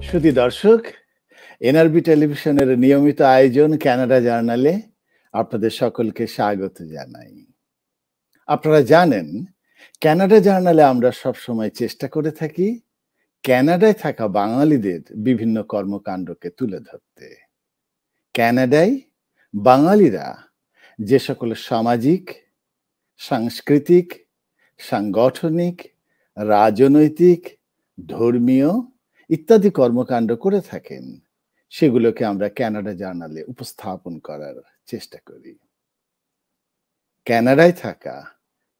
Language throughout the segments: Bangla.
সুধী দর্শক, এনআরবি টেলিভিশনের নিয়মিত আয়োজন কানাডা জার্নালে আপনাদের সকলকে স্বাগত জানাই। আপনারা জানেন, কানাডা জার্নালে আমরা সবসময় চেষ্টা করে থাকি কানাডায় থাকা বাঙালিদের বিভিন্ন কর্মকাণ্ডকে তুলে ধরতে। কানাডায় বাঙালিরা যে সকল সামাজিক, সাংস্কৃতিক, সাংগঠনিক, রাজনৈতিক, ধর্মীয় ইত্যাদি কর্মকাণ্ড করে থাকেন, সেগুলোকে আমরা কানাডা জার্নালে উপস্থাপন করার চেষ্টা করি। কানাডায় থাকা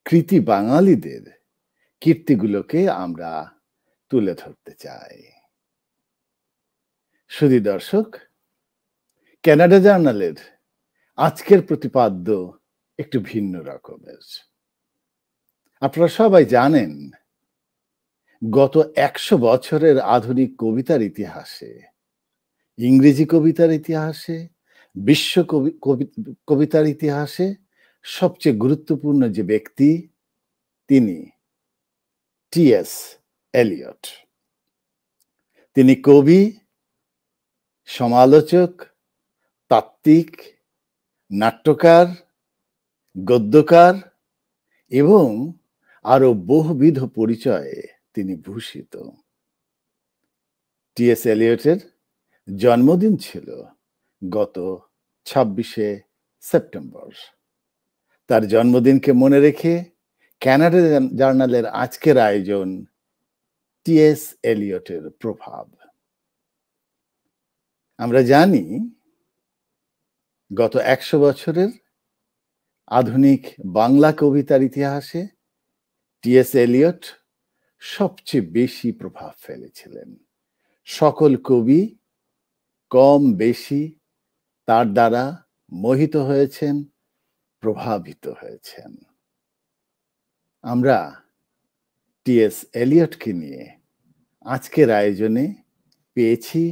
কৃতি বাঙালিদের কীর্তিগুলোকে আমরা তুলে ধরতে চাই। সুধী দর্শক, কানাডা জার্নালের আজকের প্রতিপাদ্য একটু ভিন্ন রকমের। আপনারা সবাই জানেন, গত 100 বছরের আধুনিক কবিতার ইতিহাসে, ইংরেজি কবিতার ইতিহাসে, বিশ্ব কবিতার ইতিহাসে সবচেয়ে গুরুত্বপূর্ণ যে ব্যক্তি, তিনি টি.এস. এলিয়ট। তিনি কবি, সমালোচক, তাত্ত্বিক, নাট্যকার, গদ্যকার এবং আরো বহুবিধ পরিচয়ে তিনি ভূষিত। টি.এস. এলিয়টের জন্মদিন ছিল গত 26শে সেপ্টেম্বর। তার জন্মদিনকে মনে রেখে কানাডা জার্নালের আজকের আয়োজন টি.এস. এলিয়টের প্রভাব। আমরা জানি, গত 100 বছরের আধুনিক বাংলা কবিতার ইতিহাসে টি.এস. এলিয়ট সবচেয়ে বেশি প্রভাব ফেলেছিলেন। সকল কবি কম বেশি তার দ্বারা মোহিত হয়েছেন, প্রভাবিত হয়েছেন। আমরা টি.এস. এলিয়টকে নিয়ে আজকের আয়োজনে পেয়েছি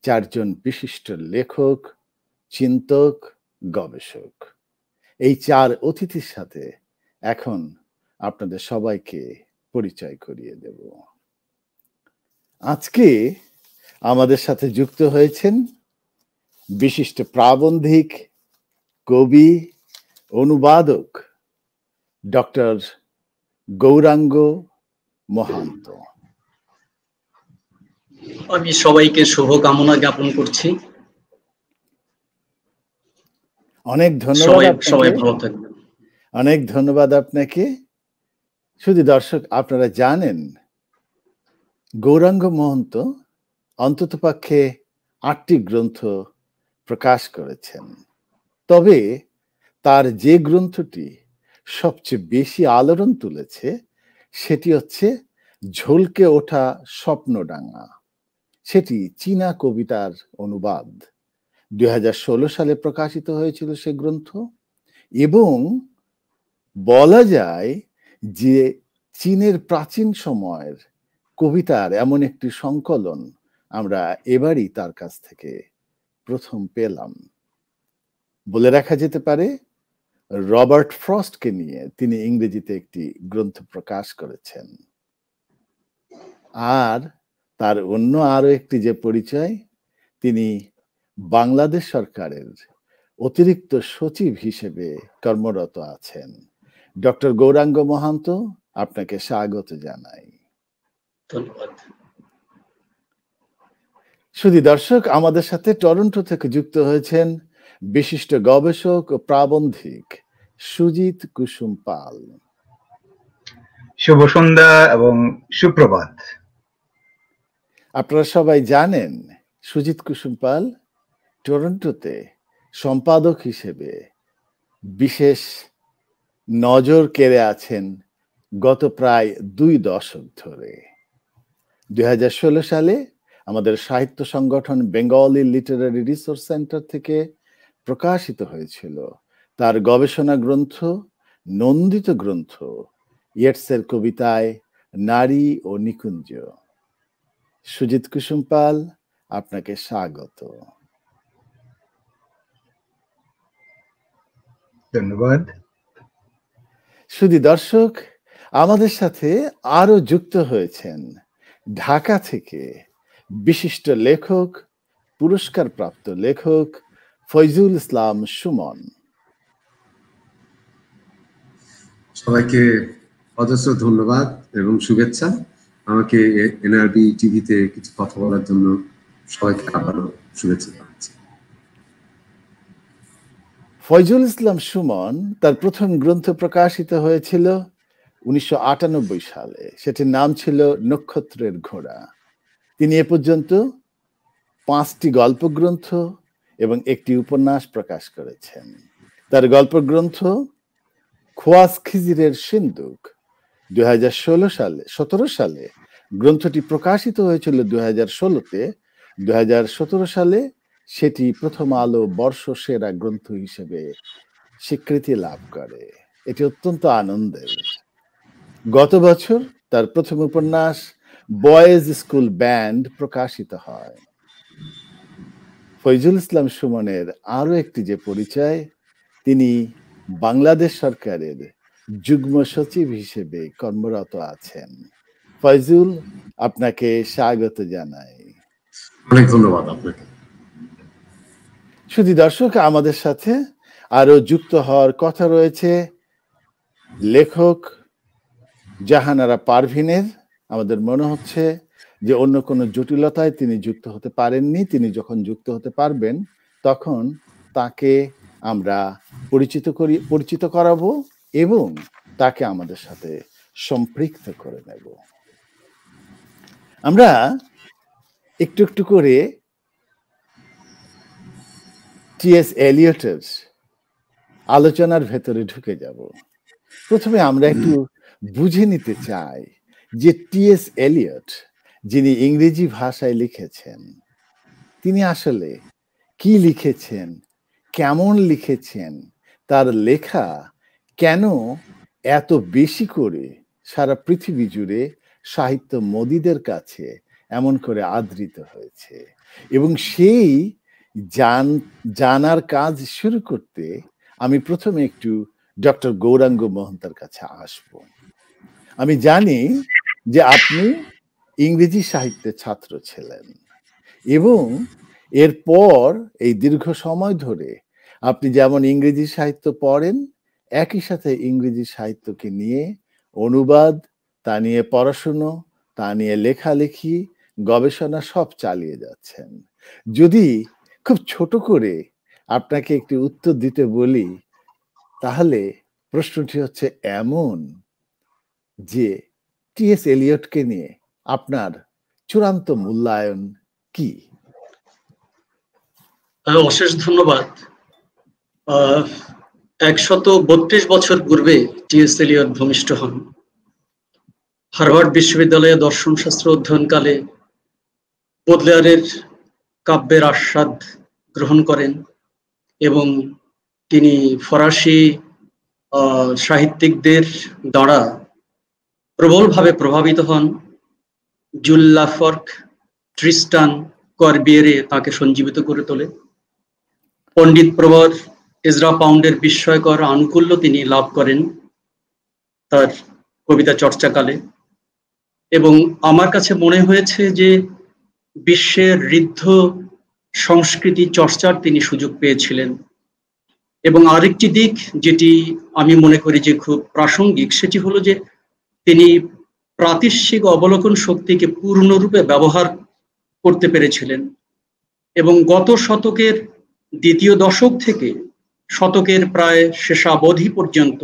4 জন বিশিষ্ট লেখক, চিন্তক, গবেষক। এই 4 অতিথির সাথে এখন আপনাদের সবাইকে পরিচয় করিয়ে দেব। আজকে আমাদের সাথে যুক্ত হয়েছেন বিশিষ্ট প্রাবন্ধিক, কবি, অনুবাদক ডক্টর গৌরাঙ্গ মহান্ত। আমি সবাইকে শুভকামনা জ্ঞাপন করছি। অনেক ধন্যবাদ। সবাই ভালো থাকবেন। অনেক ধন্যবাদ আপনাকে। শুধু দর্শক, আপনারা জানেন, গৌরাঙ্গ মহন্ত অন্ততপক্ষে 8টি গ্রন্থ প্রকাশ করেছেন। তবে তার যে গ্রন্থটি সবচেয়ে বেশি আলোড়ন তুলেছে, সেটি হচ্ছে ঝলকে ওঠা স্বপ্নডাঙ্গা। সেটি চীনা কবিতার অনুবাদ। 2016 সালে প্রকাশিত হয়েছিল সে গ্রন্থ, এবং বলা যায় যে চীনের প্রাচীন সময়ের কবিতার এমন একটি সংকলন আমরা এবারই তার কাছ থেকে প্রথম পেলাম। বলে রাখা যেতে পারে, রবার্ট ফ্রস্টকে নিয়ে তিনি ইংরেজিতে একটি গ্রন্থ প্রকাশ করেছেন। আর তার অন্য আরো একটি যে পরিচয়, তিনি বাংলাদেশ সরকারের অতিরিক্ত সচিব হিসেবে কর্মরত আছেন। ডক্টর গৌরাঙ্গ মহান্ত, আপনাকে স্বাগত জানাই। ধন্যবাদ। শুধু দর্শক, আমাদের সাথে টরন্টো থেকে যুক্ত হয়েছেন বিশিষ্ট গবেষক ও প্রাবন্ধিক সুজিত কুসুম পাল। শুভ সন্ধ্যা এবং সুপ্রভাত। আপনারা সবাই জানেন, সুজিত কুসুম পাল টরন্টোতে সম্পাদক হিসেবে বিশেষ নজর কেড়ে আছেন গত প্রায় 2 দশক ধরে। 2016 সালে আমাদের সাহিত্য সংগঠন বেঙ্গলি লিটারারি রিসোর্স সেন্টার থেকে প্রকাশিত হয়েছিল তার গবেষণা গ্রন্থ, নন্দিত গ্রন্থ ইয়েটসের কবিতায় নারী ও নিকুঞ্জ। সুজিত কুসুম পাল, আপনাকে স্বাগত। ধন্যবাদ। শুধু দর্শক, আমাদের সাথে আরো যুক্ত হয়েছেন ঢাকা থেকে বিশিষ্ট লেখক, পুরস্কারপ্রাপ্ত লেখক ফয়জুল ইসলাম সুমন। সবাইকে অজস্র ধন্যবাদ এবং শুভেচ্ছা। আমাকে এনআরবি টিভিতে কিছু কথা বলার জন্য সবাইকে আবারও শুভেচ্ছা জানাচ্ছি। ফয়জুল ইসলাম সুমন তার প্রথম গ্রন্থ প্রকাশিত হয়েছিল 1998 সালে। সেটির নাম ছিল নক্ষত্রের ঘোড়া। তিনি এ পর্যন্ত 5টি গল্প গ্রন্থ এবং একটি উপন্যাস প্রকাশ করেছেন। তার গল্প গ্রন্থ খোয়াজ খিজিরের সিন্দুক 2017 সালে গ্রন্থটি প্রকাশিত হয়েছিল 2016-তে। 2017 সালে সেটি প্রথম আলো বর্ষসেরা গ্রন্থ হিসেবে স্বীকৃতি লাভ করে। এটি অত্যন্ত আনন্দের। গত বছর তার প্রথম উপন্যাস বয়েজ স্কুল ব্যান্ড প্রকাশিত হয়। ফয়জুল ইসলাম সুমনের আরো একটি যে পরিচয়, তিনি বাংলাদেশ সরকারের যুগ্ম সচিব হিসেবে কর্মরত আছেন। ফয়জুল, আপনাকে স্বাগত জানাই। অনেক ধন্যবাদ আপনাকে। শুধু দর্শক, আমাদের সাথে আরো যুক্ত হওয়ার কথা রয়েছে লেখক জাহানারা পারভিনের। আমাদের মনে হচ্ছে যে অন্য কোনো জটিলতায় তিনি যুক্ত হতে পারেননি। তিনি যখন যুক্ত হতে পারবেন তখন তাকে আমরা পরিচিত করাবো এবং তাকে আমাদের সাথে সম্পৃক্ত করে নেব। আমরা একটু একটু করে টি.এস. এলিয়টের আলোচনার ভেতরে ঢুকে যাব। প্রথমে আমরা একটু বুঝে নিতে চাই যে টি.এস. এলিয়ট, যিনি ইংরেজি ভাষায় লিখেছেন, তিনি আসলে কি লিখেছেন, কেমন লিখেছেন, তার লেখা কেন এত বেশি করে সারা পৃথিবী জুড়ে সাহিত্য মোদীদের কাছে এমন করে আদৃত হয়েছে, এবং সেই জানার কাজ শুরু করতে আমি প্রথমে একটু ডক্টর গৌরাঙ্গ মহন্তের কাছে আসব। আমি জানি যে আপনি ইংরেজি সাহিত্যের ছাত্র ছিলেন এবং এরপর এই দীর্ঘ সময় ধরে আপনি যেমন ইংরেজি সাহিত্য পড়েন, একই সাথে ইংরেজি সাহিত্যকে নিয়ে অনুবাদ, তা নিয়ে পড়াশুনো, তা নিয়ে লেখালেখি, গবেষণা সব চালিয়ে যাচ্ছেন। যদি খুব ছোট করে আপনাকে একটি উত্তর দিতে বলি, তাহলে প্রশ্নটি হচ্ছে এমন যে টি.এস. এলিয়টকে নিয়ে আপনার চূড়ান্ত মূল্যায়ন কি? অশেষ ধন্যবাদ। 132 বছর পূর্বে টি.এস. এলিয়ট ভূমিষ্ঠ হন। হার্ভার্ড বিশ্ববিদ্যালয়ে দর্শন শাস্ত্র অধ্যয়নকালে বোদলেয়ারের কাব্যের আস্বাদ গ্রহণ করেন এবং তিনি ফরাসি সাহিত্যিকদের দ্বারা প্রবলভাবে প্রভাবিত হন। জুল লাফর্ক, ট্রিস্টান করবিয়েরে তাকে সঞ্জীবিত করে তোলে। পণ্ডিত প্রবর এজরা পাউন্ডের বিস্ময়কর আনুকূল্য তিনি লাভ করেন তার কবিতা চর্চাকালে, এবং আমার কাছে মনে হয়েছে যে বিশ্বের ঋদ্ধ সংস্কৃতি চর্চার তিনি সুযোগ পেয়েছিলেন। এবং আরেকটি দিক যেটি আমি মনে করি যে খুব প্রাসঙ্গিক, সেটি হলো যে তিনি প্রাতিশ্বিক অবলোকন শক্তিকে পূর্ণরূপে ব্যবহার করতে পেরেছিলেন এবং গত শতকের দ্বিতীয় দশক থেকে শতকের প্রায় শেষাবধি পর্যন্ত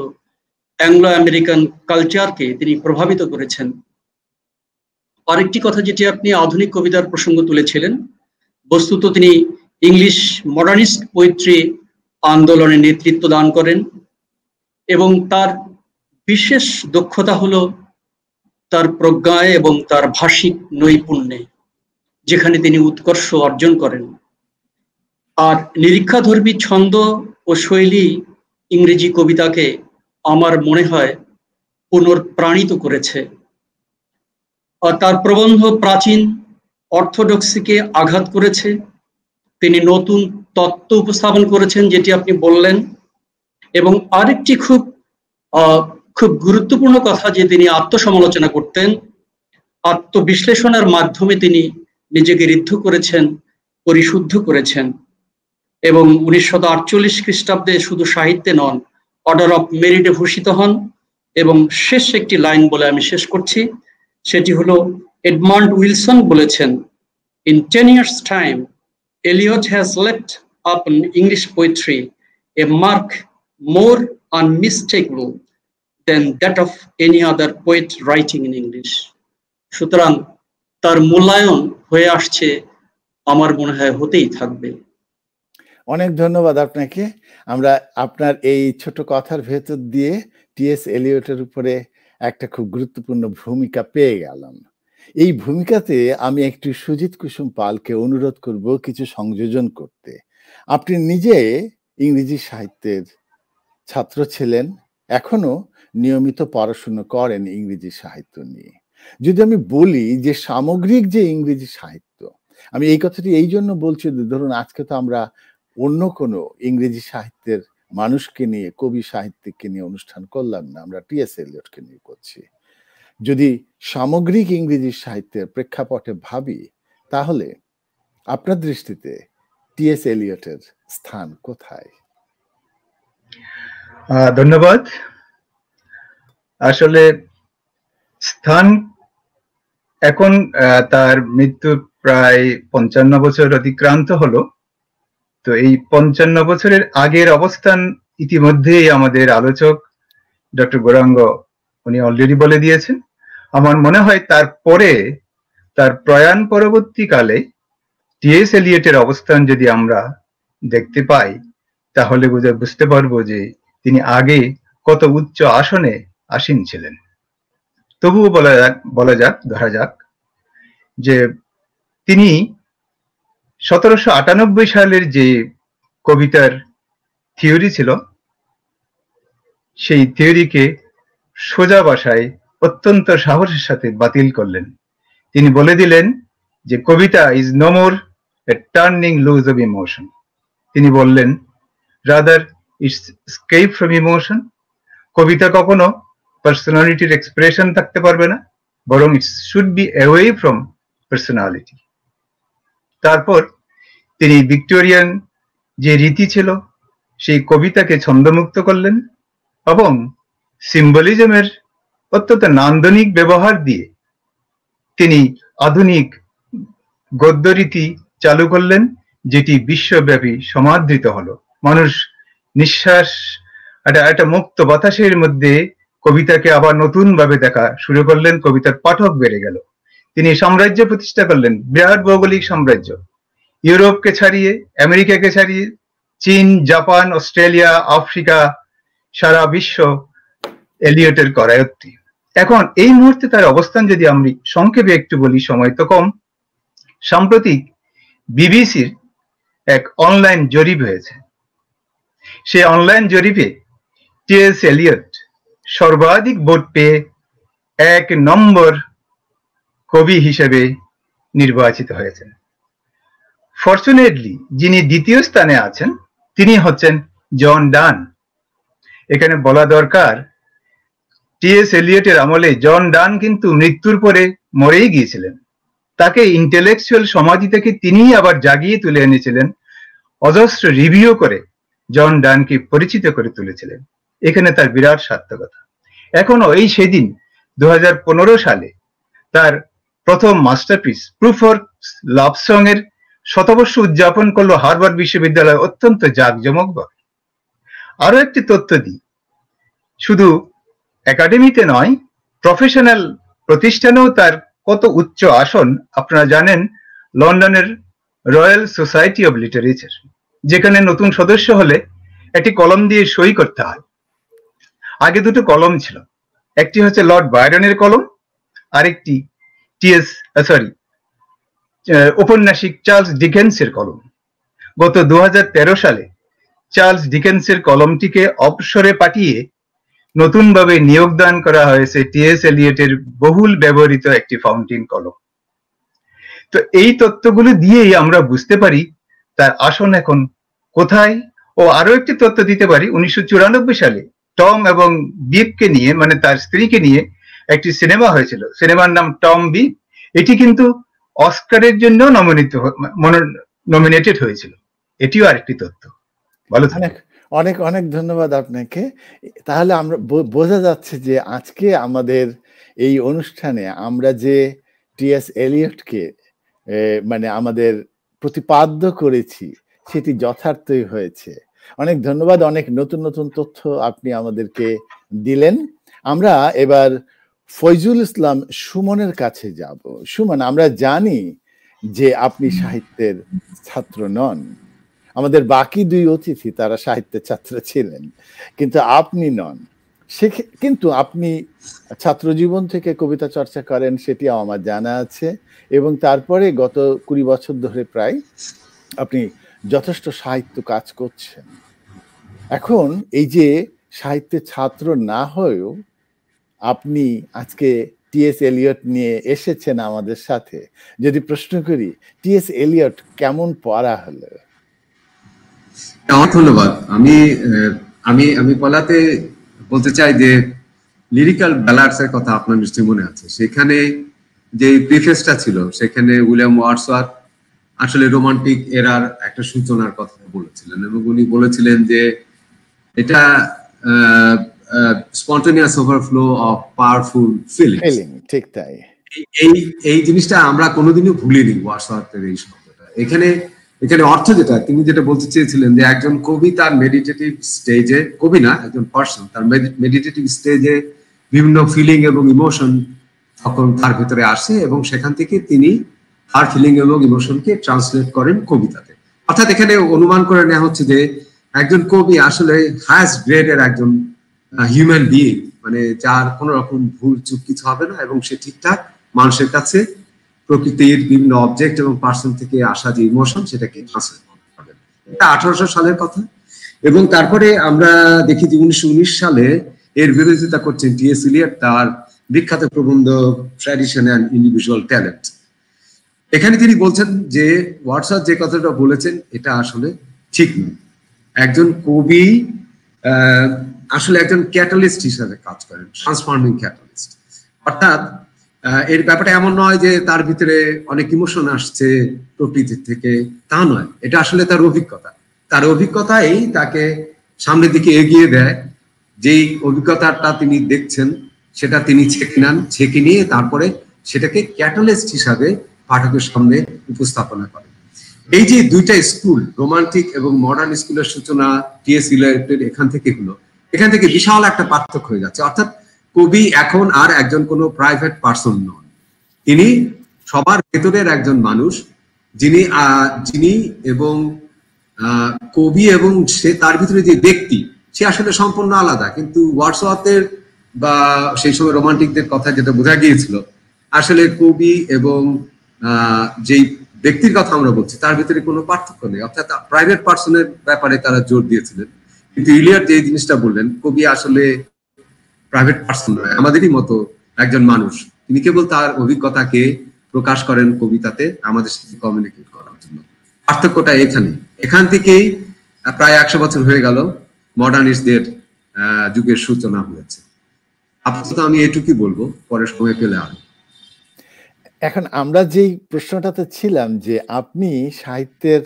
অ্যাংলো আমেরিকান কালচারকে তিনি প্রভাবিত করেছেন। আরেকটি কথা যেটি আপনি আধুনিক কবিতার প্রসঙ্গ তুলেছিলেন, বস্তুত তিনি ইংলিশ মডার্নিস্ট পোয়েট্রি আন্দোলনে নেতৃত্ব দান করেন এবং তার বিশেষ দক্ষতা হলো তার প্রজ্ঞায় এবং তার ভাষিক নৈপুণ্যে, যেখানে তিনি উৎকর্ষ অর্জন করেন। আর নিরীক্ষাধর্মী ছন্দ ও শৈলী ইংরেজি কবিতাকে আমার মনে হয় পুনর্প্রাণিত করেছে। আর তার প্রবন্ধ প্রাচীন অর্থোডক্সিকে আঘাত করেছে। তিনি নতুন তত্ত্ব উপস্থাপন করেছেন, যেটি আপনি বললেন। এবং আরেকটি খুব গুরুত্বপূর্ণ কথা, যে তিনি আত্মসমালোচনা করতেন। আত্মবিশ্লেষণের মাধ্যমে তিনি নিজেকে ঋদ্ধ করেছেন, পরিশুদ্ধ করেছেন এবং 1948 খ্রিস্টাব্দে শুধু সাহিত্যে নন, অর্ডার অফ মেরিটে ভূষিত হন। এবং শেষ একটি লাইন বলে আমি শেষ করছি, সেটি হলো এডমন্ড উইলসন বলেছেন, In 10 years' time, Eliot has left upon English poetry a mark more unmistakable than that of any other poet writing in English. সুতরাং তার মূল্যায়ন হয়ে আসছে, আমার মনে হয় হতেই থাকবে। অনেক ধন্যবাদ আপনাকে। আমরা আপনার এই ছোট কথার ভেতর দিয়ে টি.এস. এলিয়টের উপরে একটা খুব গুরুত্বপূর্ণ ভূমিকা পেয়ে গেলাম। এই ভূমিকাতে আমি একটু সুজিত কুসুম পালকে অনুরোধ করব কিছু সংযোজন করতে। আপনি নিজে ইংরেজি সাহিত্যের ছাত্র ছিলেন, এখনো নিয়মিত পড়াশুনো করেন ইংরেজি সাহিত্য নিয়ে। যদি আমি বলি যে সামগ্রিক যে ইংরেজি সাহিত্য, আমি এই কথাটি এই জন্য বলছি, ধরুন আজকে তো আমরা অন্য কোনো ইংরেজি সাহিত্যের মানুষকে নিয়ে, কবি সাহিত্যিককে নিয়ে অনুষ্ঠান করলাম না, আমরা টি.এস. এলিয়টকে নিয়ে করছি। যদি সামগ্রিক ইংরেজি সাহিত্যের প্রেক্ষাপটে ভাবি, তাহলে আপনার দৃষ্টিতে টি.এস. এলিয়টের স্থান কোথায়? ধন্যবাদ। আসলে স্থান এখন তার মৃত্যু প্রায় 55 বছর অতিক্রান্ত হলো। তো এই 55 বছরের আগের অবস্থান ইতিমধ্যেই আমাদের আলোচক ডক্টর গৌরাঙ্গ উনি অলরেডি বলে দিয়েছেন। আমার মনে হয় তারপরে তার প্রয়াণ পরবর্তীকালে টি.এস. এলিয়টের অবস্থান যদি আমরা দেখতে পাই, তাহলে বুঝতে পারবো যে তিনি আগে কত উচ্চ আসনে আসীন ছিলেন। তবুও ধরা যাক যে তিনি 1798 সালের যে কবিতার থিওরি ছিল, সেই থিওরিকে সোজা ভাষায় অত্যন্ত সাহসের সাথে বাতিল করলেন। তিনি বলে দিলেন যে কবিতা is no more a turning loose of emotion. তিনি বললেন rather it's escape from emotion. কবিতা কখনো পার্সোনালিটির এক্সপ্রেশন থাকতে পারবে না, বরং it should be away from personality. তারপর তিনি ভিক্টোরিয়ান যে রীতি ছিল, সেই কবিতাকে ছন্দমুক্ত করলেন এবং সিম্বলিজমের অত্যন্ত নান্দনিক ব্যবহার দিয়ে তিনি আধুনিক গদ্যরীতি চালু করলেন, যেটি বিশ্বব্যাপী সমাদৃত হলো। মানুষ নিঃশ্বাস, একটা মুক্ত বাতাসের মধ্যে কবিতাকে আবার নতুন ভাবে দেখা শুরু করলেন। কবিতার পাঠক বেড়ে গেল। তিনি সাম্রাজ্য প্রতিষ্ঠা করলেন, বিরাট ভৌগোলিক সাম্রাজ্য, ইউরোপকে ছাড়িয়ে, আমেরিকাকে ছাড়িয়ে, চীন, জাপান, অস্ট্রেলিয়া, আফ্রিকা, সারা বিশ্ব এলিয়টের করায়ত্তি। এখন এই মুহূর্তে তার অবস্থান যদি আমি সংক্ষেপে একটু বলি, সময় তো কম। সাম্প্রতিক বিবিসির এক অনলাইন জরিপ হয়েছে। সেই অনলাইন জরিপে টি.এস. এলিয়ট সর্বাধিক ভোট পেয়ে 1 নম্বর কবি হিসেবে নির্বাচিত হয়েছেন। ফরচুনেটলি যিনি দ্বিতীয় স্থানে আছেন তিনি হচ্ছেন জন ডান। এখানে বলা দরকার, টি.এস. এলিয়টের আমলে জন ডান কিন্তু মৃত্যুর পরে মরেই গিয়েছিলেন। তাকে ইন্টেলেকচুয়াল সমাধি থেকে তিনিই আবার জাগিয়ে তুলে এনেছিলেন, অজস্র রিভিউ করে জন ডানকে পরিচিত করে তুলেছিলেন। এখানে তার বিরাট সার্থকতা। এখনো এই সেদিন 2015 সালে তার প্রথম masterpiece proof for love song এর শতবর্ষ উদযাপন করলো হার্ভার্ড বিশ্ববিদ্যালয় অত্যন্ত জাঁকজমকভাবে। আরো একটি তথ্য দিই, শুধু একাডেমিতে নয়, প্রফেশনাল প্রতিষ্ঠানেও তার কত উচ্চ আসন আপনারা জানেন। লন্ডনের রয়্যাল সোসাইটি অব লিটারেচার, যেখানে নতুন সদস্য হলে একটি কলম দিয়ে সই করতে হয়। আগে দুটো কলম ছিল, একটি হচ্ছে লর্ড বায়রনের কলম, আরেকটি ঔপন্যাসিক চার্লস ডিকেন্সের কলম। গত 2013 সালে চার্লস ডিকেন্সের কলমটিকে অবসরে পাঠিয়ে নতুনভাবে নিয়োগদান করা হয়েছে টি.এস. এলিয়টের বহুল ব্যবহৃত একটি ফাউন্টেন কলম। তো এই তথ্যগুলো দিয়েই আমরা বুঝতে পারি তার আসন এখন কোথায়। ও আরো একটি তথ্য দিতে পারি, 1994 সালে টম এবং বিপকে নিয়ে, মানে তার স্ত্রীকে নিয়ে একটি সিনেমা হয়েছিল। সিনেমার নাম টম বিপ। এটি কিন্তু অস্কারের জন্য নমিনেটেড হয়েছিল। এটিও আরেকটি তথ্য। ভালো থাকবেন। অনেক অনেক অনেক ধন্যবাদ আপনাকে। তাহলে আমরা বোঝা যাচ্ছে যে আজকে আমাদের এই অনুষ্ঠানে আমরা যে টি.এস. এলিয়টকে মানে আমাদের প্রতিপাদ্য করেছি সেটি যথার্থই হয়েছে। অনেক ধন্যবাদ। অনেক নতুন নতুন তথ্য আপনি আমাদেরকে দিলেন। আমরা এবার ফয়জুল ইসলাম সুমনের কাছে যাব। সুমন, আমরা জানি যে আপনি সাহিত্যের ছাত্র নন। আমাদের বাকি দুই অতিথি তারা সাহিত্যের ছাত্র ছিলেন, কিন্তু আপনি নন। কিন্তু আপনি ছাত্র জীবন থেকে কবিতা চর্চা করেন, সেটিও আমার জানা আছে। এবং তারপরে গত 20 বছর ধরে প্রায় আপনি যথেষ্ট সাহিত্য কাজ করছেন। এখন এই যে সাহিত্যের ছাত্র না হয়েও আপনি আজকে টি.এস. এলিয়ট নিয়ে এসেছেন আমাদের সাথে। যদি প্রশ্ন করি, টি.এস. এলিয়ট কেমন পড়া হলো? আমার ধন্যবাদ। আমি পলাতে বলতে চাই যে লিরিক্যাল ব্যালান্স এর কথা আপনার নিশ্চয়ই মনে আছে। সেখানে যে প্রিফেসটা ছিল সেখানে উইলিয়াম ওয়ার্ডসওয়ার্থ আসলে রোমান্টিক এরার একটা সূচনার কথা বলেছিলেন এবং উনি বলেছিলেন যে এটা spontaneous overflow of powerful feelings. ঠিক তাই। এই জিনিসটা আমরা কোনোদিনও ভুলিনি ওয়ার্ডসওয়ার্থের এই শব্দটা। এখানে অর্থ যেটা তিনি যেটা বলতে চেয়েছিলেন যে একজন কবি তার মেডিটেটিভ স্টেজে, কবি না একজন পার্সন, তার মেডিটেটিভ স্টেজে বিভিন্ন ফিলিং এবং ইমোশন তখন তার ভিতরে আসে এবং সেখান থেকে তিনি তার ফিলিং এবং ইমোশনকে ট্রান্সলেট করেন কবিতাতে। অর্থাৎ এখানে অনুমান করে নেওয়া হচ্ছে যে একজন কবি আসলে হাইয়েস্ট গ্রেডের একজন হিউম্যান বিইং, মানে যার কোনো রকম ভুল চুক কিছু হবে না এবং সে ঠিকঠাক মানুষের কাছে প্রকৃতির বিভিন্ন অবজেক্ট এবং পার্সন থেকে আসা যে ইমোশন সেটাকে ট্রান্সলেট করতে পারবেন। এটা 1800 সালের কথা। এবং তারপরে আমরা দেখি যে 1919 সালে এর বিরোধিতা করছেন টি.এস. এলিয়ট তার বিখ্যাত প্রবন্ধ ট্র্যাডিশন অ্যান্ড ইন্ডিভিজুয়াল ট্যালেন্ট। এখানে তিনি বলছেন যে ওয়ার্ডসওয়ার্থ যে কথাটা বলেছেন এটা আসলে ঠিক নয়। একজন কবি আসলে একজন ক্যাটালিস্ট হিসাবে কাজ করেন, ট্রান্সফর্মিং ক্যাটালিস্ট। অর্থাৎ এর ব্যাপারটা এমন নয় যে তার ভিতরে অনেক ইমোশন আসছে প্রকৃতির থেকে, তা নয়। এটা আসলে তার অভিজ্ঞতা। তার অভিজ্ঞতাই তাকে সামনের দিকে এগিয়ে দেয়। যেই অভিজ্ঞতাটা তিনি দেখছেন সেটা তিনি ছেঁকে নিয়ে তারপরে সেটাকে ক্যাটালিস্ট হিসাবে পাঠকের সামনে উপস্থাপনা করেন। এই যে দুইটা স্কুল, রোমান্টিক এবং মডার্ন স্কুলের সূচনা টি.এস. এলিয়টের এখান থেকে বিশাল একটা পার্থক্য হয়ে যাচ্ছে। অর্থাৎ কবি এখন আর একজন কোনো প্রাইভেট পার্সন নন, তিনি সবার ভেতরের একজন মানুষ, যিনি এবং কবি এবং সে তার ভিতরে যে ব্যক্তি সে আসলে সম্পূর্ণ আলাদা। কিন্তু ওয়ার্ডসওয়ার্থের বা সেই সময় রোমান্টিকদের কথা যেটা বোঝা গিয়েছিল, আসলে কবি এবং যেই ব্যক্তির কথা আমরা বলছি তার ভিতরে কোনো পার্থক্য নেই। অর্থাৎ প্রাইভেট পার্সনের ব্যাপারে তারা জোর দিয়েছিলেন। কিন্তু ইলিয়ট যে জিনিসটা বললেন, কবি আসলে প্রাইভেট পার্সন নয়, আমাদেরই মতো একজন মানুষ। তিনি কেবল তার অভিজ্ঞতাকে প্রকাশ করেন কবিতাতে আমাদের সাথে কমিউনিকেট করার জন্য। পার্থক্যটা এখান থেকেই প্রায় 100 বছর হয়ে গেল মডার্নিস্টদের যুগের সূচনা হয়েছে। আপাতত আমি এটুকুই বলবো, পরে সময় পেলে আর। এখন আমরা যেই প্রশ্নটাতে ছিলাম যে আপনি সাহিত্যের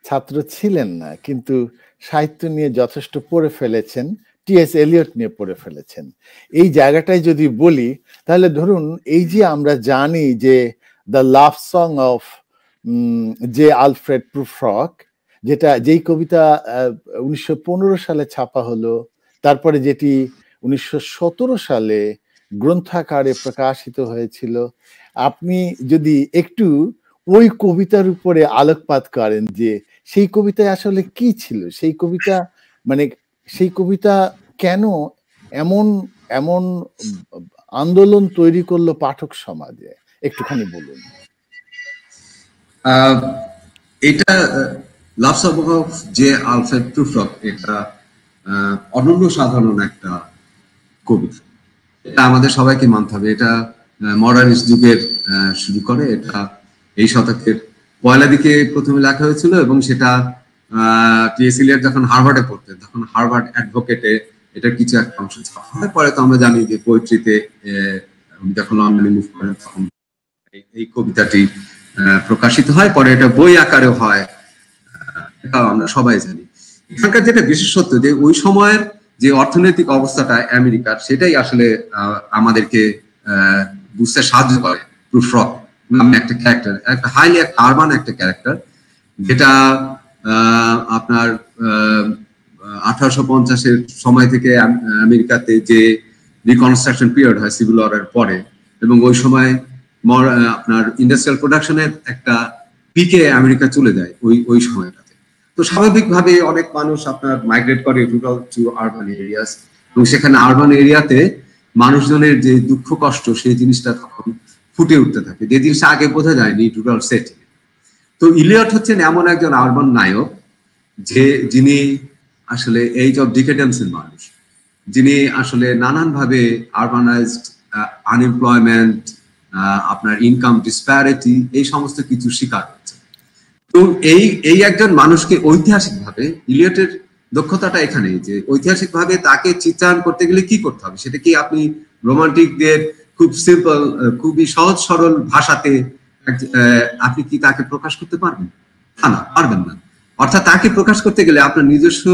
ছাত্র ছিলেন না, কিন্তু সাহিত্য নিয়ে যথেষ্ট পড়ে ফেলেছেন, টি.এস. এলিয়ট নিয়ে পড়ে ফেলেছেন। এই জায়গাটায় যদি বলি, তাহলে ধরুন এই যে আমরা জানি যে the love song of J Alfred Prufrock, যেই কবিতা 1915 সালে ছাপা হলো, তারপরে যেটি 1917 সালে গ্রন্থাকারে প্রকাশিত হয়েছিল। আপনি যদি একটু ওই কবিতার উপরে আলোকপাত করেন যে সেই কবিতায় আসলে কি ছিল, সেই কবিতা কেন এমন এমন আন্দোলন তৈরি করলো পাঠক সমাজে, একটুখানি বলুন। এটা love song of J Alfred Prufrock এটা অনন্য সাধারণ একটা কবিতা। এটা আমাদের সবাইকে মানতে হবে। এটা মডার্নিস্ট যুগের শুরু করে। এটা এই শতকের পয়লা দিকে প্রথমে লেখা হয়েছিল এবং সেটা টি.এস. এলিয়ট যখন হার্ভার্ডে পড়তেন তখন হার্ভার্ড অ্যাডভোকেটে এটা কিছু একটা অংশ ছাপা হয়। পরে তো আমরা জানি যে পোয়েট্রিতে যখন লন্ডনে মুভ করেন তখন এই কবিতাটি প্রকাশিত হয়, পরে এটা বই আকারেও হয়, এটাও আমরা সবাই জানি। এখানকার যেটা বিশেষত্ব যে ওই সময়ের যে অর্থনৈতিক অবস্থাটা আমেরিকার, সেটাই আসলে আমাদেরকে বুঝতে সাহায্য করে। প্রুফ্রক নামে একটা ক্যারেক্টার, একটা হাইলি আরবান একটা ক্যারেক্টার, যেটা আপনার 1850-এর সময় থেকে আমেরিকাতে যে রিকনস্ট্রাকশন পিরিয়ড হয় সিভিল ওয়ারের পরে, এবং ওই সময় আপনার ইন্ডাস্ট্রিয়াল প্রোডাকশনের একটা পিকে আমেরিকা চলে যায় ওই সময়টাতে। তো স্বাভাবিকভাবে অনেক মানুষ আপনার মাইগ্রেট করে রুরাল টু আরবান এরিয়াস, এবং সেখানে আরবান এরিয়াতে মানুষজনের যে দুঃখ কষ্ট সেই জিনিসটা তখন ফুটে উঠতে থাকে, যে জিনিসটা আগে বোঝা যায়নি রুরাল সেটিং। তো ইলিয়ট হচ্ছেন এমন একজন আরবান নায়ক যিনি আসলে এইজ অফ ডিকেডেন্সের মানুষ, যিনি আসলে নানানভাবে আরবানাইজড আনএমপ্লয়মেন্ট, আপনার ইনকাম ডিসপ্যারিটি, এই সমস্ত কিছু শিকার হচ্ছে। তো এই একজন মানুষকে ঐতিহাসিকভাবে ইলিয়টের দক্ষতাটা এখানে, যে ঐতিহাসিকভাবে তাকে চিত্রায়ন করতে গেলে কি করতে হবে, সেটা কি আপনি রোমান্টিকদের খুব সিম্পল, খুবই সহজ সরল ভাষাতে আপনি কি তাকে প্রকাশ করতে পারবেন? না, পারবেন না। অর্থাৎ তাকে প্রকাশ করতে গেলে আপনার নিজস্ব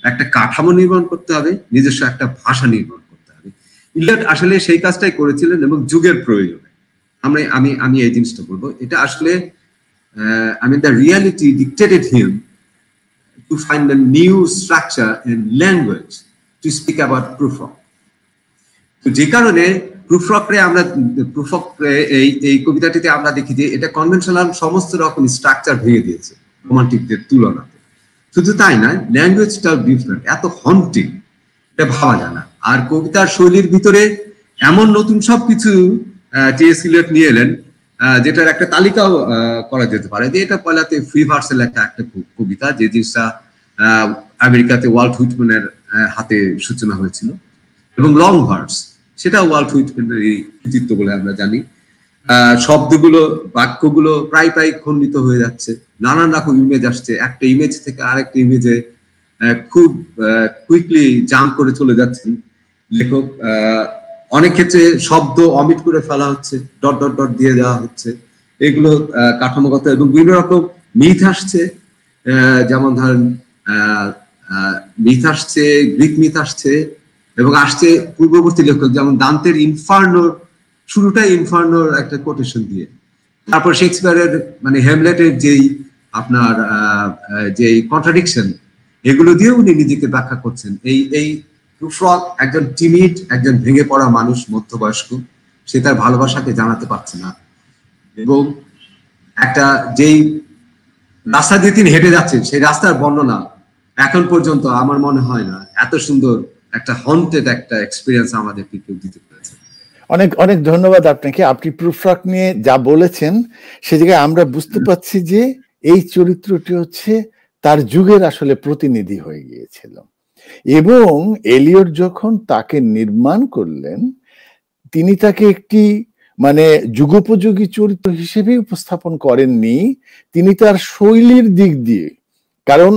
একটা কাঠামো নির্মাণ করতে হবে, নিজস্ব একটা ভাষা নির্মাণ করতে হবে। ইলিয়ট আসলে সেই কাজটাই করেছিলেন, এবং যুগের প্রয়োজনে আমি এই জিনিসটা বলবো, এটা আসলে the reality dictated him to find a new structure and language to speak about prufrock. তো যে কারণে প্রুফরক এই কবিতাটিতে আমরা দেখি যে এটা কনভেনশনাল সমস্ত রকম স্ট্রাকচার ভেঙে দিয়েছে রোমান্টিকদের তুলনাতে। শুধু তাই নয়, ল্যাঙ্গুয়েজটাও ডিফারেন্ট, এত হন্টিং, এটা ভাবা যায় না। আর কবিতার শৈলীর ভিতরে এমন নতুন সবকিছু টি.এস. ইলিয়ট নিয়ে এলেন, যেটার একটা তালিকাও করা যেতে পারে, যে এটা পয়লাতে ফ্রি ভার্সে লেখা একটা কবিতা, যে জিনিসটা আমেরিকাতে ওয়াল্ট হুইটম্যানের হাতে সূচনা হয়েছিল, এবং লং ভার্স, সেটা ওয়াল্ট হুইটম্যানের কৃতিত্ব বলে আমরা জানি। শব্দগুলো, বাক্যগুলো প্রায় খণ্ডিত হয়ে যাচ্ছে, নানান রকম ইমেজ আসছে, একটা ইমেজ থেকে আরেকটা ইমেজে খুব কুইকলি জাম্প করে চলে যাচ্ছেন লেখক। অনেক ক্ষেত্রে শব্দ অমিট করে ফেলা হচ্ছে, ডট ডট ডট দিয়ে দেওয়া হচ্ছে, এগুলো কাঠামোগত, এবং বিভিন্ন রকম মিথ আসছে, যেমন ধরেন মিথ আসছে, গ্রিক মিথ আসছে, এবং আসছে পূর্ববর্তী লেখক যেমন দান্তের ইনফার্নোর, শুরুটাই ইনফার্নোর একটা কোটেশন দিয়ে, তারপর শেক্সপিয়ারের মানে হ্যামলেটের যেই আপনার যেই কন্ট্রাডিকশন, এগুলো দিয়ে উনি নিজেকে ব্যাখ্যা করছেন। এই প্রুফরক একজন টিমিড, একজন ভেঙে পড়া মানুষ, মধ্যবয়স্ক, সে তার ভালোবাসাকে জানাতে পারছে না, এবং একটা যেই রাস্তা দিয়ে তিনি হেঁটে যাচ্ছেন সেই রাস্তার বর্ণনা এখন পর্যন্ত আমার মনে হয় না এত সুন্দর একটা হন্টেড একটা এক্সপিরিয়েন্স আমাদেরকে কেউ দিতে পেরেছে। অনেক অনেক ধন্যবাদ আপনাকে। আপনি প্রুফরক নিয়ে যা বলেছেন সে জায়গায় আমরা বুঝতে পারছি যে এই চরিত্রটি হচ্ছে তার যুগের আসলে প্রতিনিধি হয়ে গিয়েছিল, এবং এলিয়ট যখন তাকে নির্মাণ করলেন, তিনি তাকে একটি মানে যুগোপযোগী চরিত্র হিসেবে উপস্থাপন করেননি, তিনি তার শৈলীর দিক দিয়ে, কারণ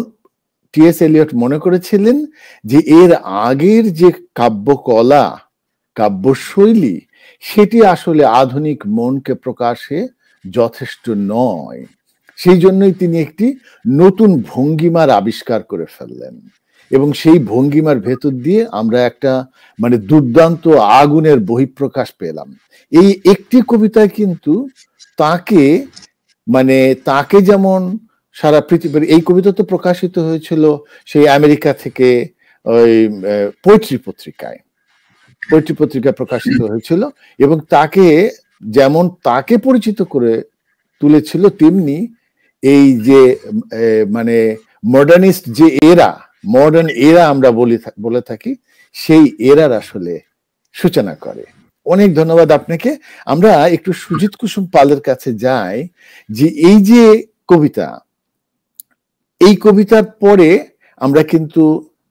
টি.এস. এলিয়ট মনে করেছিলেন যে এর আগের যে কাব্যকলা, কাব্যশৈলী, সেটি আসলে আধুনিক মনকে প্রকাশে যথেষ্ট নয়। সেই জন্যই তিনি একটি নতুন ভঙ্গিমার আবিষ্কার করে ফেললেন, এবং সেই ভঙ্গিমার ভেতর দিয়ে আমরা একটা মানে দুর্দান্ত আগুনের বহিঃপ্রকাশ পেলাম। এই একটি কবিতায় কিন্তু তাকে যেমন সারা পৃথিবীর, এই কবিতা তো প্রকাশিত হয়েছিল সেই আমেরিকা থেকে ওই পোয়েট্রি পত্রিকায় প্রকাশিত হয়েছিল, এবং তাকে পরিচিত করে তুলেছিল, তেমনি এই যে মানে মডার্নিস্ট যে মডার্ন এরা আমরা বলে থাকি, সেই এরার আসলে সূচনা করে। অনেক ধন্যবাদ আপনাকে। আমরা একটু সুজিত কুসুম পালের কাছে যাই, যে এই যে কবিতা, এই কবিতার পরে আমরা কিন্তু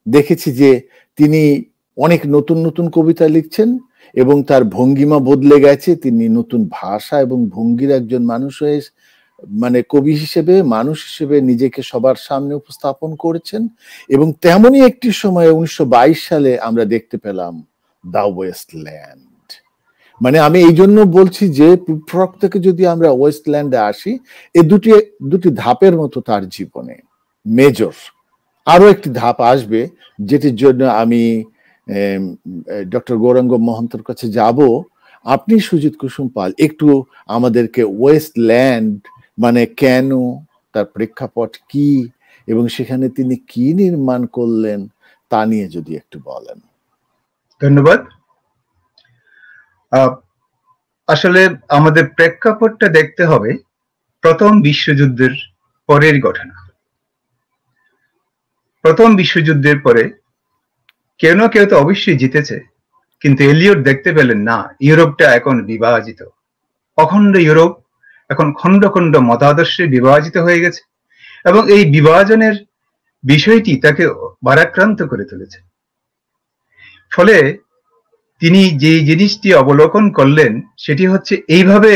দেখেছি যে তিনি অনেক নতুন নতুন কবিতা লিখছেন, এবং তার ভঙ্গিমা বদলে গেছে, তিনি নতুন ভাষা এবং ভঙ্গির একজন মানুষ হয়ে মানে কবি হিসেবে, মানুষ হিসেবে নিজেকে সবার সামনে উপস্থাপন করেছেন। এবং তেমনই একটি সময়ে 1922 সালে আমরা দেখতে পেলাম দ্য ওয়েস্টল্যান্ড। মানে আমি এই জন্য বলছি যে পূর্ব থেকে যদি আমরা ওয়েস্টল্যান্ডে আসি, এই দুটি ধাপের মতো তার জীবনে মেজর। আরো একটি ধাপ আসবে যেটির জন্য আমি ডক্টর গৌরাঙ্গ মহন্তর কাছে যাব। আপনি সুজিত কুসুম পাল একটু আমাদেরকে ওয়েস্টল্যান্ড মানে কেন, তার প্রেক্ষাপট কি এবং সেখানে তিনি কি নির্মাণ করলেন তা নিয়ে যদি একটু বলেন। ধন্যবাদ। আসলে আমাদের প্রেক্ষাপটটা দেখতে হবে প্রথম বিশ্বযুদ্ধের পরের ঘটনা। প্রথম বিশ্বযুদ্ধের পরে কেউ না কেউ তো অবশ্যই জিতেছে, কিন্তু এলিয়ট দেখতে পেলেন না ইউরোপটা এখন বিভাজিত, অখণ্ড ইউরোপ এখন খণ্ড খণ্ড মতাদর্শে বিভাজিত হয়ে গেছে এবং এই বিভাজনের বিষয়টি তাকে ভারাক্রান্ত করে তুলেছে। ফলে তিনি যে জিনিসটি অবলোকন করলেন সেটি হচ্ছে এইভাবে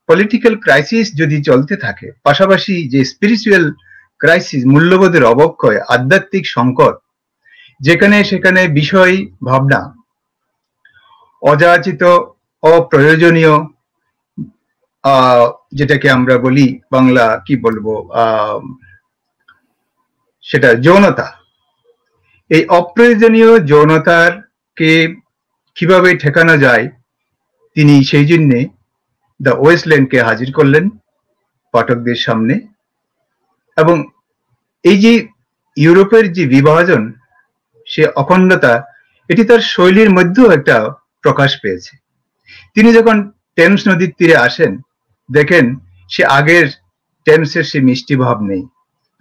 পলিটিক্যাল ক্রাইসিস যদি চলতে থাকে, পাশাপাশি যে স্পিরিচুয়াল ক্রাইসিস, মূল্যবোধের অবক্ষয়, আধ্যাত্মিক সংকট, যেখানে সেখানে বিষয় ভাবনা অযাচিত, অপ্রয়োজনীয়, যেটাকে আমরা বলি বাংলা কি বলবো, সেটা যৌনতা, এই অপ্রয়োজনীয় যৌনতার কে কিভাবে ঠেকানো যায় তিনি সেই জন্যে দ্য ওয়েস্টল্যান্ডকে হাজির করলেন পাঠকদের সামনে। এবং এই যে ইউরোপের যে বিভাজন, সে অখণ্ডতা, এটি তার শৈলীর মধ্যেও একটা প্রকাশ পেয়েছে। তিনি যখন টেমস নদীর তীরে আসেন, দেখেন সে আগের টেমসের সে মিষ্টি ভাব নেই।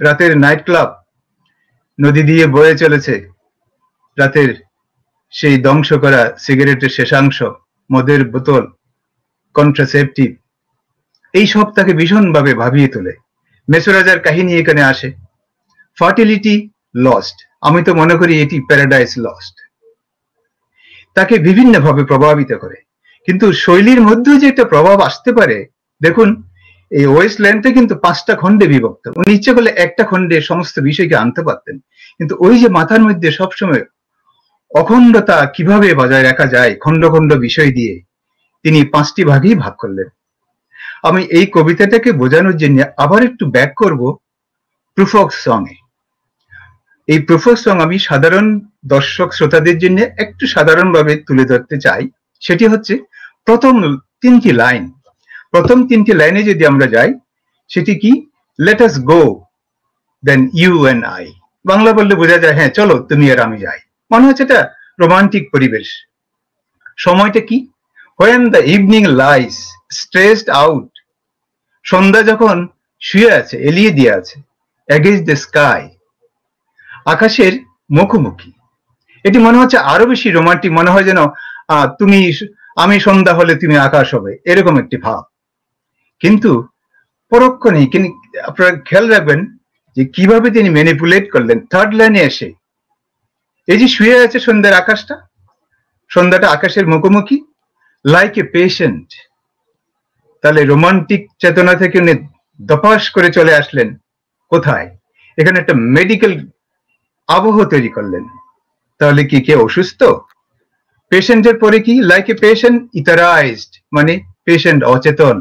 রাতের নাইট ক্লাব নদী দিয়ে বয়ে চলেছে, রাতের সেই ধ্বংস করা সিগারেটের শেষাংশ, মদের বোতল, কন্ট্রাসেপটিভ, এই সব তাকে ভীষণভাবে ভাবিয়ে তোলে। মেসোরাজার কাহিনী এখানে আসে, ফার্টিলিটি লস্ট, আমি তো মনে করি এটি প্যারাডাইস লস্ট, তাকে বিভিন্নভাবে প্রভাবিত করে। কিন্তু শৈলীর মধ্যেও যে একটা প্রভাব আসতে পারে, দেখুন এই ওয়েস্টল্যান্ডটা কিন্তু 5টা খণ্ডে বিভক্ত। উনি ইচ্ছে করলে একটা খণ্ডে সমস্ত বিষয়কে আনতে পারতেন, কিন্তু ওই যে মাথার মধ্যে সবসময় অখণ্ডতা কিভাবে বজায় রাখা যায় খণ্ড খণ্ড বিষয় দিয়ে, তিনি 5টি ভাগেই ভাগ করলেন। আমি এই কবিতাটাকে বোঝানোর জন্য আবার একটু ব্যাক করব প্রুফ অফ সং এ। এই প্রুফ অফ সং আমি সাধারণ দর্শক শ্রোতাদের জন্য একটু সাধারণভাবে তুলে ধরতে চাই। সেটি হচ্ছে প্রথম 3টি লাইন। প্রথম 3টি লাইনে যদি আমরা যাই, সেটি কি, let us go then you and I. Bangla বললে বোঝা যায় হ্যাঁ চলো তুমি আর আমি যাই, মনে হচ্ছে এটা রোমান্টিক পরিবেশ। সময়টা কি, when the evening lies stressed out, সন্ধ্যা যখন শুয়ে আছে, এলিয়ে দিয়ে আছে, against the sky, আকাশের মুখোমুখি। এটি মনে হচ্ছে আরো বেশি রোমান্টিক, মনে হয় যেন তুমি আমি সন্ধ্যা হলে তুমি আকাশ হবে, এরকম একটি ভাব। কিন্তু পরক্ষণেই আপনারা খেয়াল রাখবেন যে কিভাবে তিনি ম্যানিপুলেট করলেন। 3rd লাইনে এসে এই যে শুয়ে আছে সন্ধ্যার আকাশটা, সন্ধ্যাটা আকাশের মুখোমুখি, লাইক এ পেশেন্ট, তাহলে রোমান্টিক চেতনা থেকে উনি দপাস করে চলে আসলেন কোথায়, এখানে একটা মেডিকেল আবহ তৈরি করলেন। তাহলে কি কে অসুস্থ? পেশেন্টের পরে কি, লাইক এ পেশেন্ট ইথারাইজড, মানে পেশেন্ট অচেতন।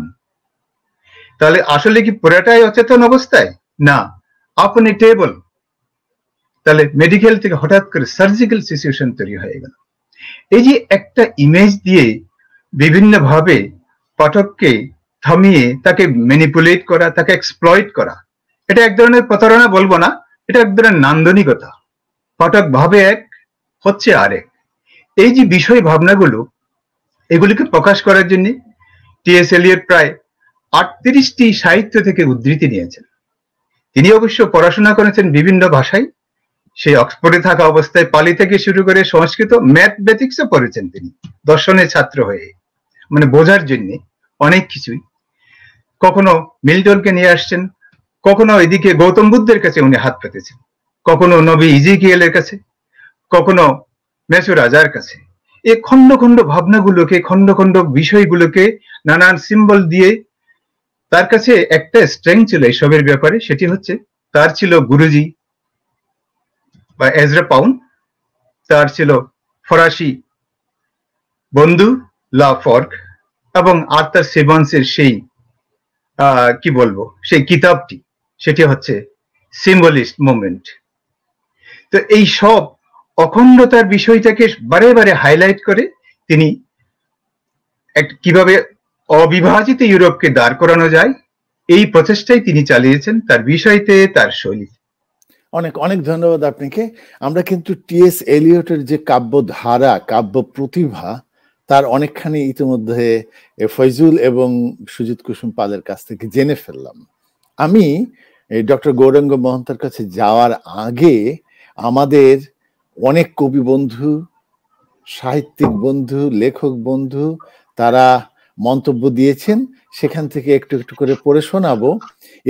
তাহলে আসলে কি পুরাটাই অচেতন অবস্থায়? না, আপন এ টেবল। তাহলে মেডিকেল থেকে হঠাৎ করে সার্জিক্যাল সিচুয়েশন তৈরি হয়ে গেল। এই যে একটা ইমেজ দিয়ে বিভিন্নভাবে পাঠককে থামিয়ে তাকে ম্যানিপুলেট করা, তাকে এক্সপ্লয়েট করা, এটা এক ধরনের প্রতারণা বলবো না, এটা এক ধরনের নান্দনিকতা। পাঠক ভাবে এক, হচ্ছে আরেক। এই যে বিষয় ভাবনাগুলো, এগুলিকে প্রকাশ করার জন্য টি.এস. এলিয়ট প্রায় 38টি সাহিত্য থেকে উদ্ধৃতি নিয়েছেন। তিনি অবশ্য পড়াশোনা করেছেন বিভিন্ন ভাষায়, সেই অক্সফোর্ডে থাকা অবস্থায় পালি থেকে শুরু করে সংস্কৃত, ম্যাথমেটিক্সও পড়েছেন তিনি দর্শনের ছাত্র হয়ে, মানে বোঝার জন্য অনেক কিছুই। কখনো মিল্টনকে নিয়ে আসছেন, কখনো এদিকে গৌতম বুদ্ধের কাছে উনি হাত পেতেছেন, কখনো নবী ইজিকিয়েলের কাছে, কখনো মেসো রাজার কাছে। এই খণ্ড খণ্ড ভাবনাগুলোকে, খণ্ড খণ্ড বিষয়গুলোকে নানান সিম্বল দিয়ে, তার কাছে একটা স্ট্রেংথ ছিল এসবের ব্যাপারে, সেটি হচ্ছে তার ছিল গুরুজি বা এজরা পাউন্ড, তার ছিল ফরাসি বন্ধু লা ফর্ক এবং আর্থার সিমন্সের সেই কি বলবো সেই কিতাবটি, সেটি হচ্ছে সিম্বলিস্ট মুভমেন্ট। তো এই সব অখণ্ডতার বিষয়টাকে বারে বারে হাইলাইট করে তিনি কিভাবে অবিভাজিত ইউরোপকে দাঁড় করানো যায় এই প্রচেষ্টাই তিনি চালিয়েছেন তার বিষয়তে, তার শৈলী। অনেক অনেক ধন্যবাদ আপনাকে। আমরা কিন্তু টি.এস. এলিয়টের যে কাব্য ধারা, কাব্য প্রতিভা, তার অনেকখানি ইতিমধ্যে ফয়জুল এবং সুজিত কুসুম পালের কাছ থেকে জেনে ফেললাম। আমি ডক্টর গৌরাঙ্গ মহন্তের কাছে যাওয়ার আগে আমাদের অনেক কবি বন্ধু, সাহিত্যিক বন্ধু, লেখক বন্ধু তারা মন্তব্য দিয়েছেন, সেখান থেকে একটু একটু করে পড়ে শোনাবো।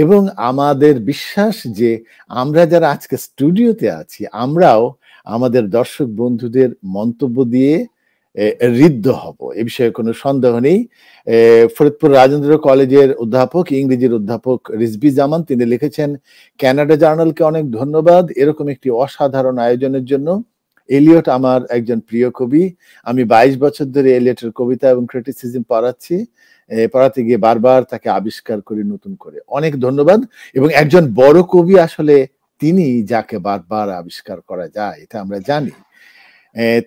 এবং আমাদের বিশ্বাস যে আমরা যারা আজকে স্টুডিওতে আছি আমরাও আমাদের দর্শক বন্ধুদের মন্তব্য দিয়ে ঋদ্ধ হব, এ বিষয়ে কোনো সন্দেহ নেই। ফরিদপুর রাজেন্দ্র কলেজের অধ্যাপক, ইংরেজির অধ্যাপক রিজভী জামান, তিনি লিখেছেন, কানাডা জার্নালকে অনেক ধন্যবাদ এরকম একটি অসাধারণ আয়োজনের জন্য। এলিয়ট আমার একজন প্রিয় কবি, আমি 22 বছর ধরে এলিয়টের কবিতা এবং ক্রিটিসিজম পড়াতে গিয়ে বারবার তাকে আবিষ্কার করি নতুন করে। অনেক ধন্যবাদ। এবং একজন বড় কবি আসলে তিনি যাকে বারবার আবিষ্কার করা যায়, এটা আমরা জানি।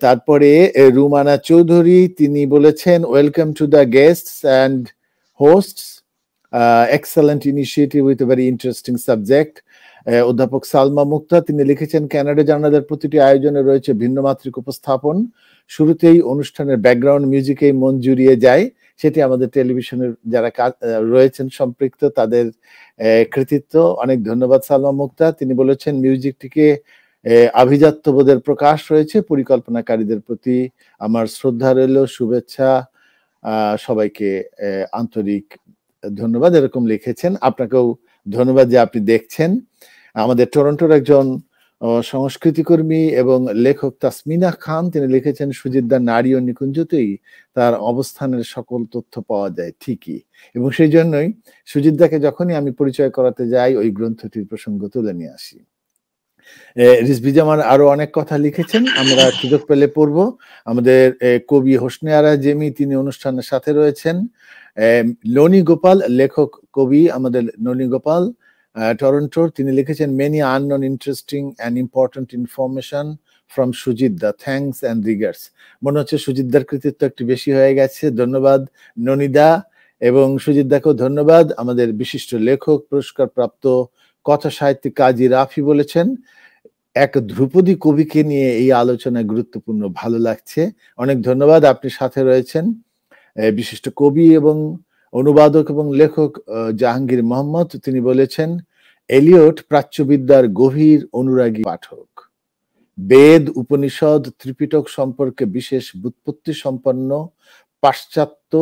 তারপরে রুমানা চৌধুরী, তিনি বলেছেন, welcome to the guests and hosts, excellent initiative with a very interesting subject. অধ্যাপক সালমা মুক্তা, তিনি লিখেছেন, কানাডা জার্নালের প্রতিটি আয়োজনে রয়েছে ভিন্নমাত্রিক উপস্থাপন, শুরুতেই অনুষ্ঠানের ব্যাকগ্রাউন্ড মিউজিকেই মন জুড়িয়ে যায়, সেটি আমাদের টেলিভিশনের যারা রয়েছেন সম্পৃক্ত তাদের কৃতিত্ব। অনেক ধন্যবাদ সালমা মুক্তা। তিনি বলেছেন, মিউজিকটিকে আভিজাত্যবোধের প্রকাশ রয়েছে, পরিকল্পনাকারীদের প্রতি আমার শ্রদ্ধা রইল, শুভেচ্ছা, সবাইকে আন্তরিক ধন্যবাদ, এরকম লিখেছেন। আপনাকেও ধন্যবাদ যে আপনি দেখছেন। আমাদের টরন্টোর একজন সংস্কৃতিকর্মী এবং লেখক তাসমিনা খান, তিনি লিখেছেন, সুজিতদার নারী ও নিকুঞ্জতেই তার অবস্থানের সকল তথ্য পাওয়া যায় ঠিকই, এবং সেই জন্যই সুজিতদাকে যখনই আমি পরিচয় করাতে যাই ওই গ্রন্থটির প্রসঙ্গ তুলে নিয়ে আসি। রিজভী জামান আরো অনেক কথা লিখেছেন, আমরা সুযোগ পেলে পড়ব। আমাদের কবি হোসনে আরা জেমি, তিনি অনুষ্ঠানের সাথে রয়েছেন। ননী গোপাল, লেখক কবি আমাদের ননী গোপাল টরন্টোর, তিনি লিখেছেন, many unknown interesting and important information from Sujit da, thanks and regards. মনে হচ্ছে সুজিতদার কৃতিত্ব একটু বেশি হয়ে গেছে, ধন্যবাদ ননীদা, এবং সুজিতদাকেও ধন্যবাদ। আমাদের বিশিষ্ট লেখক, পুরস্কার প্রাপ্ত কথা সাহিত্যিক কাজী রাফি বলেছেন, এক ধ্রুপদী কবিকে নিয়ে এই আলোচনা গুরুত্বপূর্ণ, ভালো লাগছে, অনেক ধন্যবাদ। আপনি সাথে রয়েছেন বিশিষ্ট কবি এবং অনুবাদক এবং লেখক জাহাঙ্গীর মোহাম্মদ, তিনি বলেছেন, এলিয়ট প্রাচ্যবিদ্যার গভীর অনুরাগী পাঠক, বেদ, উপনিষদ, ত্রিপিটক সম্পর্কে বিশেষ ব্যুৎপত্তি সম্পন্ন পাশ্চাত্য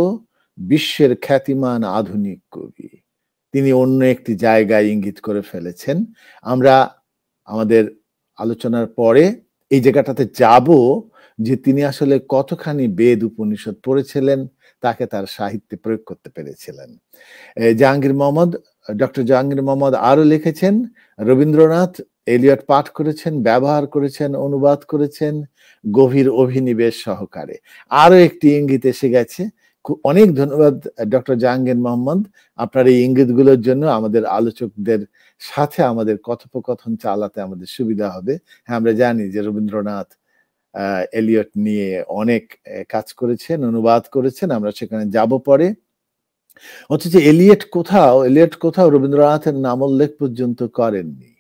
বিশ্বের খ্যাতিমান আধুনিক কবি। তিনি অন্য একটি জায়গায় ইঙ্গিত করে ফেলেছেন। আমরা আমাদের আলোচনার পরে এই জায়গাটাতে যাব যে তিনি আসলে কতখানি বেদ উপনিষদ পড়েছিলেন, তাকে তার সাহিত্যে প্রয়োগ করতে পেরেছিলেন। ডক্টর জাহাঙ্গীর মোহাম্মদ আরো লিখেছেন, রবীন্দ্রনাথ এলিয়ট পাঠ করেছেন, ব্যবহার করেছেন, অনুবাদ করেছেন গভীর অভিনিবেশ সহকারে। আরো একটি ইঙ্গিত এসে গেছে। অনেক ধন্যবাদ ডক্টর জাহাঙ্গীর মোহাম্মদ, আপনার এই ইঙ্গিতগুলোর জন্য আমাদের আলোচকদের সাথে আমাদের কথোপকথন চালাতে আমাদের সুবিধা হবে। হ্যাঁ, আমরা জানি যে রবীন্দ্রনাথ এলিয়ট নিয়ে অনেক কাজ করেছেন, অনুবাদ করেছেন, আমরা সেখানে যাব পরে। অথচ এলিয়ট কোথাও রবীন্দ্রনাথের নাম উল্লেখ পর্যন্ত করেননি।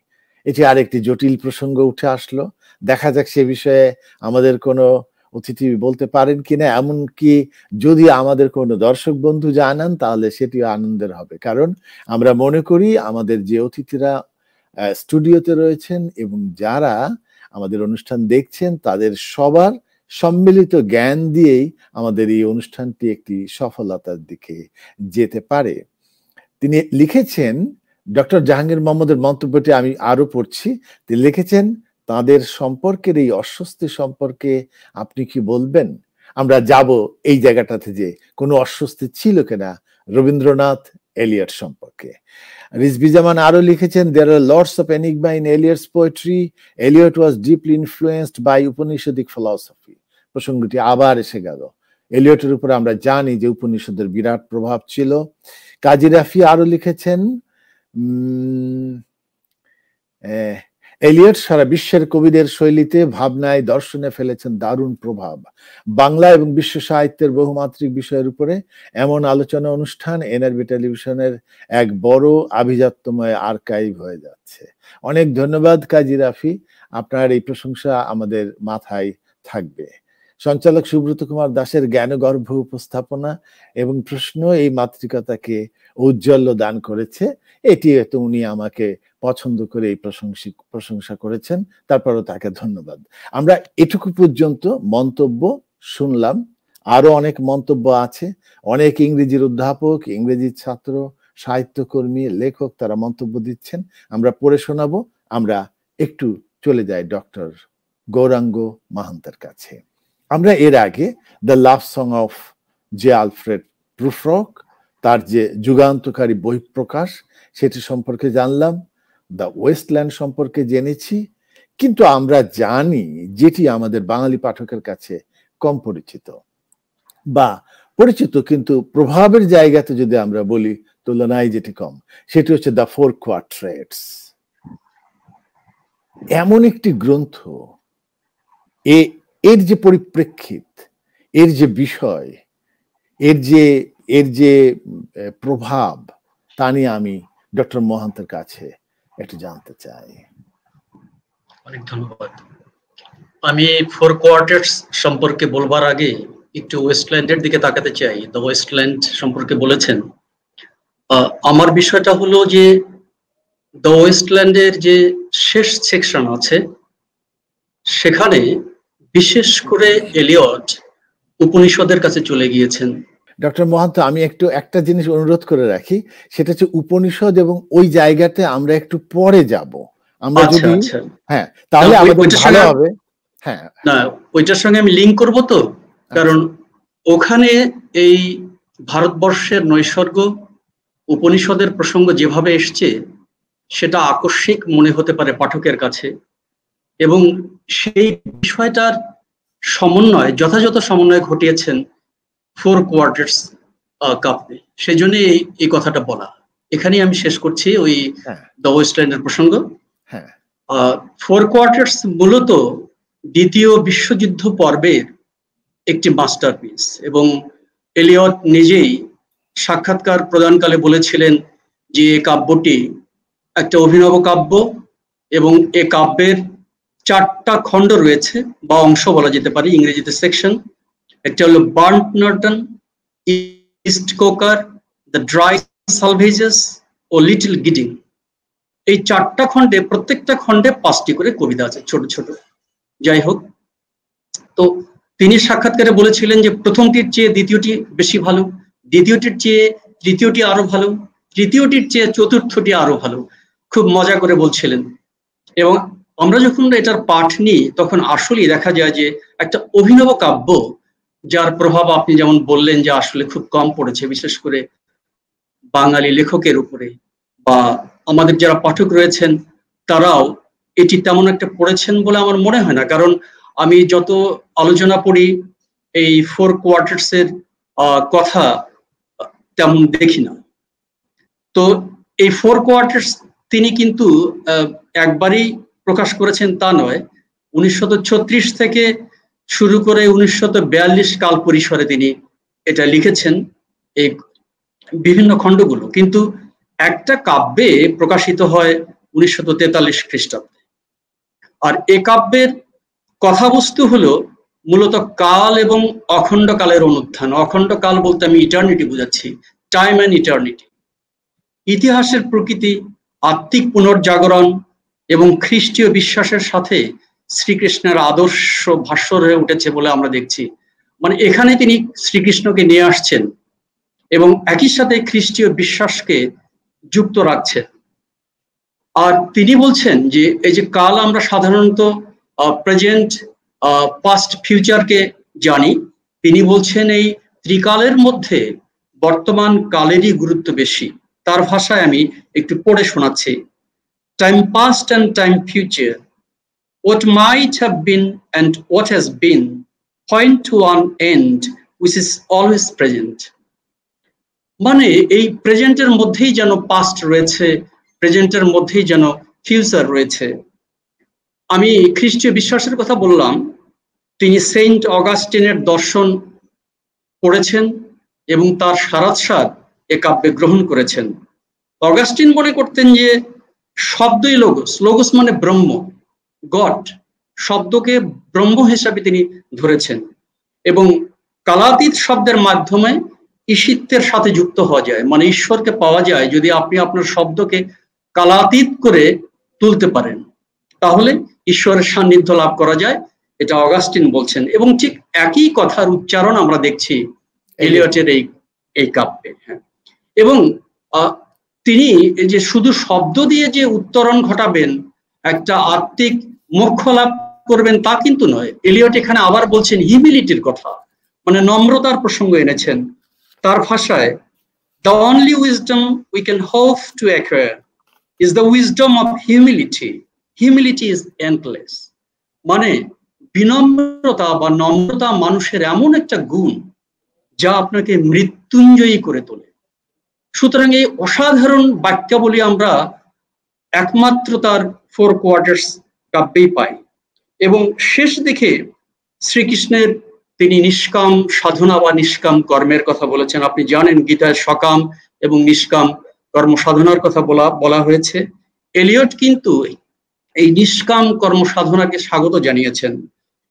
এটি আরেকটি জটিল প্রসঙ্গ উঠে আসলো। দেখা যাক সে বিষয়ে আমাদের কোনো অতিথি বলতে পারেন কিনা, এমনকি যদি আমাদের কোনো দর্শক বন্ধু জানান তাহলে সেটিও আনন্দের হবে, কারণ আমরা মনে করি আমাদের যে অতিথিরা স্টুডিওতে রয়েছেন এবং যারা আমাদের অনুষ্ঠান দেখছেন তাদের সবার সম্মিলিত জ্ঞান দিয়েই আমাদের এই অনুষ্ঠানটি একটি সফলতার দিকে যেতে পারে। তিনি লিখেছেন, ডক্টর জাহাঙ্গীর মোহাম্মদের মন্তব্যটি আমি আরো পড়ছি। তিনি লিখেছেন, তাদের সম্পর্কের এই অস্বস্তি সম্পর্কে আপনি কি বলবেন? আমরা যাব এই জায়গাটাতে যে কোনো অস্বস্তি ছিল কিনা রবীন্দ্রনাথ এলিয়ট সম্পর্কে। রিজভী জামান আরো লিখেছেন, there are lots of enigma in Eliot's poetry. Eliot was deeply influenced by Upanishadic philosophy. প্রসঙ্গটি আবার এসে গেল। এলিয়টের উপরে আমরা জানি যে উপনিষদের বিরাট প্রভাব ছিল। কাজী রাফি আরো লিখেছেন, এলিয়ট সারা বিশ্বের কবিদের শৈলীতে, ভাবনায়, দর্শনে ফেলেছেন দারুণ প্রভাব। বাংলা এবং বিশ্ব সাহিত্যের বহুমাত্রিক বিষয়ের উপরে এমন আলোচনা অনুষ্ঠান এনআরবি টেলিভিশনের এক বড় আভিজাত্যময় আর্কাইভ হয়ে যাচ্ছে। অনেক ধন্যবাদ কাজী রাফি, আপনার এই প্রশংসা আমাদের মাথায় থাকবে। সঞ্চালক সুব্রত কুমার দাসের জ্ঞানগর্ভ উপস্থাপনা এবং প্রশ্ন এই মাতৃকতাকে ঔজ্জ্বল্য দান করেছে। এটি তো উনি আমাকে পছন্দ করে এই প্রশংসা করেছেন, তারপরও তাকে ধন্যবাদ। আমরা এটুকু পর্যন্ত মন্তব্য শুনলাম, আরো অনেক মন্তব্য আছে। অনেক ইংরেজির অধ্যাপক, ইংরেজির ছাত্র, সাহিত্যকর্মী, লেখক তারা মন্তব্য দিচ্ছেন, আমরা পড়ে শোনাবো। আমরা একটু চলে যাই ডক্টর গৌরাঙ্গ মাহান্তের কাছে। আমরা এর আগে the love song of J Alfred Prufrock, তার যে যুগান্তকারী বই প্রকাশ, সেটি সম্পর্কে জানলাম। দ্য ওয়েস্টল্যান্ড সম্পর্কে জেনেছি, কিন্তু আমরা জানি যেটি আমাদের বাঙালি পাঠকের কাছে কম পরিচিত, বা পরিচিত কিন্তু প্রভাবের জায়গাতে যদি আমরা বলি তুলনায় যেটি কম, সেটি হচ্ছে দ্য ফোর কোয়ার্ট্রেটস। এমন একটি গ্রন্থ, এর যে পরিপ্রেক্ষিত, এর যে বিষয়, এর যে প্রভাব, তা নিয়ে আমি ডক্টর মহান্তের কাছে একটু জানতে চাই। অনেক ধন্যবাদ। আমি ফোর কোয়ার্টার্স সম্পর্কে বলবার আগে একটু ওয়েস্টল্যান্ডের দিকে তাকাতে চাই। দ্য ওয়েস্টল্যান্ড সম্পর্কে বলেছেন, আমার বিষয়টা হলো যে দ্য ওয়েস্টল্যান্ডের যে শেষ সেকশন আছে সেখানে বিশেষ করে এলিয়ট উপনিষদের কাছে চলে গিয়েছেন। ডক্টর মহান্ত, আমি একটু একটা জিনিস অনুরোধ করে রাখি, সেটা হচ্ছে উপনিষদ, এবং ওই জায়গাতে আমরা একটু পরে যাব। আমরা যদি হ্যাঁ, তাহলে আমাদের ভালো হবে। হ্যাঁ, না, ওইটার সঙ্গে আমি লিংক করব তো, কারণ ওখানে এই ভারতবর্ষের নৈসর্গ উপনিষদের প্রসঙ্গ যেভাবে এসছে সেটা আকস্মিক মনে হতে পারে পাঠকের কাছে, এবং সেই বিষয়টার সমন্বয়, যথাযথ সমন্বয় ঘটিয়েছেন ফোর কোয়ার্টার্স কাপে। সেই জন্য এই কথাটা বলা। এখানেই আমি শেষ করছি ওই দ্য ওয়েস্টল্যান্ডের প্রসঙ্গ। ফোর কোয়ার্টার্স মূলত দ্বিতীয় বিশ্বযুদ্ধ পর্বের একটি মাস্টারপিস, এবং এলিয়ট নিজেই সাক্ষাৎকার প্রদানকালে বলেছিলেন যে এই কাব্যটি একটা অভিনব কাব্য, এবং এ কাব্যের 4টা খণ্ড রয়েছে বা অংশ বলা যেতে পারে, ইংরেজিতে সেকশন। একটা হলো Burnt Norton, East Coker, the Dry Salvages ও লিটল গিডিং। এই 4টা খণ্ডে, প্রত্যেকটা খণ্ডে 5টি করে কবিতা আছে, ছোট ছোট। যাই হোক, তো তিনি সাক্ষাৎকারে বলেছিলেন যে প্রথমটির চেয়ে দ্বিতীয়টি বেশি ভালো, দ্বিতীয়টির চেয়ে তৃতীয়টি আরো ভালো, তৃতীয়টির চেয়ে চতুর্থটি আরো ভালো। খুব মজা করে বলছিলেন। এবং আমরা যখন এটার পাঠ নিই তখন আসলেই দেখা যায় যে একটা অভিনব কাব্য, যার প্রভাব আপনি যেমন বললেন যে আসলে খুব কম পড়েছে, বিশেষ করে বাঙালি লেখকের উপরে, বা আমাদের যারা পাঠক রয়েছেন তারাও এটি তেমন একটা পড়েছেন বলে আমার মনে হয় না। কারণ আমি যত আলোচনা পড়ি এই ফোর কোয়ার্টার্স এর কথা তেমন দেখি না। তো এই ফোর কোয়ার্টার্স তিনি কিন্তু একবারই প্রকাশ করেছেন তা নয়, 1936 থেকে শুরু করে 1942 কাল পরিসরে তিনি এটা লিখেছেন, এই বিভিন্ন খণ্ডগুলো। কিন্তু একটা কাব্যে প্রকাশিত হয় 1943 খ্রিস্টাব্দে। আর এ কাব্যের কথাবস্তু হলো মূলত কাল এবং অখণ্ড কালের অনুত্থান। অখণ্ড কাল বলতে আমি ইটার্নিটি বোঝাচ্ছি, টাইম অ্যান্ড ইটার্নিটি। ইতিহাসের প্রকৃতি, আত্মিক পুনর্জাগরণ এবং খ্রিস্টীয় বিশ্বাসের সাথে শ্রীকৃষ্ণের আদর্শ ভাষ্য হয়ে উঠেছে বলে আমরা দেখছি। মানে এখানে তিনি শ্রীকৃষ্ণকে নিয়ে আসছেন এবং একই সাথে খ্রিস্টীয় বিশ্বাসকে যুক্ত রাখছেন। আর তিনি বলছেন যে এই যে কাল, আমরা সাধারণত প্রেজেন্ট, পাস্ট, ফিউচারকে জানি। তিনি বলছেন এই ত্রিকালের মধ্যে বর্তমান কালেরই গুরুত্ব বেশি। তার ভাষায় আমি একটু পড়ে শোনাচ্ছি। Time past and time future, what might have been and what has been, point to one end which is always present. মানে এই প্রেজেন্টের মধ্যেই যেন পাস্ট রয়েছে, প্রেজেন্টের মধ্যেই যেন ফিউচার রয়েছে। আমি খ্রিস্টীয় বিশ্বাসের কথা বললাম, তিনি সেন্ট অগাস্টিনের দর্শন পড়েছেন এবং তার সারাৎসার এ কাব্যে গ্রহণ করেছেন। অগাস্টিন মনে করতেন যে শব্দই লোগোস, লোগোস মানে ব্রহ্ম, গড, শব্দকে ব্রহ্ম হিসাবে তিনি ধরেছেন এবং কালাতীত শব্দের মাধ্যমে ঈশিত্বের সাথে যুক্ত হওয়া যায়, মানে ঈশ্বরকে পাওয়া যায় যদি আপনি আপনার শব্দকে কালাতীত করে তুলতে পারেন, তাহলে ঈশ্বরের সান্নিধ্য লাভ করা যায়, এটা অগাস্টিন বলছেন। এবং ঠিক একই কথার উচ্চারণ আমরা দেখছি এলিয়টের এই কাব্যে। হ্যাঁ, এবং তিনি যে শুধু শব্দ দিয়ে যে উত্তরণ ঘটাবেন, একটা আত্মিক মোক্ষ লাভ করবেন তা কিন্তু নয়। এলিয়ট এখানে আবার বলছেন হিউমিলিটির কথা, মানে নম্রতার প্রসঙ্গ এনেছেন। তার ভাষায়, the only wisdom we can hope to acquire is the wisdom of humility. Humility is endless. মানে বিনম্রতা বা নম্রতা মানুষের এমন একটা গুণ যা আপনাকে মৃত্যুঞ্জয়ী করে তোলে। সুতরাং এই অসাধারণ বাক্যাবলী আমরা একমাত্র তার 4 কোয়ার্টার্স কাব্যেই পাই। এবং শেষ দিকে শ্রীকৃষ্ণের তিনি নিষ্কাম সাধনা বা নিষ্কাম কর্মের কথা বলেছেন। আপনি জানেন গীতায় সকাম এবং নিষ্কাম কর্ম সাধনার কথা বলা হয়েছে। এলিয়ট কিন্তু এই নিষ্কাম কর্ম সাধনাকে স্বাগত জানিয়েছেন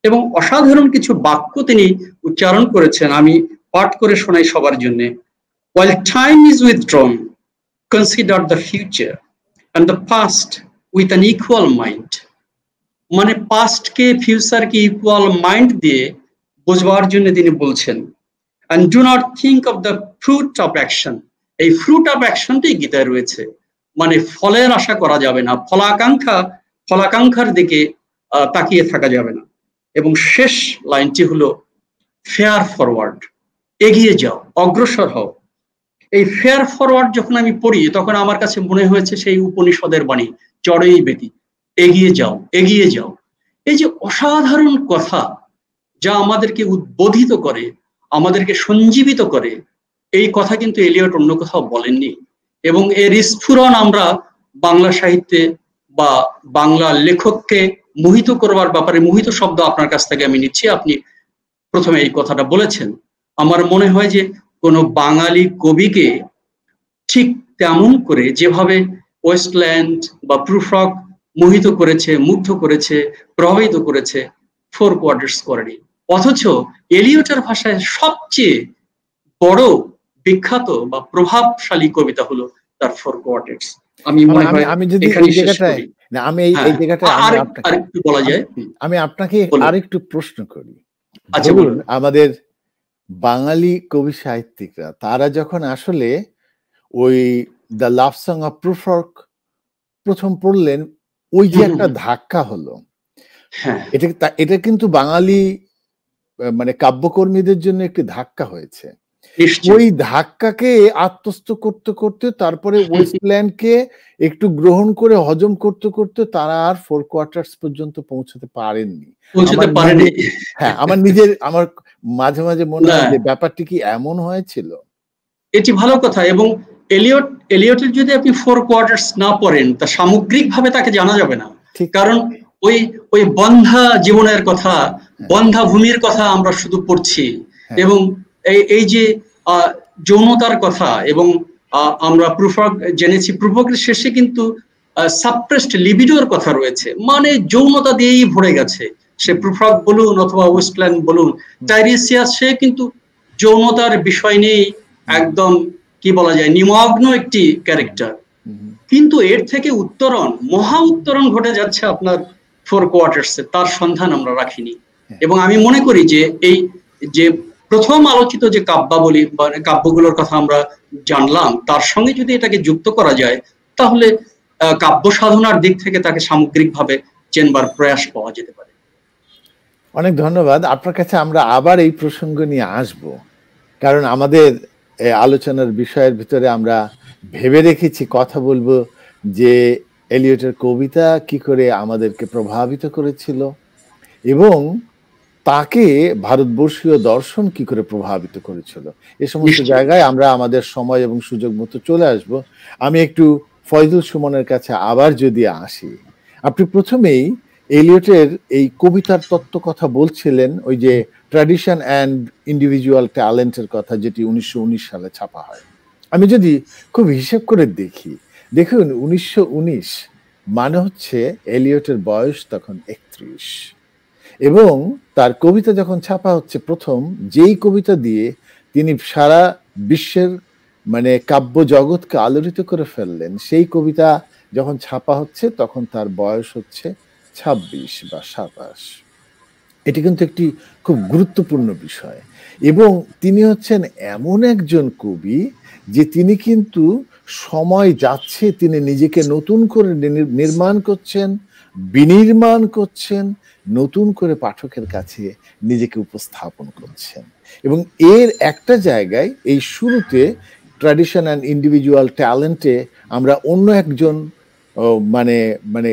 এবং অসাধারণ কিছু বাক্য তিনি উচ্চারণ করেছেন। আমি পাঠ করে শোনাই সবার জন্য। While time is withdrawn, consider the future and the past with an equal mind. মানে পাস্টকে ফিউচারকে ইকুয়াল মাইন্ড দিয়ে বোঝবার জন্য তিনি বলছেন। And do not think of the fruit of action. এই ফ্রুট অফ অ্যাকশনটাই গীতায় রয়েছে, মানে ফলের আশা করা যাবে না, ফলাকাঙ্ক্ষার দিকে তাকিয়ে থাকা যাবে না। এবং শেষ লাইনটি হলো ফেয়ার ফরওয়ার্ড, এগিয়ে যাও, অগ্রসর হও। এই ফেয়ার ফরওয়ার্ড যখন আমি পড়ি তখন আমার কাছে মনে হয়েছে সেই উপনিষদের বাণী, চড়েই বেটি, এগিয়ে যাও, এগিয়ে যাও। এই যে অসাধারণ কথা যা আমাদেরকে উদ্বোধিত করে, আমাদেরকে সঞ্জীবিত করে, এই কথা কিন্তু এলিয়ট অন্য কোথাও বলেননি। এবং এর স্ফুরণ আমরা বাংলা সাহিত্যে বা বাংলা লেখককে মোহিত করবার ব্যাপারে, মোহিত শব্দ আপনার কাছ থেকে আমি নিচ্ছি, আপনি প্রথমে এই কথাটা বলেছেন। আমার মনে হয় যে কোনো বাঙালি কবিকে ঠিক তেমন করে যেভাবে ওয়েস্টল্যান্ড বা প্রুফ্রগ মোহিত করেছে, মুগ্ধ করেছে, প্রভাবিত করেছে, 4 কোয়ার্টার্স করেনি। অথচ এলিয়টের ভাষায় সবচেয়ে বড় বিখ্যাত বা প্রভাবশালী কবিতা হলো তার 4 কোয়ার্টার্স। আমি মনে হয় আমি যদি এই জায়গাটায় না, আমি এই জায়গাটায় আরেকটু বলা যায়, আমি আপনাকে আরেকটু প্রশ্ন করি। আচ্ছা, বলুন। আমাদের বাঙালি কবি সাহিত্যিকরা তারা যখন আসলে ওই দ্য লাভ সং অফ প্রুফ্রগ প্রথম পড়লেন, ওই যে একটা ধাক্কা হলো, এটা কিন্তু বাঙালি মানে কাব্যকর্মীদের জন্য একটি ধাক্কা হয়েছে। ওই ধাক্কাকে আত্মস্থ করতে করতে তারপরে ওয়েস্টল্যান্ডকে একটু গ্রহণ করে হজম করতে করতে তারা আর 4 কোয়ার্টার্স পর্যন্ত পৌঁছতে পারেননি। হ্যাঁ, আমার মাঝে মাঝে মনে হয় যে ব্যাপারটি কি এমন হয়েছিল। এটি ভালো কথা। এবং এলিয়টের যদি আপনি 4 কোয়ার্টার্স না পড়েন তা সামগ্রিকভাবে তাকে জানা যাবে না। কারণ ওই বন্ধা জীবনের কথা, বন্ধা ভূমির কথা আমরা শুধু পড়ছি, এবং এই যে যৌনতার কথা, এবং আমরা প্রুফ্রগ জেনেছি, প্রুফ্রগের শেষে কিন্তু সাপ্রেসড লিবিডোর কথা রয়েছে, মানে যৌনতা দিয়েই ভরে গেছে। সে প্রুফ্রগ বলুন অথবা ওয়েস্টল্যান্ড বলুন, টাইরেসিয়াস সে কিন্তু যৌনতার বিষয় নিয়েই একদম কি বলা যায় নিমগ্ন একটি ক্যারেক্টার। কিন্তু এর থেকে মহা উত্তরণ ঘটে যাচ্ছে আপনার 4 কোয়ার্টার্সে, তার সন্ধান আমরা রাখিনি। এবং আমি মনে করি যে এই যে প্রথম আলোচিত যে কাব্যাবলী বা কাব্যগুলোর কথা আমরা জানলাম, তার সঙ্গে যদি এটাকে যুক্ত করা যায় তাহলে কাব্য সাধনার দিক থেকে তাকে সামগ্রিকভাবে চেনবার প্রয়াস পাওয়া যেতে পারে। অনেক ধন্যবাদ। আপনার কাছে আমরা আবার এই প্রসঙ্গ নিয়ে আসব, কারণ আমাদের আলোচনার বিষয়ের ভিতরে আমরা ভেবে রেখেছি কথা বলবো যে এলিয়টের কবিতা কি করে আমাদেরকে প্রভাবিত করেছিল এবং তাকে ভারতবর্ষীয় দর্শন কি করে প্রভাবিত করেছিল, এ সমস্ত জায়গায় আমরা আমাদের সময় এবং সুযোগ মতো চলে আসব। আমি একটু ফয়জুল সুমনের কাছে আবার যদি আসি, আপনি প্রথমেই এলিয়টের এই কবিতার তত্ত্ব কথা বলছিলেন, ওই যে ট্র্যাডিশন অ্যান্ড ইন্ডিভিজুয়াল ট্যালেন্টের কথা, যেটি 1919 সালে ছাপা হয়। আমি যদি খুব হিসেব করে দেখি, দেখুন 1919 মানে হচ্ছে এলিয়টের বয়স তখন 31, এবং তার কবিতা যখন ছাপা হচ্ছে প্রথম, যেই কবিতা দিয়ে তিনি সারা বিশ্বের মানে কাব্য জগৎকে আলোড়িত করে ফেললেন, সেই কবিতা যখন ছাপা হচ্ছে তখন তার বয়স হচ্ছে 26 বা 27। এটি কিন্তু একটি খুব গুরুত্বপূর্ণ বিষয়। এবং তিনি হচ্ছেন এমন একজন কবি যে তিনি কিন্তু সময় যাচ্ছে, তিনি নিজেকে নতুন করে নির্মাণ করছেন, বিনির্মাণ করছেন, নতুন করে পাঠকের কাছে নিজেকে উপস্থাপন করছেন। এবং এর একটা জায়গায় এই শুরুতে ট্র্যাডিশন অ্যান্ড ইন্ডিভিজুয়াল ট্যালেন্টে আমরা অন্য একজন মানে মানে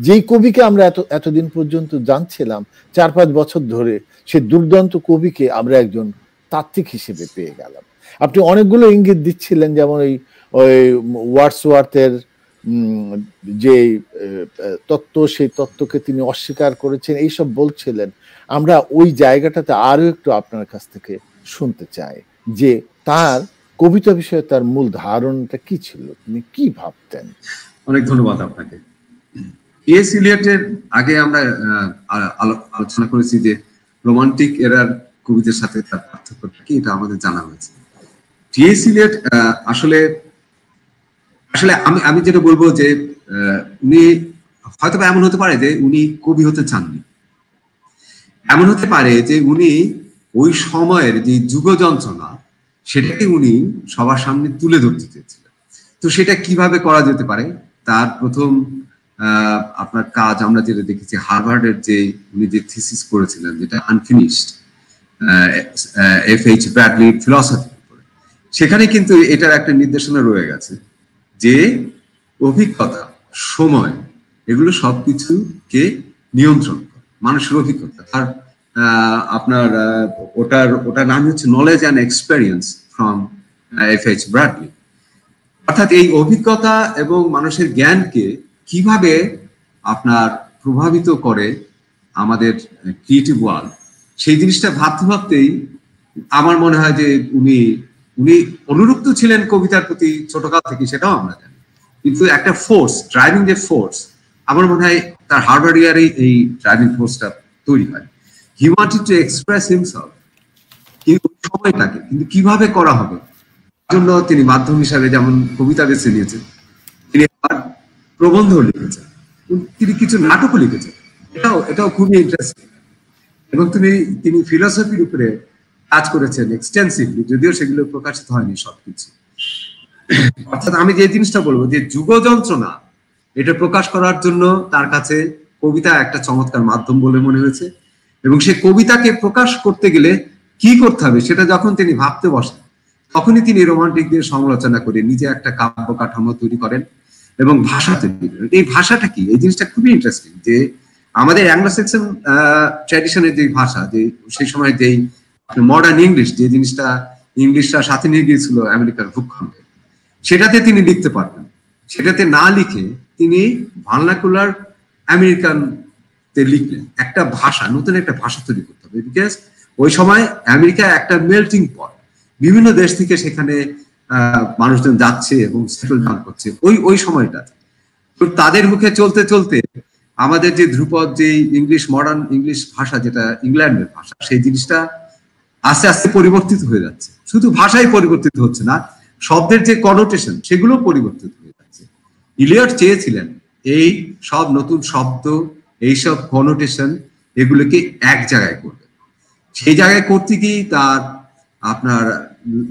যেই কবিকে আমরা এতদিন পর্যন্ত জানছিলাম 4-5 বছর ধরে, সে দুর্দান্ত কবিকে আমরা একজন তাত্ত্বিক হিসেবে পেয়ে গেলাম। আপনি অনেকগুলো ইঙ্গিত দিচ্ছিলেন, যেমন ওই ওয়ার্ডসওয়ার্থের যে তত্ত্ব, সেই তত্ত্বকে তিনি অস্বীকার করেছেন, এইসব বলছিলেন। আমরা ওই জায়গাটাতে আরো একটু আপনার কাছ থেকে শুনতে চাই যে তার কবিতা বিষয়ে তার মূল ধারণাটা কি ছিল, তিনি কি ভাবতেন। অনেক ধন্যবাদ আপনাকে। টি.এস. ইলিয়টের আগে আমরা আলোচনা করেছি যে রোমান্টিক এরার কবিদের সাথে তার পার্থক্যটা কি, এটা আমাদের জানা হয়েছে। টি.এস. ইলিয়ট আসলে আমি যেটা বলবো যে উনি হয়তো এমন হতে পারে যে উনি কবি হতে চাননি, এমন হতে পারে যে উনি ওই সময়ের যে যুগ যন্ত্রণা সেটাকে উনি সবার সামনে তুলে ধরতে চেয়েছিলেন। তো সেটা কিভাবে করা যেতে পারে, তার প্রথম আপনার কাজ আমরা যেটা দেখেছি, হার্ভার্ডের যে উনি যে থিসিস করেছিলেন, যেটা আনফিনিশড, F.H. ব্র্যাডলি ফিলসফি, সেখানে কিন্তু এটার একটা নির্দেশনা রয়ে গেছে যে অভিজ্ঞতা, সময়, এগুলো সবকিছুকে নিয়ন্ত্রণ করে মানুষের অভিজ্ঞতা। আর আপনার ওটার নাম হচ্ছে knowledge and experience from F.H. Bradley. অর্থাৎ এই অভিজ্ঞতা এবং মানুষের জ্ঞানকে কিভাবে আপনার প্রভাবিত করে আমাদের ক্রিয়েটিভ ওয়ার্ল্ড, সেই জিনিসটা ভাবতে ভাবতেই আমার মনে হয় যে উনি অনুরক্ত ছিলেন কবিতার প্রতি ছোটকাল থেকে, সেটাও আমরা জানি। কিন্তু একটা ফোর্স, ড্রাইভিং যে ফোর্স, আমার মনে হয় তার হার্ভার্ড ইয়ারে এই ড্রাইভিং ফোর্সটা তৈরি হয়। He wanted to express himself, কিন্তু সময়টাকে কিন্তু কিভাবে করা হবে জন্য তিনি মাধ্যম হিসাবে যেমন কবিতা বেছে নিয়েছেন, তিনি প্রবন্ধ লিখেছেন, তিনি কিছু নাটকও লিখেছেন, এটাও খুবই ইন্টারেস্টিং। এবং তিনি ফিলসফির উপরে কাজ করেছেন এক্সটেন্সিভলি, যদিও সেগুলো প্রকাশিত হয়নি সবকিছু। অর্থাৎ আমি যে জিনিসটা বলবো যে যুগ যন্ত্রণা, এটা প্রকাশ করার জন্য তার কাছে কবিতা একটা চমৎকার মাধ্যম বলে মনে হয়েছে। এবং সেই কবিতাকে প্রকাশ করতে গেলে কি করতে হবে সেটা যখন তিনি ভাবতে বসেন, তখনই তিনি রোমান্টিকদের সমালোচনা করে নিজে একটা কাব্য কাঠামো তৈরি করেন এবং ভাষা তৈরি করেন। এই ভাষাটা কি, এই জিনিসটা খুবই ইন্টারেস্টিং যে আমাদের অ্যাংলো স্যাক্সন ট্র্যাডিশনের যে ভাষা, যে সেই সময় যেই মডার্ন ইংলিশ, যে জিনিসটা ইংলিশরা সাথে নিয়ে গিয়েছিল আমেরিকার ভূখণ্ডে, সেটাতে তিনি লিখতে পারতেন। সেটাতে না লিখে তিনি ভার্নাকুলার আমেরিকান তে লিখলেন। একটা ভাষা, নতুন একটা ভাষা তৈরি করতে হবে, বিকজ ওই সময় আমেরিকা একটা মেল্টিং পট, বিভিন্ন দেশ থেকে সেখানে মানুষজন যাচ্ছে এবং সেটেল ডাউন করছে ওই সময়টাতে। তো তাদের মুখে চলতে চলতে আমাদের যে ধ্রুপদ, যে ইংলিশ, মডার্ন ইংলিশ ভাষা, যেটা ইংল্যান্ডের ভাষা, সেই জিনিসটা আস্তে আস্তে পরিবর্তিত হয়ে যাচ্ছে। শুধু ভাষাই পরিবর্তিত হচ্ছে না, শব্দের যে কনোটেশন সেগুলো পরিবর্তিত হয়ে যাচ্ছে। ইলিয়ট চেয়েছিলেন এই সব নতুন শব্দ, এইসব কনোটেশন, এগুলোকে এক জায়গায় করবে। সেই জায়গায় করতে গিয়ে তার আপনার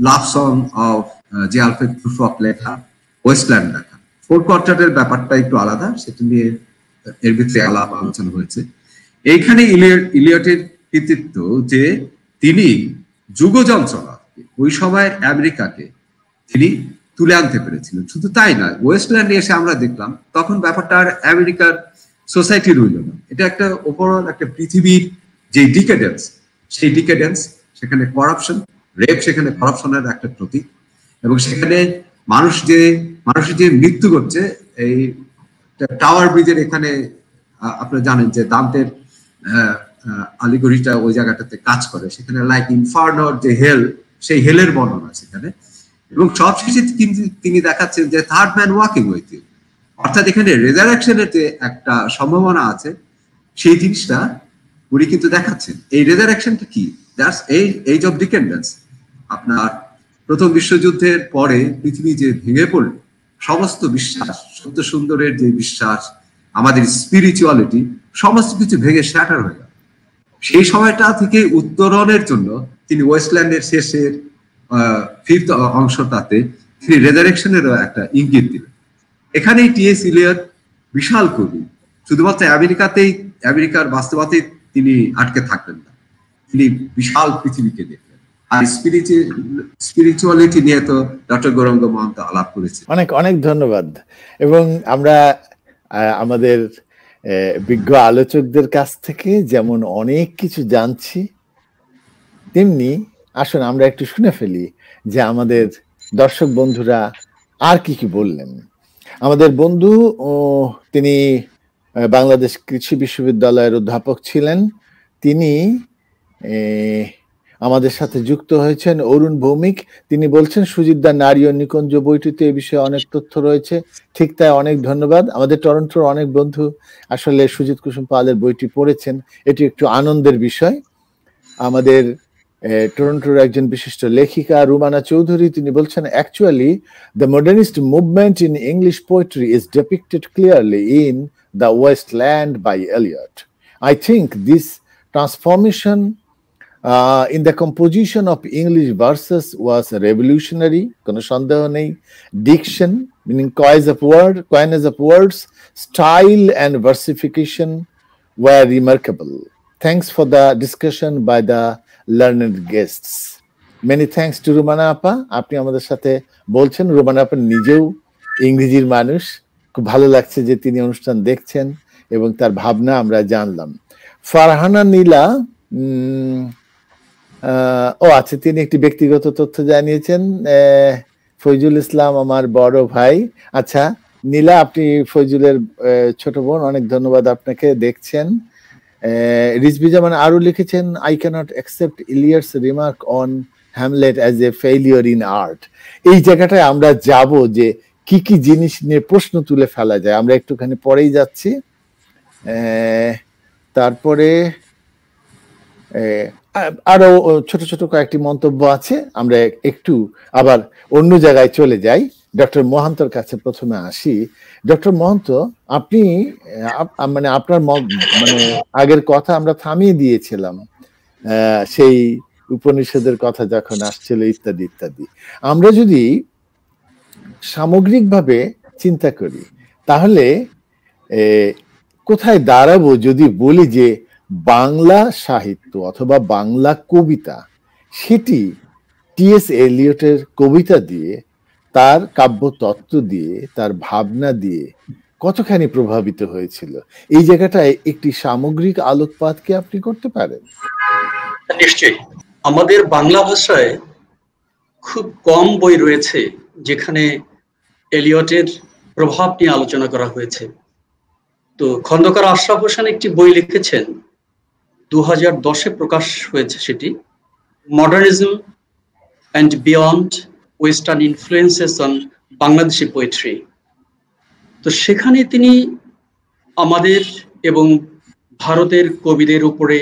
লাভ সং অফ যে আলফ্রেড প্রুফ্রক লেখা, ওয়েস্টল্যান্ড লেখা, ফোর কোয়ার্টারের ব্যাপারটা একটু আলাদা, সেটা নিয়ে এর ভিতরে আলোচনা হয়েছে। এইখানে ইলিয়টের কৃতিত্ব যে তিনি যুগ যন্ত্রণা, ওই সময়ের আমেরিকাকে তিনি তুলে আনতে পেরেছিলেন। শুধু তাই নয়, ওয়েস্টল্যান্ডে এসে আমরা দেখলাম তখন ব্যাপারটা আর আমেরিকার সোসাইটি রইল না, এটা একটা ওভারঅল একটা পৃথিবীর যে ডিকেডেন্স, সেই ডিকেডেন্স, সেখানে করাপশন, রেপ সেখানে করাপশনের একটা প্রতীক, এবং সেখানে মানুষের যে মৃত্যু ঘটছে, এই টাওয়ার ব্রিজের এখানে আপনারা জানেন যে দান্তের আলিগরিটা ওই জায়গাটাতে কাজ করে, সেখানে লাইক ইনফার্নোর যে হেল, সেই হেলের বর্ণনা সেখানে, এবং সবশেষে তিনি দেখাচ্ছেন যে third man walking with you, অর্থাৎ এখানে রেজারেকশনের যে একটা সম্ভাবনা আছে, সেই জিনিসটা উনি কিন্তু দেখাচ্ছেন। এই রেজারেকশনটা কি? That's age of decadence. আপনার প্রথম বিশ্বযুদ্ধের পরে পৃথিবী যে ভেঙে পড়ল, সমস্ত বিশ্বাস, সত্য সুন্দরের যে বিশ্বাস, আমাদের স্পিরিচুয়ালিটি, সমস্ত কিছু ভেঙে শ্যাটার হয়ে গেল। সেই সময়টা থেকে উত্তরণের জন্য তিনি ওয়েস্টল্যান্ডের শেষের 5th অংশটাতে তিনি রেজারেকশনেরও একটা ইঙ্গিত দিলেন। এখানেই টি.এস. ইলিয়ট বিশাল কবি, শুধুমাত্র আমেরিকার বাস্তবতাতেই তিনি আটকে থাকবেন না, তিনি বিশাল পৃথিবীকে দেখলেন। আর স্পিরিচুয়ালিটি নিয়ে তো ডক্টর গৌরাঙ্গ মহন্ত আলাপ করেছেন। অনেক অনেক ধন্যবাদ। এবং আমরা আমাদের বিজ্ঞ আলোচকদের কাছ থেকে যেমন অনেক কিছু জানছি, তেমনি আসুন আমরা একটু শুনে ফেলি যে আমাদের দর্শক বন্ধুরা আর কি কি বললেন। আমাদের বন্ধু, তিনি বাংলাদেশ কৃষি বিশ্ববিদ্যালয়ের অধ্যাপক ছিলেন, তিনি আমাদের সাথে যুক্ত হয়েছেন। অরুণ ভৌমিক, তিনি বলছেন সুজিতদা নারী ও নিকুঞ্জ বইটিতে এই বিষয়ে অনেক তথ্য রয়েছে। ঠিক তাই, অনেক ধন্যবাদ। আমাদের টরন্টোর অনেক বন্ধু আসলে সুজিত কুসুম পালের বইটি পড়েছেন, এটি একটু আনন্দের বিষয়। আমাদের টরন্টোর একজন বিশিষ্ট লেখিকা রুমানা চৌধুরী, তিনি বলছেন actually the modernist movement in English poetry is depicted clearly in the waste land by Eliot. I think this transformation in the composition of English verses was revolutionary, কোনো সন্দেহ নেই। Diction, meaning coinage of words, style and versification were remarkable. Thanks for the discussion by the learned guests. Many thanks to Rumana আপা, আপনি আমাদের সাথে বলছেন। রুমানা আপা নিজেও ইংরেজির মানুষ, খুব ভালো লাগছে যে তিনি অনুষ্ঠান দেখছেন এবং তার ভাবনা আমরা জানলাম। ফারহানা নীলা, আচ্ছা, তিনি একটি ব্যক্তিগত তথ্য জানিয়েছেন। ফয়জুল ইসলাম আমার বড় ভাই। আচ্ছা নীলা, আপনি ফয়জুলের ছোট বোন, অনেক ধন্যবাদ আপনাকে, দেখছেন। রিজভি জামান আরো লিখেছেন, I can't accept Eliot's remark on Hamlet as a failure in art. এই জায়গাটায় আমরা যাব যে কি কি জিনিস নিয়ে প্রশ্ন তুলে ফেলা যায়, আমরা একটুখানি পরেই যাচ্ছি। তারপরে আরো ছোট ছোট কয়েকটি মন্তব্য আছে, আমরা একটু আবার অন্য জায়গায় চলে যাই। ডক্টর মহান্তর কাছে প্রথমে আসি। ডক্টর মহান্ত, আপনি মানে আপনার মানে আগের কথা আমরা থামিয়ে দিয়েছিলাম, সেই উপনিষদের কথা যখন আসছিল ইত্যাদি ইত্যাদি। আমরা যদি সামগ্রিকভাবে চিন্তা করি তাহলে কোথায় দাঁড়াবো যদি বলি যে বাংলা সাহিত্য অথবা বাংলা কবিতা সেটি টি.এস. এলিয়টের কবিতা দিয়ে, তার কাব্য তত্ত্ব দিয়ে, তার ভাবনা দিয়ে কতখানি প্রভাবিত হয়েছিল, এই জায়গাটায় একটি সামগ্রিক আলোকপাত কি আপনি করতে পারেন? নিশ্চয়ই। আমাদের বাংলা ভাষায় খুব কম বই রয়েছে যেখানে এলিয়টের প্রভাব নিয়ে আলোচনা করা হয়েছে। তো খন্দকার আশরাফ হোসেন একটি বই লিখেছেন, 2010-এ প্রকাশ হয়েছে, সেটি modernism and beyond western influences on Bangladeshi poetry. তো সেখানে তিনি আমাদের এবং ভারতের কবিদের উপরে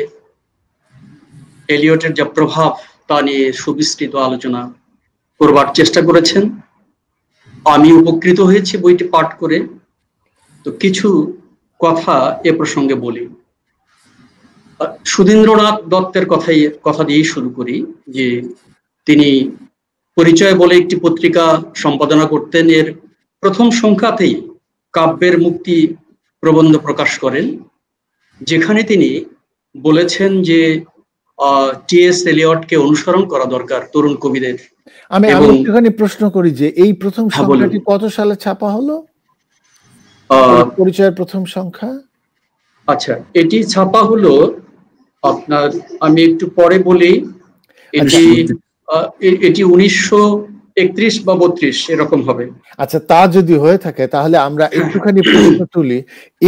এলিয়টের যা প্রভাব তা নিয়ে সুবিস্তৃত আলোচনা করবার চেষ্টা করেছেন। আমি উপকৃত হয়েছি বইটি পাঠ করে। তো কিছু কথা এ প্রসঙ্গে বলি। সুধীন্দ্রনাথ দত্তের কথা দিয়েই শুরু করি, যে তিনি পরিচয় বলে একটি পত্রিকা সম্পাদনা করতেন। এর প্রথম সংখ্যাতেই কাব্যের মুক্তি প্রবন্ধ প্রকাশ করেন, যেখানে তিনি বলেছেন যে টি.এস. এলিয়টকে অনুসরণ করা দরকার তরুণ কবিদের। আমি একটুখানি প্রশ্ন করি যে এই প্রথম সংখ্যাটি কত সালে ছাপা হলো? পরিচয়ের প্রথম সংখ্যা? আচ্ছা, এটি ছাপা হলো আপনার আমি একটু পরে বলি, এটি এটি 1931 বা 32 এরকম হবে। আচ্ছা, তা যদি হয়ে থাকে তাহলে আমরা একটুখানি প্রশ্ন তুলি।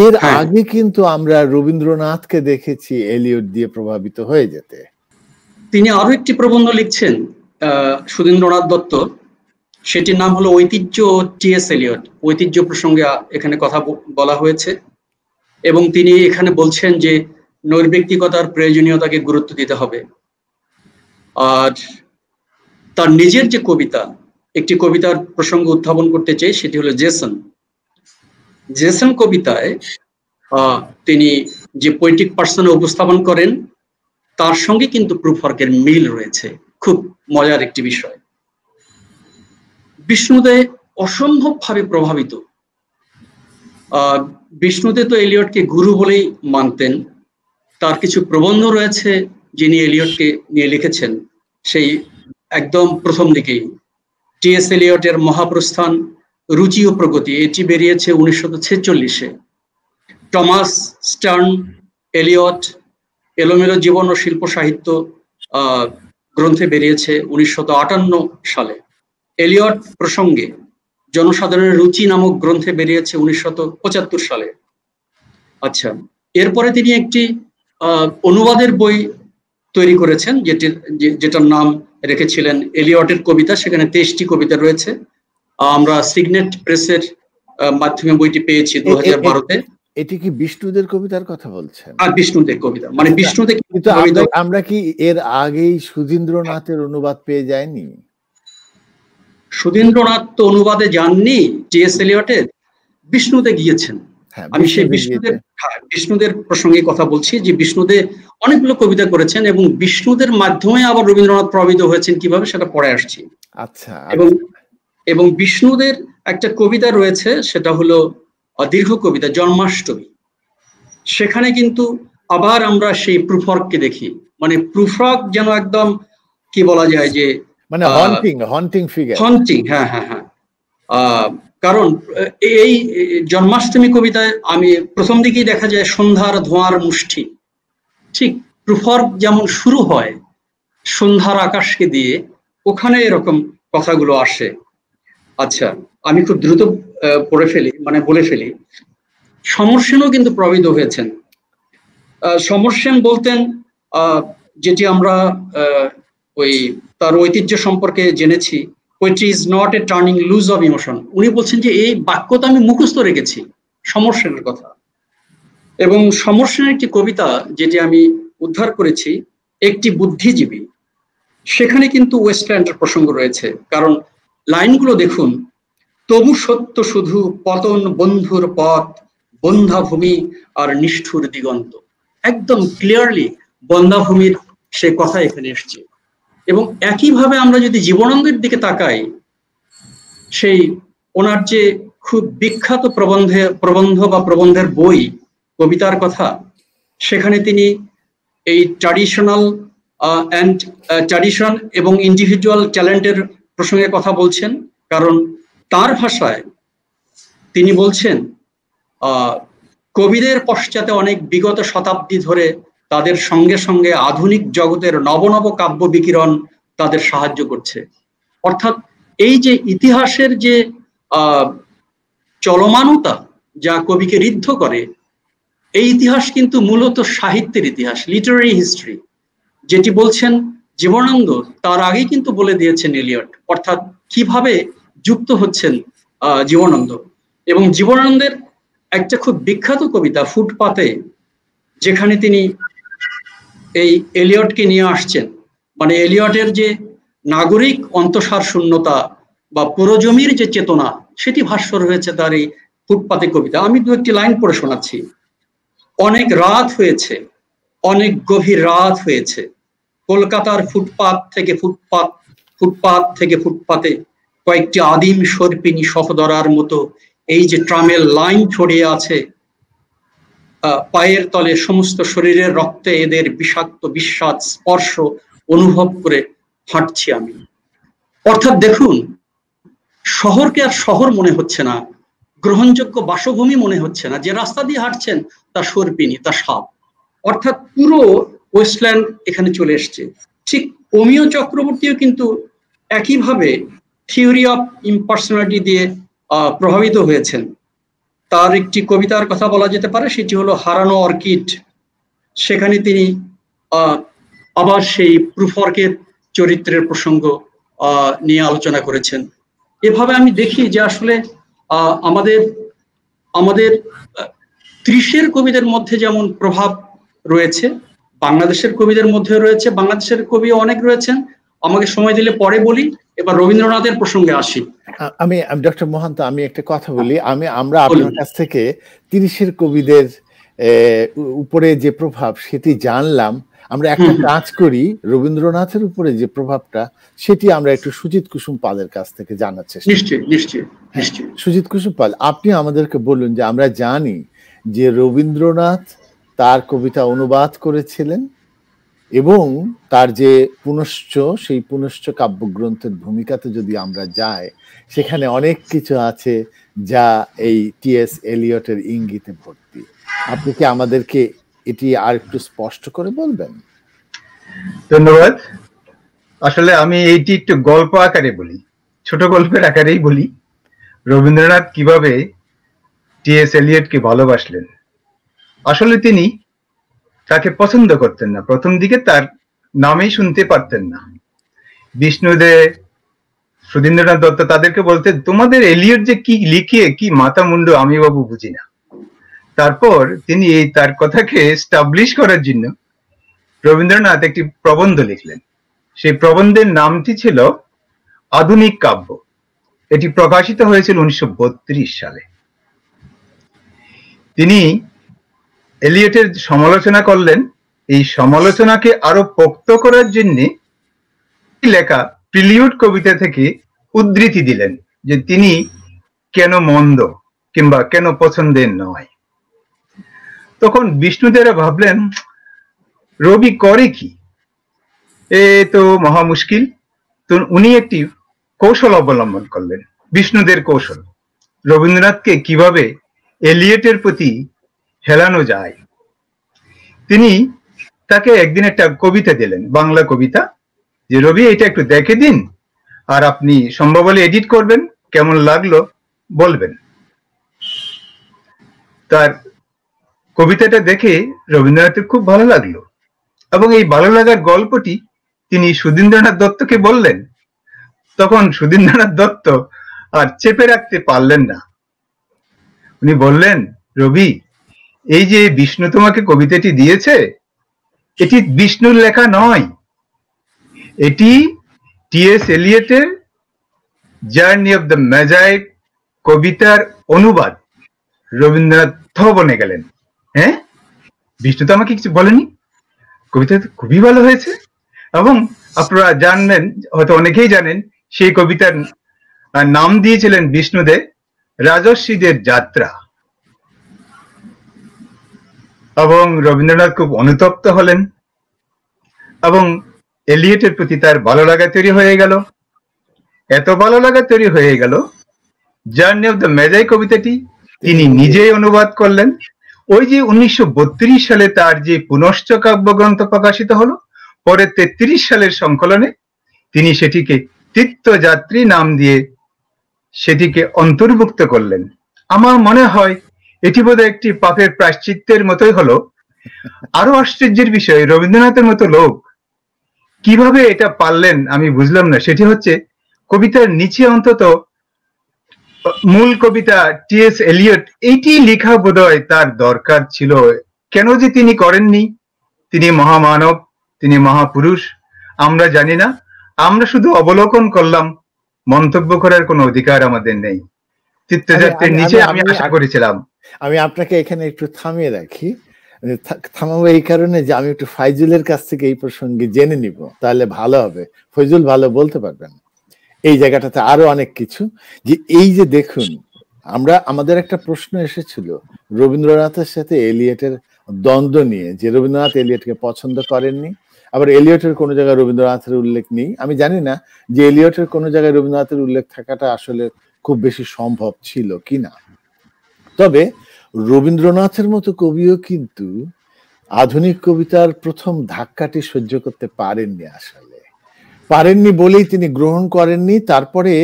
এর আগে কিন্তু আমরা রবীন্দ্রনাথকে দেখেছি এলিয়ট দিয়ে প্রভাবিত হয়ে যেতে। তিনি আরো একটি প্রবন্ধ লিখছেন সুধীন্দ্রনাথ দত্ত, সেটির নাম হলো ঐতিহ্য টি.এস. এলিয়ট। ঐতিহ্য প্রসঙ্গে এখানে কথা বলা হয়েছে এবং তিনি এখানে বলছেন যে নৈর্ব্যক্তিকতার প্রয়োজনীয়তাকে গুরুত্ব দিতে হবে। আর তার নিজের যে কবিতা, একটি কবিতার প্রসঙ্গ উত্থাপন করতে চাই, সেটি হলো জেসন। জেসন কবিতায় তিনি যে পোয়েটিক পার্সনে উপস্থাপন করেন তার সঙ্গে কিন্তু প্রুফওয়ার্কের মিল রয়েছে। খুব মজার একটি বিষয়। বিষ্ণুদে অসম্ভবভাবে প্রভাবিত। বিষ্ণুদে তো এলিয়টকে গুরু বলেই মানতেন। তার কিছু প্রবন্ধ রয়েছে যিনি এলিয়টকে নিয়ে লিখেছেন, সেই একদম প্রথম দিকেই টি.এস. এলিয়টের মহাপ্রস্থান, রুচি ও প্রগতি, এটি বেরিয়েছে 1946-এ। টমাস স্টার্ন এলিয়ট এলোমেলো জীবন ও শিল্প সাহিত্য গ্রন্থে বেরিয়েছে 1958 সালে। এলিয়ট প্রসঙ্গে জনসাধারণের রুচি নামক গ্রন্থে বেরিয়েছে 1975 সালে। আচ্ছা, এরপরে তিনি একটি অনুবাদের বই তৈরি করেছেন যেটার নাম রেখেছিলেন এলিয়টের কবিতা। সেখানে 23টি কবিতা রয়েছে। আমরা সিগনেট প্রেসের মাধ্যমে বইটি পেয়েছি 2012-তে। এটি কি বিষ্ণুদের কবিতার কথা বলছেন? আর বিষ্ণুদের কবিতা, মানে বিষ্ণুদের। কিন্তু আমরা কি এর আগেই সুধীন্দ্রনাথের অনুবাদ পেয়ে যায়নি? সুধীন্দ্রনাথ তো অনুবাদে যাননি টি.এস. এলিয়টের, বিষ্ণুতে গিয়েছেন। আমি সেই বিষ্ণুদের প্রসঙ্গে কথা বলছি, যে বিষ্ণুদে অনেকগুলো কবিতা করেছেন এবং বিষ্ণুদের মাধ্যমে আবার রবীন্দ্রনাথ প্রভাবিত হয়েছেন কিভাবে সেটা পরে আসছি। আচ্ছা। এবং বিষ্ণুদের একটা কবিতা রয়েছে, সেটা হলো দীর্ঘ কবিতা জন্মাষ্টমী। সেখানে কিন্তু আবার আমরা সেই প্রুফওয়ার্ককে দেখি, মানে প্রুফওয়ার্ক যেন একদম কি বলা যায় যে মানে হন্টিং ফিগার। হন্টিং, হ্যাঁ হ্যাঁ হ্যাঁ। কারণ এই জন্মাষ্টমী কবিতায় আমি প্রথম দিকেই দেখা যায় সন্ধ্যার ধোঁয়ার মুষ্টি, ঠিক প্রুফওয়ার্ক যেমন শুরু হয় সন্ধ্যার আকাশকে দিয়ে, ওখানে এরকম কথাগুলো আসে। আচ্ছা, আমি খুব দ্রুত বলে ফেলি। সমর সেনও কিন্তু প্রভাবিত হয়েছেন। সমর সেন বলতেন, যেটি আমরা ওই তার ঐতিহ্য সম্পর্কে জেনেছি, poetry is not a turning loose of emotion. উনি বলছেন যে এই বাক্যটা আমি মুখস্থ রেখেছি, সমর সেনের কথা। এবং সমর সেনের একটি কবিতা যেটি আমি উদ্ধার করেছি, একটি বুদ্ধিজীবী, সেখানে কিন্তু ওয়েস্টল্যান্ডের প্রসঙ্গ রয়েছে। কারণ লাইনগুলো দেখুন, তবু সত্য শুধু পতন বন্ধুর পথ, বন্ধাভূমি আর নিষ্ঠুর দিগন্ত। একদম ক্লিয়ারলি বন্ধাভূমির সে কথা এখানে এসছে। এবং একইভাবে আমরা যদি জীবনানন্দের দিকে তাকাই, সেই ওনার যে খুব বিখ্যাত প্রবন্ধ বা প্রবন্ধের বই কবিতার কথা, সেখানে তিনি এই ট্র্যাডিশন এবং ইন্ডিভিজুয়াল ট্যালেন্টের প্রসঙ্গে কথা বলছেন। কারণ তার ভাষায় তিনি বলছেন, কবিদের পশ্চাতে অনেক বিগত শতাব্দী ধরে তাদের সঙ্গে সঙ্গে আধুনিক জগতের নবনব কাব্য বিকিরণ তাদের সাহায্য করছে। অর্থাৎ এই যে ইতিহাসের যে চলমানতা যা কবিকে ঋদ্ধ করে, এই ইতিহাস কিন্তু মূলত সাহিত্যের ইতিহাস, লিটারারি হিস্ট্রি, যেটি বলছেন জীবনানন্দ তার আগেই কিন্তু বলে দিয়েছেন এলিয়ট। অর্থাৎ কিভাবে যুক্ত হচ্ছেন জীবনানন্দ। এবং জীবনানন্দের একটা খুব বিখ্যাত কবিতা ফুটপাতে, যেখানে তিনি এই এলিয়টকে নিয়ে আসছেন, মানে এলিয়টের যে নাগরিক অন্তঃসার শূন্যতা বা পুরজমির যে চেতনা, সেটি ভাস্বর হয়েছে তার এই ফুটপাতে কবিতা। আমি দু একটি লাইন পড়ে শোনাচ্ছি। অনেক রাত হয়েছে, অনেক গভীর রাত হয়েছে, কলকাতার ফুটপাত থেকে ফুটপাতে কয়েকটি আদিম সর্পিনী সহদরার মতো এই যে ট্রামের লাইন ছড়িয়ে আছে, পায়ের তলে সমস্ত শরীরের রক্তে এদের বিষাক্ত বিস্বাদ স্পর্শ অনুভব করে হাঁটছি আমি। অর্থাৎ দেখুন, শহরকে আর শহর মনে হচ্ছে না, গ্রহণযোগ্য বাসভূমি মনে হচ্ছে না। যে রাস্তা দিয়ে হাঁটছেন তা সর্পিনী, তা সাপ। অর্থাৎ পুরো ওয়েস্টল্যান্ড এখানে চলে এসছে। ঠিক অমিয় চক্রবর্তীও কিন্তু একইভাবে থিওরি অফ ইম্পার্সোনালিটি দিয়ে প্রভাবিত হয়েছেন। তার একটি কবিতার কথা বলা যেতে পারে, সেটি হলো হারানো অর্কিড। সেখানে তিনি আবার সেই প্রুফর্কের চরিত্রের প্রসঙ্গ নিয়ে আলোচনা করেছেন। এভাবে আমি দেখি যে আসলে আমাদের আমাদের 30-এর কবিদের মধ্যে যেমন প্রভাব রয়েছে, বাংলাদেশের কবিদের মধ্যে রয়েছে। বাংলাদেশের কবি অনেক রয়েছেন, আমাকে সময় দিলে পরে বলি। এবার রবীন্দ্রনাথের প্রসঙ্গে আসি। আমি ডক্টর মহান্ত, আমি একটা কথা বলি। আমরা আপনার কাছ থেকে 30-এর কবিদের উপরে যে প্রভাব সেটি জানলাম। আমরা একটা কাজ করি, রবীন্দ্রনাথের উপরে যে প্রভাবটা সেটি আমরা একটু সুজিত কুসুম পালের কাছ থেকে জানার চেষ্টা করি। নিশ্চয়ই নিশ্চয়ই নিশ্চয়ই। সুজিত কুসুম পাল, আপনি আমাদেরকে বলুন যে আমরা জানি যে রবীন্দ্রনাথ তার কবিতা অনুবাদ করেছিলেন এবং তার যে পুনশ্চ, সেই পুনশ্চ কাব্যগ্রন্থের ভূমিকাতে যদি আমরা যাই, সেখানে অনেক কিছু আছে যা এই টি.এস. এলিয়টের ইঙ্গিতে ভর্তি। আপনি কি আমাদেরকে এটি আর একটু স্পষ্ট করে বলবেন? ধন্যবাদ। আসলে আমি এইটি একটু গল্প আকারে বলি, ছোট গল্পের আকারেই বলি। রবীন্দ্রনাথ কিভাবে টি.এস. এলিয়টকে ভালোবাসলেন। আসলে তিনি তাকে পছন্দ করতেন না, প্রথম দিকে তার নামেই শুনতে পারতেন না। বিষ্ণু দে, সুধীন্দ্রনাথ দত্ত তাদেরকে বলতেন, তোমাদের এলিয়ট যে কি লিখে কি মাথা মুন্ডু আমি বাবু বুঝি না। তারপর তিনি এই তার কথাকে এস্টাবলিশ করার জন্য রবীন্দ্রনাথ একটি প্রবন্ধ লিখলেন। সেই প্রবন্ধের নামটি ছিল আধুনিক কাব্য। এটি প্রকাশিত হয়েছিল 1932 সালে। তিনি এলিয়টের সমালোচনা করলেন। এই সমালোচনাকে আরো পোক্ত করার জন্য লেখা প্রিলিউড কবিতা থেকে উদ্ধৃতি দিলেন যে তিনি কেন মন্দ কিংবা কেন পছন্দের নয়। তখন বিষ্ণুদেরা ভাবলেন, রবি করে কি, এ তো মহা মুশকিল। তো উনি একটি কৌশল অবলম্বন করলেন, বিষ্ণুদের কৌশল। রবীন্দ্রনাথকে কিভাবে এলিয়টের প্রতি হেলানো যায়। তিনি তাকে একদিন একটা কবিতা দিলেন, বাংলা কবিতা, যে রবি এটা একটু দেখে দিন, আর আপনি সম্ভব হলে এডিট করবেন, কেমন লাগলো বলবেন। তার কবিতাটা দেখে রবীন্দ্রনাথের খুব ভালো লাগলো এবং এই ভালো লাগার গল্পটি তিনি সুধীন্দ্রনাথ দত্তকে বললেন। তখন সুধীন্দ্রনাথ দত্ত আর চেপে রাখতে পারলেন না। উনি বললেন, রবি, এই যে বিষ্ণু তোমাকে কবিতাটি দিয়েছে, এটি বিষ্ণুর লেখা নয়, এটি টি.এস. এলিয়টের জার্নি অফ দ্য ম্যাজাই কবিতার অনুবাদ। রবীন্দ্রনাথ বনে গেলেন, হ্যাঁ, বিষ্ণু তো আমাকে কিছু বলেনি, কবিতা খুবই ভালো হয়েছে। এবং আপনারা জানবেন, হয়তো অনেকেই জানেন, সেই কবিতার নাম দিয়েছিলেন বিষ্ণুদে রাজর্ষিদের যাত্রা। এবং রবীন্দ্রনাথ খুব অনুতপ্ত হলেন এবং এলিয়টের প্রতি তার ভালো লাগা তৈরি হয়ে গেল। এত ভালো লাগা তৈরি হয়ে গেল, জার্নি অফ দ্য ম্যাজাই কবিতাটি তিনি নিজেই অনুবাদ করলেন। ওই যে 1932 সালে তার যে পুনশ্চ কাব্যগ্রন্থ প্রকাশিত হলো, পরে 33 সালের সংকলনে তিনি সেটিকে তীর্থযাত্রী নাম দিয়ে সেটিকে অন্তর্ভুক্ত করলেন। আমার মনে হয় এটি বোধহয় একটি পাপের প্রায়শ্চিত্তের মতোই হলো। আরো আশ্চর্যের বিষয়, রবীন্দ্রনাথের মতো লোক কিভাবে এটা পারলেন আমি বুঝলাম না। সেটি হচ্ছে, কবিতার নিচে অন্তত মূল কবিতা টি.এস. এলিয়ট এইটি লেখা বোধহয় তার দরকার ছিল। কেন যে তিনি করেননি? তিনি মহামানব, তিনি মহাপুরুষ, আমরা জানি না। আমরা শুধু অবলোকন করলাম, মন্তব্য করার কোনো অধিকার আমাদের নেই। তীর্থযাত্রীর নিচে আমি আশা করেছিলাম। আমি আপনাকে এখানে একটু থামিয়ে রাখি। থামাবো এই কারণে যে আমি একটু ফাইজুলের কাছ থেকে এই প্রসঙ্গে জেনে নিব, তাহলে ভালো হবে। ফয়জুল ভালো বলতে পারবেন এই জায়গাটাতে আরো অনেক কিছু। যে এই যে দেখুন, আমাদের একটা প্রশ্ন এসেছিল রবীন্দ্রনাথের সাথে এলিয়টের দ্বন্দ্ব নিয়ে, যে রবীন্দ্রনাথ এলিয়টকে পছন্দ করেননি, আবার এলিয়টের কোনো জায়গায় রবীন্দ্রনাথের উল্লেখ নেই। আমি জানি না যে এলিয়টের কোনো জায়গায় রবীন্দ্রনাথের উল্লেখ থাকাটা আসলে খুব বেশি সম্ভব ছিল কিনা। তবে রবীন্দ্রনাথের মতো কবিও কিন্তু আধুনিক কবিতার প্রথম ধাক্কাটি সহ্য করতে পারেননি, আসলে পারেননি বলেই তিনি গ্রহণ করেননি। তারপরে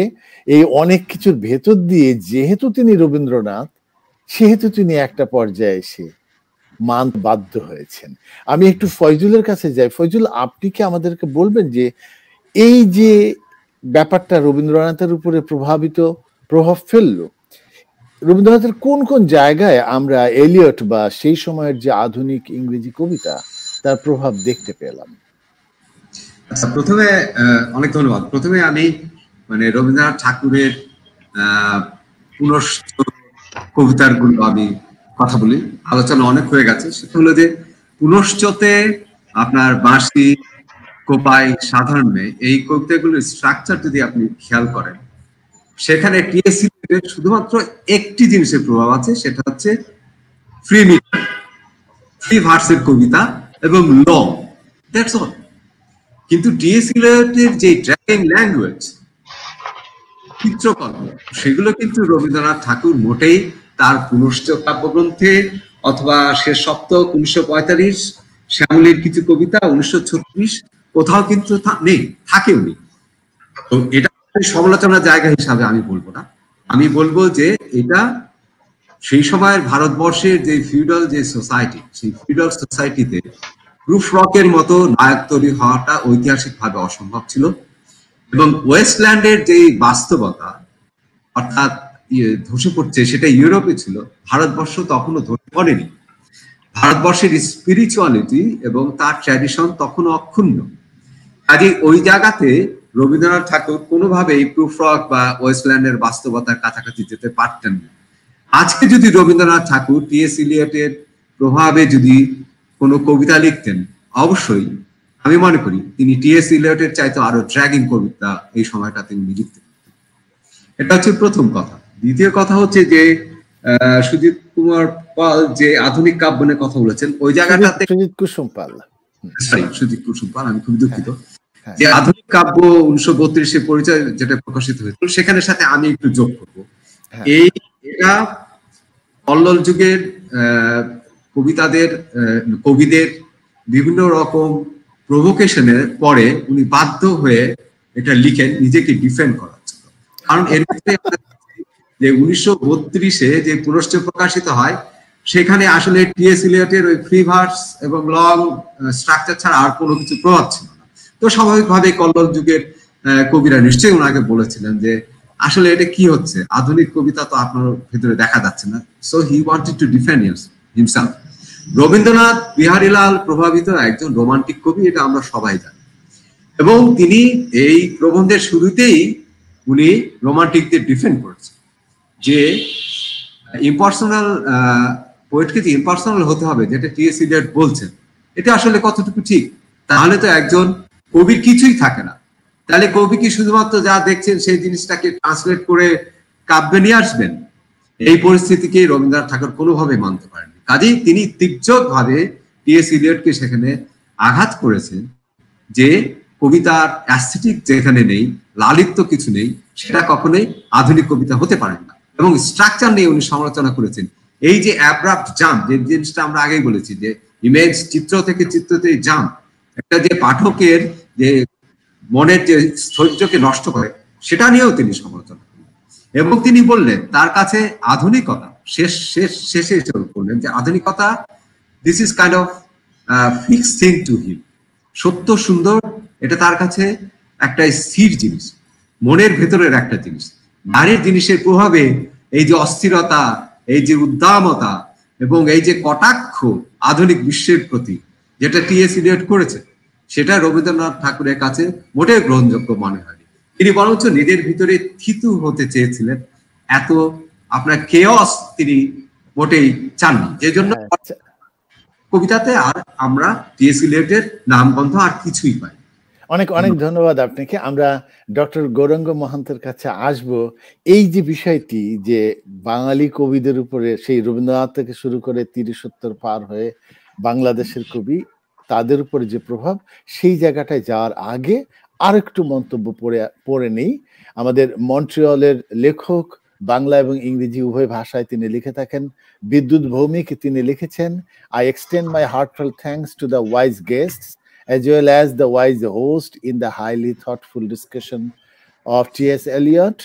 এই অনেক কিছুর ভেতর দিয়ে যেহেতু তিনি রবীন্দ্রনাথ, সেহেতু তিনি একটা পর্যায়ে এসে মানতে বাধ্য হয়েছেন। আমি একটু ফয়জুলের কাছে যাই। ফয়জুল, আপনি কি আমাদেরকে বলবেন যে এই যে ব্যাপারটা রবীন্দ্রনাথের উপরে প্রভাব ফেললো, রবীন্দ্রনাথের কোন কোন জায়গায় আমরা এলিয়ট বা সেই সময়ের যে আধুনিক ইংরেজি কবিতা তার প্রভাব দেখতে পেলাম? আচ্ছা, প্রথমে অনেক ধন্যবাদ। প্রথমে আমি রবীন্দ্রনাথ ঠাকুরের পুনশ্চ কবিতার গুলো আমি কথা বলি। আলোচনা অনেক হয়ে গেছে। সেটা হলো যে পুনশ্চতে আপনার বাঁশি, কোপাই, সাধারণ মেয়ে, এই কবিতাগুলোর স্ট্রাকচার যদি আপনি খেয়াল করেন, সেখানে টিএস ইলিয়টের শুধুমাত্র একটি জিনিসের প্রভাব আছে, সেটা হচ্ছে ফ্রি মিটার, ফ্রি ভার্সের কবিতা এবং লং, দ্যাটস অল। কিন্তু টিএস ইলিয়টের যে ড্রাইভিং ল্যাঙ্গুয়েজ, চিত্রকল্প, সেগুলো কিন্তু রবীন্দ্রনাথ ঠাকুর মোটেই তার পুনশ্চ কাব্যগ্রন্থে অথবা শেষ সপ্তক 1945, শ্যামলীর কিছু কবিতা 1936 কোথাও কিন্তু নেই, থাকেও নি। তো এটা সমালোচনার জায়গা হিসাবে আমি বলবো না। আমি বলবো যে এটা সেই সময়ের ভারতবর্ষের যে ফিউডাল যে সোসাইটি, সেই ফিউডাল সোসাইটিতে প্রুফ রকের মতো নায়ক তৈরি হওয়াটা ঐতিহাসিকভাবে অসম্ভব ছিল। এবং ওয়েস্টল্যান্ডের যে বাস্তবতা অর্থাৎ ধসে পড়ছে, সেটা ইউরোপে ছিল, ভারতবর্ষ তখনও ধসে পড়েনি। ভারতবর্ষের স্পিরিচুয়ালিটি এবং তার ট্র্যাডিশন তখনও অক্ষুণ্ণ। কাজে ওই জায়গাতে রবীন্দ্রনাথ ঠাকুর কোনোভাবেই প্রুফ রক বা ওয়েস্টল্যান্ডের বাস্তবতার কাছাকাছি যেতে পারতেন না। আজকে যদি রবীন্দ্রনাথ ঠাকুর টিএস ইলিয়টের প্রভাবে যদি কোনো কবিতা লিখতেন, অবশ্যই আমি মনে করি তিনি টিএস ইলিয়টের চাইতে আরো ড্র্যাগিং কবিতা এই সময়টা তিনি লিখতেন। এটা হচ্ছে প্রথম কথা। দ্বিতীয় কথা হচ্ছে যে সুজিত কুমার পাল যে আধুনিক কাব্য নিয়ে কথা বলেছেন, ওই জায়গাটাতে সুজিত কুসুম পাল, আমি খুব দুঃখিত, যে আধুনিক কাব্য 1932 পরিচয় যেটা প্রকাশিত হয়েছিল, সেখানের সাথে আমি একটু যোগ করবো। এটা কল্লোল যুগের কবিদের বিভিন্ন রকম প্রভোকেশনের পরে উনি বাধ্য হয়ে এটা লিখেন নিজেকে ডিফেন্ড করার জন্য। কারণ এর মধ্যে যে 1932 যে পুনশ্চ প্রকাশিত হয়, সেখানে আসলে টিএস ইলিয়টের ওই ফ্রি ভার্স এবং লং স্ট্রাকচার ছাড়া আর কোনো কিছু প্রভাব ছিল না। তো স্বাভাবিকভাবে কল্লোল যুগের কবিরা নিশ্চয়ই ওনাকে বলেছিলেন যে আসলে এটা কি হচ্ছে, আধুনিক কবিতা তো আপনার ভিতরে দেখা যাচ্ছে না। So he wanted to defend himself. Rabindranath Biharilal প্রভাবিত একজন রোমান্টিক কবি, এটা আমরা সবাই জানি। এবং তিনি এই প্রবন্ধের শুরুতেই উনি রোমান্টিকদের ডিফেন্ড করেছেন যে ইম্পার্সোনাল পোয়েটকে যে ইম্পার্সোনাল হতে হবে, যেটা টিএস ইলিয়ট বলছেন, এটা আসলে কতটুকু ঠিক? তাহলে তো একজন কবির কিছুই থাকে না। তাহলে কবি কি শুধুমাত্র যা দেখছেন সেই জিনিসটাকে ট্রান্সলেট করে কাব্যে নিয়ে আসবেন? এই পরিস্থিতিকে রবীন্দ্রনাথ ঠাকুর কোনোভাবে মানতে পারেননি। কাজেই তিনি তীর্যকভাবে টিএস ইলিয়টকে সেখানে আঘাত করেছেন যে কবিতার অ্যাস্থেটিক যেখানে নেই, লালিত্য কিছু নেই, সেটা কখনোই আধুনিক কবিতা হতে পারে না। এবং স্ট্রাকচার নিয়ে উনি সমালোচনা করেছেন। এই যে অ্যাব্রাপ্ট জাম্প, যে জিনিসটা আমরা আগেই বলেছি, যে ইমেজ চিত্র থেকে চিত্রতে জাম্প, একটা যে পাঠকের যে মনের যে স্থৈর্যকে নষ্ট করে, সেটা নিয়েও তিনি সমালোচনা করেন। এবং তিনি বললেন তার কাছে আধুনিকতা শেষে বললেন যে আধুনিকতা this is kind of fixed thing to him. সত্য সুন্দর, এটা তার কাছে একটা স্থির জিনিস, মনের ভেতরের একটা জিনিস। বাইরের জিনিসের প্রভাবে এই যে অস্থিরতা, এই যে উদ্দামতা এবং এই যে কটাক্ষ আধুনিক বিশ্বের প্রতি যেটা টিএস ইলিয়ট করেছে, সেটা রবীন্দ্রনাথ ঠাকুরের কাছে মোটেই গ্রহণযোগ্য মনে হয়নি। তিনি বরঞ্চ নিজের ভিতরে থিতু হতে চেয়েছিলেন, এত আপনার কেয়স তিনি মোটেই চাননি। যে জন্য কবিতাতে আর আমরা টিএস ইলিয়টের নামগন্ধ আর কিছুই পাই। অনেক অনেক ধন্যবাদ আপনাকে। আমরা ডক্টর গৌরাঙ্গ মহান্তের কাছে আসব। এই যে বিষয়টি যে বাঙালি কবিদের উপরে সেই রবীন্দ্রনাথ থেকে শুরু করে 30-70 পার হয়ে বাংলাদেশের কবি, তাদের উপরে যে প্রভাব, সেই জায়গাটায় যাওয়ার আগে আরেকটু মন্তব্য পড়ে নেই। আমাদের মন্ট্রিয়লের লেখক বাংলা এবং ইংরেজি উভয় ভাষায় তিনি লিখে থাকেন। বিদ্যুৎ ভৌমিক তিনি লিখেছেন, I extend my heartfelt thanks to the wise guests as well as the wise host in the highly thoughtful discussion of T.S. Eliot,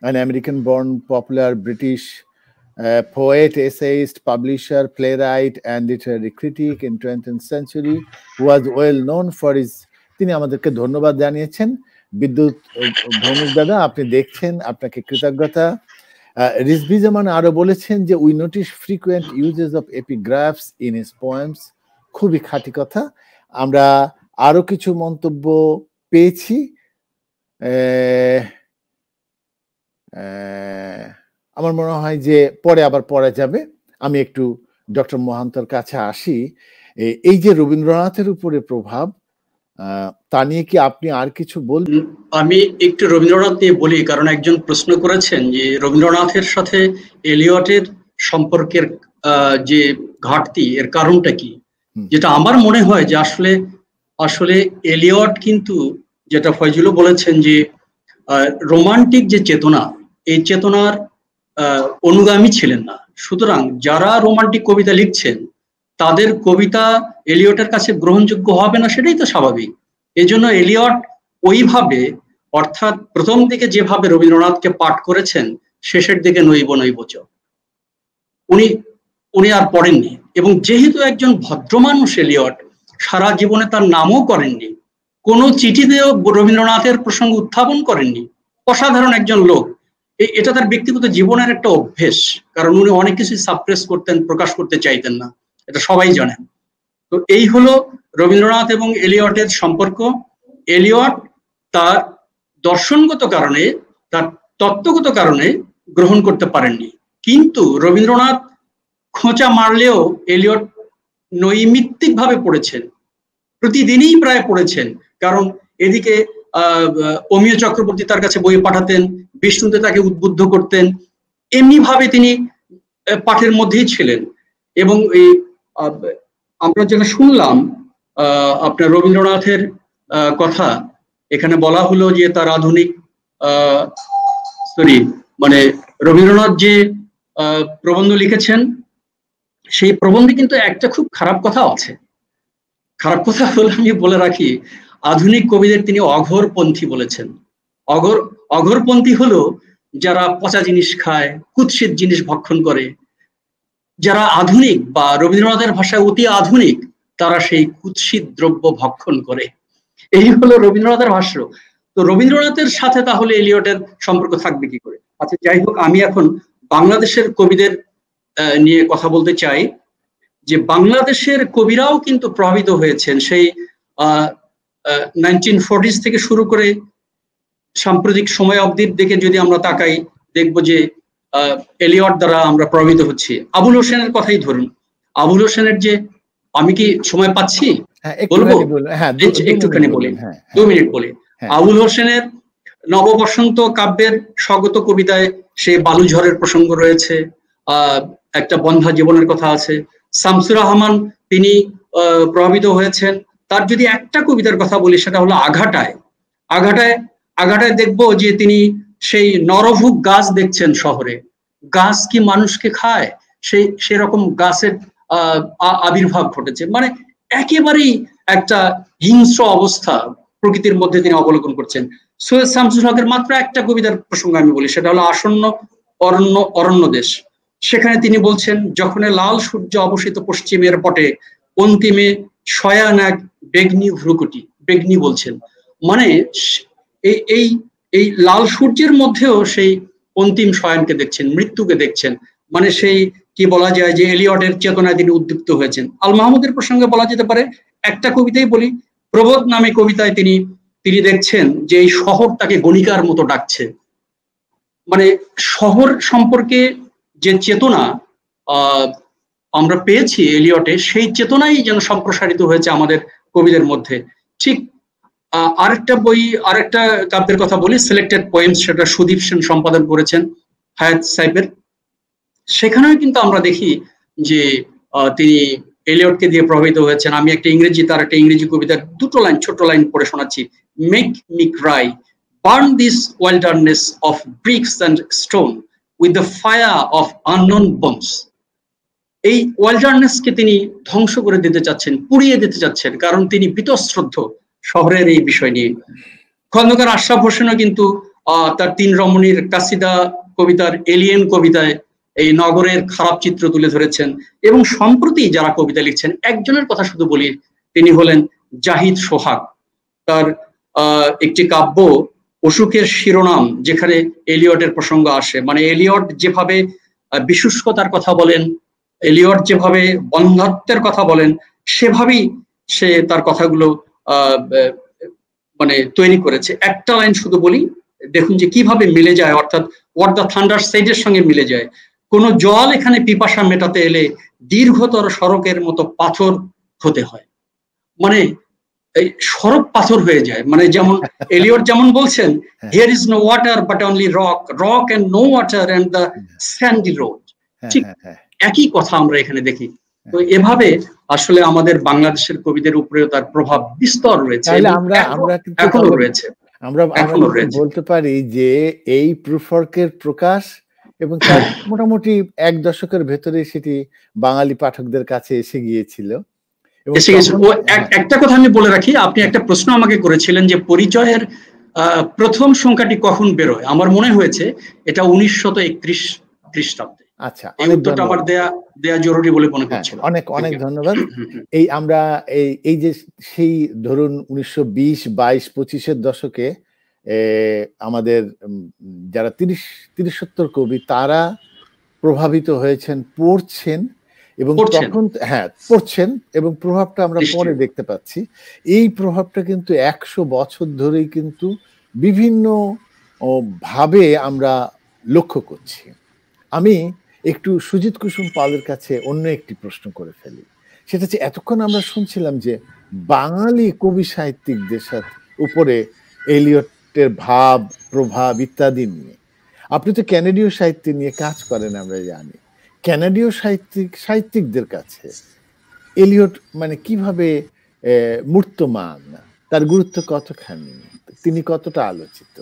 an American-born popular British poet, essayist, publisher, playwright, and literary critic in 20th century, who was well known for his. তিনি আমাদেরকে ধন্যবাদ জানিয়েছেন। বিদ্যুৎ ভৌমিক দাদা, আপনি দেখছেন, আপনাকে কৃতজ্ঞতা। রিজভি জামান আরো বলেছেন যে we notice frequent uses of epigraphs in his poems. খুবই খাঁটি কথা। আমরা আরো কিছু মন্তব্য পেয়েছি। আমার মনে হয় যে পরে আবার পড়া যাবে। আমি একটু ডক্টর মহান্তর কাছে আসি। এই যে রবীন্দ্রনাথের উপরে প্রভাব, তা নিয়ে কি আপনি আর কিছু বলবেন? আমি একটু রবীন্দ্রনাথ নিয়ে বলি, কারণ একজন প্রশ্ন করেছেন যে রবীন্দ্রনাথের সাথে এলিয়টের সম্পর্কের যে ঘাটতি, এর কারণটা কি। যেটা আমার মনে হয় যে আসলে এলিয়ট কিন্তু, যেটা ফয়জুলও বলেছেন, যে রোমান্টিক যে চেতনা, এই চেতনার অনুগামী ছিলেন না। সুতরাং যারা রোমান্টিক কবিতা লিখছেন তাদের কবিতা এলিয়টের কাছে গ্রহণযোগ্য হবে না, সেটাই তো স্বাভাবিক। এই জন্য এলিয়ট ওইভাবে, অর্থাৎ প্রথম দিকে যেভাবে রবীন্দ্রনাথকে পাঠ করেছেন, শেষের দিকে নৈব নৈবচ উনি আর পড়েননি। এবং যেহেতু একজন ভদ্রমানুষ এলিয়ট, সারা জীবনে তার নামও করেননি, কোনো চিঠিতেও রবীন্দ্রনাথের প্রসঙ্গ উত্থাপন করেননি। অসাধারণ একজন লোক। এটা তার ব্যক্তিগত জীবনের একটা অভ্যেস, কারণ উনি অনেক কিছু সাপ্রেস করতেন, প্রকাশ করতে চাইতেন না, এটা সবাই জানেন। তো এই হলো রবীন্দ্রনাথ এবং এলিয়টের সম্পর্ক। এলিয়ট তার দর্শনগত কারণে, তার তত্ত্বগত কারণে গ্রহণ করতে পারেননি, কিন্তু রবীন্দ্রনাথ খোঁচা মারলেও এলিয়ট নৈমিত্তিক ভাবে পড়েছেন, প্রতিদিনই প্রায় পড়েছেন। কারণ এদিকে অমিয় চক্রবর্তী তার কাছে বই পাঠাতেন, বিষ্ণুতে তাকে উদ্বুদ্ধ করতেন, এমনি ভাবে তিনি পাঠের মধ্যেই ছিলেন। এবং এই আমরা যেটা শুনলাম আপনার রবীন্দ্রনাথের কথা, এখানে বলা হলো যে তার আধুনিক রবীন্দ্রনাথ যে প্রবন্ধ লিখেছেন, সেই প্রবন্ধে কিন্তু একটা খুব খারাপ কথা আছে। খারাপ কথা হলো, আমি বলে রাখি, আধুনিক কবিদের তিনি অঘোরপন্থী বলেছেন। অঘোরপন্থী হলো যারা পচা জিনিস খায়, কুৎসিত জিনিস ভক্ষণ করে। যারা আধুনিক বা রবীন্দ্রনাথের ভাষায় অতি আধুনিক, তারা সেই কুৎসিত দ্রব্য ভক্ষণ করে। এই হলো রবীন্দ্রনাথের ভাষ্য। তো রবীন্দ্রনাথের সাথে তাহলে এলিয়টের সম্পর্ক থাকবে কি করে? আচ্ছা, যাই হোক, আমি এখন বাংলাদেশের কবিদের নিয়ে কথা বলতে চাই। যে বাংলাদেশের কবিরাও কিন্তু প্রভাবিত হয়েছেন। সেই 1940s থেকে শুরু করে সাম্প্রতিক সময় অবধির দিকে যদি আমরা তাকাই, দেখবো যে এলিয়ট দ্বারা আমরা প্রভাবিত হচ্ছি। আবুল হোসেনের কথাই ধরুন। আবুল হোসেনের যে, আমি কি সময় পাচ্ছি? বলবো, একটুখানি বলি, 2 মিনিট বলি। আবুল হোসেনের নববসন্ত কাব্যের স্বাগত কবিতায় সে বালুঝড়ের প্রসঙ্গ রয়েছে, একটা বন্ধা জীবনের কথা আছে। শামসুর রহমান তিনি প্রভাবিত হয়েছেন। তার যদি একটা কবিতার কথা বলি, সেটা হলো আঘাটায়। আঘাটায় দেখবো যে তিনি সেই নরভুক গাছ দেখছেন শহরে। গাছ কি মানুষকে খায়? সেরকম গাছের আবির্ভাব ঘটেছে। মানে একেবারেই একটা হিংস্র অবস্থা প্রকৃতির মধ্যে তিনি অবলোকন করছেন। সৈয়দ শামসুল হকের মাত্র একটা কবিতার প্রসঙ্গ আমি বলি, সেটা হলো আসন্ন অরণ্য দেশ। সেখানে তিনি বলছেন, যখন লাল সূর্য অবসিত পশ্চিমের পটে, অন্তিমে শয়ান এক বেগনি ভ্রুকুটি। বেগনি বলছেন, মানে এই লাল সূর্যের মধ্যেও সেই অন্তিম শয়ানকে দেখছেন, মৃত্যুকে দেখছেন। মানে সেই কি বলা যায় যে এলিয়টের চেতনায় তিনি উদ্দীপ্ত হয়েছেন। আল মাহমুদের প্রসঙ্গে বলা যেতে পারে, একটা কবিতাই বলি, প্রবোধ নামে কবিতায় তিনি দেখছেন যে এই শহর তাকে গণিকার মতো ডাকছে। মানে শহর সম্পর্কে যে চেতনা আমরা পেয়েছি এলিয়টে, সেই চেতনাই যেন সম্প্রসারিত হয়েছে আমাদের কবিদের মধ্যে। ঠিক আরেকটা কাব্যের কথা বলি, সিলেক্টেড পোয়েমস, সেটা সুদীপ সেন সম্পাদন করেছেন হায়াত সাহেবের। সেখানেও কিন্তু আমরা দেখি যে তিনি এলিয়টকে দিয়ে প্রভাবিত হয়েছেন। আমি তার একটা ইংরেজি কবিতার 2 লাইন, ছোট লাইন পড়ে শোনাচ্ছি। Make me cry, burn this wilderness of bricks and stone with the fire of unknown bombs. এই ওয়াইল্ডারনেসকে তিনি ধ্বংস করে দিতে চাচ্ছেন, পুড়িয়ে দিতে চাচ্ছেন, কারণ তিনি বীতশ্রদ্ধ শহরের এই বিষয় নিয়ে। খন্দকার আশরাফ হোসেনও কিন্তু তার ৩ রমণীর কাসিদা কবিতার এলিয়েন কবিতায় এই নগরের খারাপ চিত্র তুলে ধরেছেন। এবং সম্প্রতি যারা কবিতা লিখছেন, একজনের কথা শুধু বলি, তিনি হলেন জাহিদ সোহাগ। তার একটি কাব্য অসুখের শিরোনাম, যেখানে এলিয়টের প্রসঙ্গ আসে, মানে এলিয়ট যেভাবে বিশুষ্কতার কথা বলেন, এলিয়ট যেভাবে বন্ধ্যাত্বের কথা বলেন, সেভাবেই সে তার কথাগুলো মানে তৈরি করেছে। একটা লাইন শুধু বলি, দেখুন যে কিভাবে মিলে যায়, অর্থাৎ হোয়াট দ্য থান্ডার সেডের সঙ্গে মিলে যায়। কোন জল এখানে পিপাসা মেটাতে এলে দীর্ঘতর সড়কের মতো পাথর হতে হয়। মানে এই সড়ক পাথর হয়ে যায়, মানে যেমন এলিয়ট যেমন বলছেন, here is no water but only rock, rock and no water and the sandy road. ঠিক একই কথা আমরা এখানে দেখি। তো এভাবে আসলে আমাদের বাংলাদেশের কবিদের উপরেও তার প্রভাব বিস্তর রয়েছে, এখনো রয়েছে। আমরা বলতে পারি যে এই প্রুফওয়ার্কের প্রকাশ এবং তার মোটামুটি 1 দশকের ভেতরে সেটি বাঙালি পাঠকদের কাছে এসে গিয়েছিল। একটা কথা আমি বলে রাখি, আপনি একটা প্রশ্ন আমাকে করেছিলেন যে পরিচয়ের প্রথম সংখ্যাটি কখন বেরোয়। আমার মনে হয়েছে এটা 1931 খ্রিস্টাব্দে। আচ্ছা, এই উত্তরটা আমার দেয়া জরুরি বলে মনে করছিল। অনেক ধন্যবাদ। এই আমরা এই যে সেই ধরুন 1920, 22, 25-এর দশকে আমাদের যারা 30-70 কবি, তারা প্রভাবিত হয়েছেন, পড়ছেন এবং তখন পড়ছেন এবং প্রভাবটা আমরা পরে দেখতে পাচ্ছি। এই প্রভাবটা কিন্তু 100 বছর ধরেই কিন্তু বিভিন্ন ভাবে আমরা লক্ষ্য করছি। আমি একটু সুজিত কুসুম পালের কাছে অন্য একটি প্রশ্ন করে ফেলি। সেটা হচ্ছে, এতক্ষণ আমরা শুনছিলাম যে বাঙালি কবি সাহিত্যিকদের সাথে উপরে এলিয়টের ভাব, প্রভাব ইত্যাদি নিয়ে। আপনি তো ক্যানাডীয় সাহিত্য নিয়ে কাজ করেন, আমরা জানি। ক্যানাডীয় সাহিত্যিকদের কাছে এলিয়ট মানে কিভাবে মূর্তমান, তার গুরুত্ব কতখানি, তিনি কতটা আলোচিত?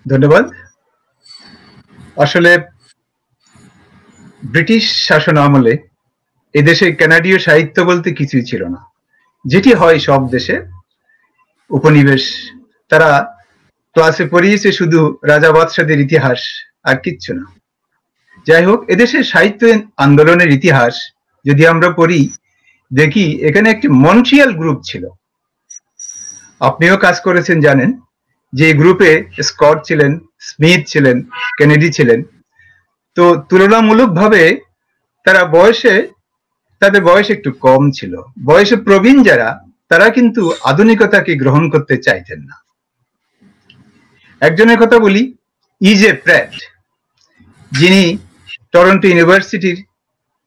ধন্যবাদ। আসলে ব্রিটিশ শাসন আমলে এদেশে কানাডীয় সাহিত্য বলতে কিছুই ছিল না। যেটি হয় সব দেশে উপনিবেশ, তারা ক্লাসে পড়িয়েছে শুধু রাজা বাদশাদের ইতিহাস, আর কিচ্ছু না। যাই হোক, এদেশের সাহিত্য আন্দোলনের ইতিহাস যদি আমরা পড়ি, দেখি এখানে একটি মন্ট্রিয়াল গ্রুপ ছিল। আপনিও কাজ করেছেন, জানেন যে গ্রুপে স্কট ছিলেন, স্মিথ ছিলেন, কেনেডি ছিলেন। তো তুলনামূলকভাবে তাদের বয়স একটু কম ছিল। বয়সে প্রবীণ যারা, তারা কিন্তু আধুনিকতাকে গ্রহণ করতে চাইতেন না। একজনের কথা বলি, ইজে প্র্যাট, যিনি টরন্টো ইউনিভার্সিটির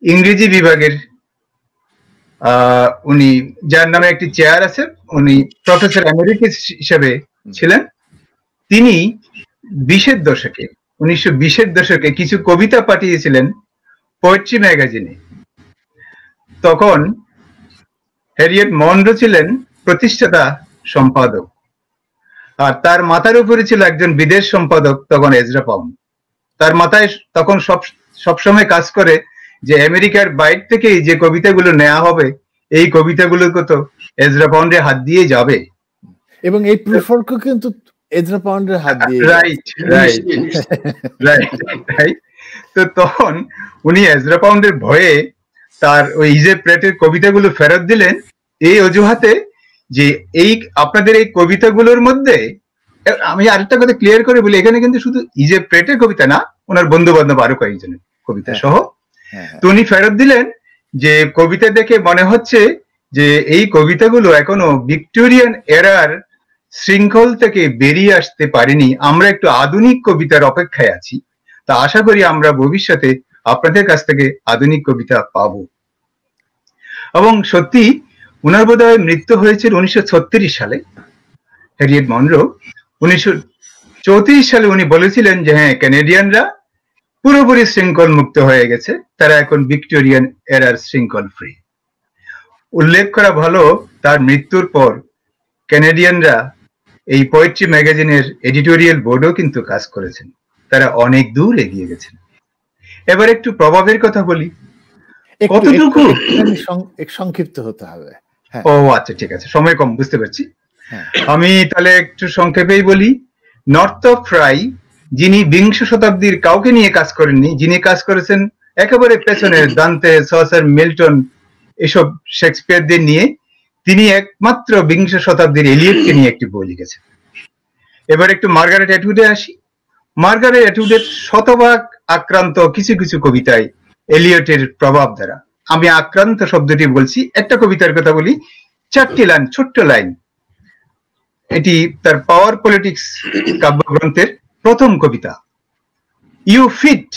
ইংরেজি বিভাগের উনি, যার নামে একটি চেয়ার আছে, উনি প্রফেসর এমেরিটাস হিসেবে ছিলেন। তিনি 1920-এর দশকে কিছু কবিতা পাঠিয়েছিলেন পোয়েট্রি ম্যাগাজিনে। তখন হ্যারিয়েট মনরো ছিলেন প্রতিষ্ঠাতা সম্পাদক, আর তার মাথার উপরে ছিল একজন বিদেশ সম্পাদক, তখন এজরা পাউন্ড। তার মাথায় তখন সবসময় কাজ করে যে আমেরিকার বাইরে থেকে যে কবিতাগুলো নেওয়া হবে, এই কবিতাগুলোকে তো এজরা পাউন্ডের হাত দিয়ে যাবে, এবং এই প্রিফারক কিন্তু এজরা পাউন্ডের হাত দিয়ে। রাইট। তো তখন উনি এজরা পাউন্ডের ভয়ে তার ওই ইজে প্রেটের কবিতাগুলো ফেরত দিলেন, এই অজুহাতে যে আপনাদের এই কবিতাগুলোর মধ্যে, আমি আরেকটা কথা ক্লিয়ার করে বলি, এখানে কিন্তু শুধু ইজে প্রেটের কবিতা না, ওনার বন্ধু বান্ধব আরো কয়েকজনের কবিতা সহ। তো উনি ফেরত দিলেন যে কবিতা দেখে মনে হচ্ছে যে এই কবিতাগুলো এখনো ভিক্টোরিয়ান এরার শৃঙ্খল থেকে বেরিয়ে আসতে পারেনি, আমরা একটু আধুনিক কবিতার অপেক্ষায় আছি। তা আশা করি আমরা ভবিষ্যতে আপনাদের কাছ থেকে আধুনিক কবিতা পাবো। এবং সত্যি উনার বোধহয় মৃত্যু হয়েছিল 1936 সালে, হ্যারিয়েট মনরো। 1934 সালে উনি বলেছিলেন যে হ্যাঁ, ক্যানাডিয়ানরা পুরোপুরি শৃঙ্খল মুক্ত হয়ে গেছে, তারা এখন ভিক্টোরিয়ান এরার শৃঙ্খল ফ্রি। উল্লেখ করা ভালো, তার মৃত্যুর পর ক্যানাডিয়ানরা এই পোয়েট্রি ম্যাগাজিনের এডিটোরিয়াল বোর্ডও কিন্তু কাজ করেছেন। তারা অনেক দূর এগিয়ে গেছেন। এবার একটু প্রভাবের কথা বলি। কতটুকু সংক্ষিপ্ত হতে হবে। ও আচ্ছা, ঠিক আছে, সময় কম, বুঝতে পারছি। আমি তাহলে একটু সংক্ষেপেই বলি। নর্থরপ ফ্রাই, যিনি বিংশ শতাব্দীর কাউকে নিয়ে কাজ করেননি, যিনি কাজ করেছেন একেবারে পেছনের দান্তে, সসার, মিল্টন, এসব শেক্সপিয়ারদের নিয়ে, তিনি একমাত্র বিংশ শতাব্দীর এলিয়টকে নিয়ে একটি বই লিখেছেন। এবার একটু মার্গারেট অ্যাটউডে আসি। মার্গারেট অ্যাটউডের শতভাগ আক্রান্ত কিছু কিছু কবিতায় এলিয়টের প্রভাব দ্বারা। আমি আক্রান্ত শব্দটি বলছি, একটা কবিতার কথা বলি, 4টি লাইন, ছোট্ট লাইন। এটি তার পাওয়ার পলিটিক্স কাব্যগ্রন্থের প্রথম কবিতা। You fit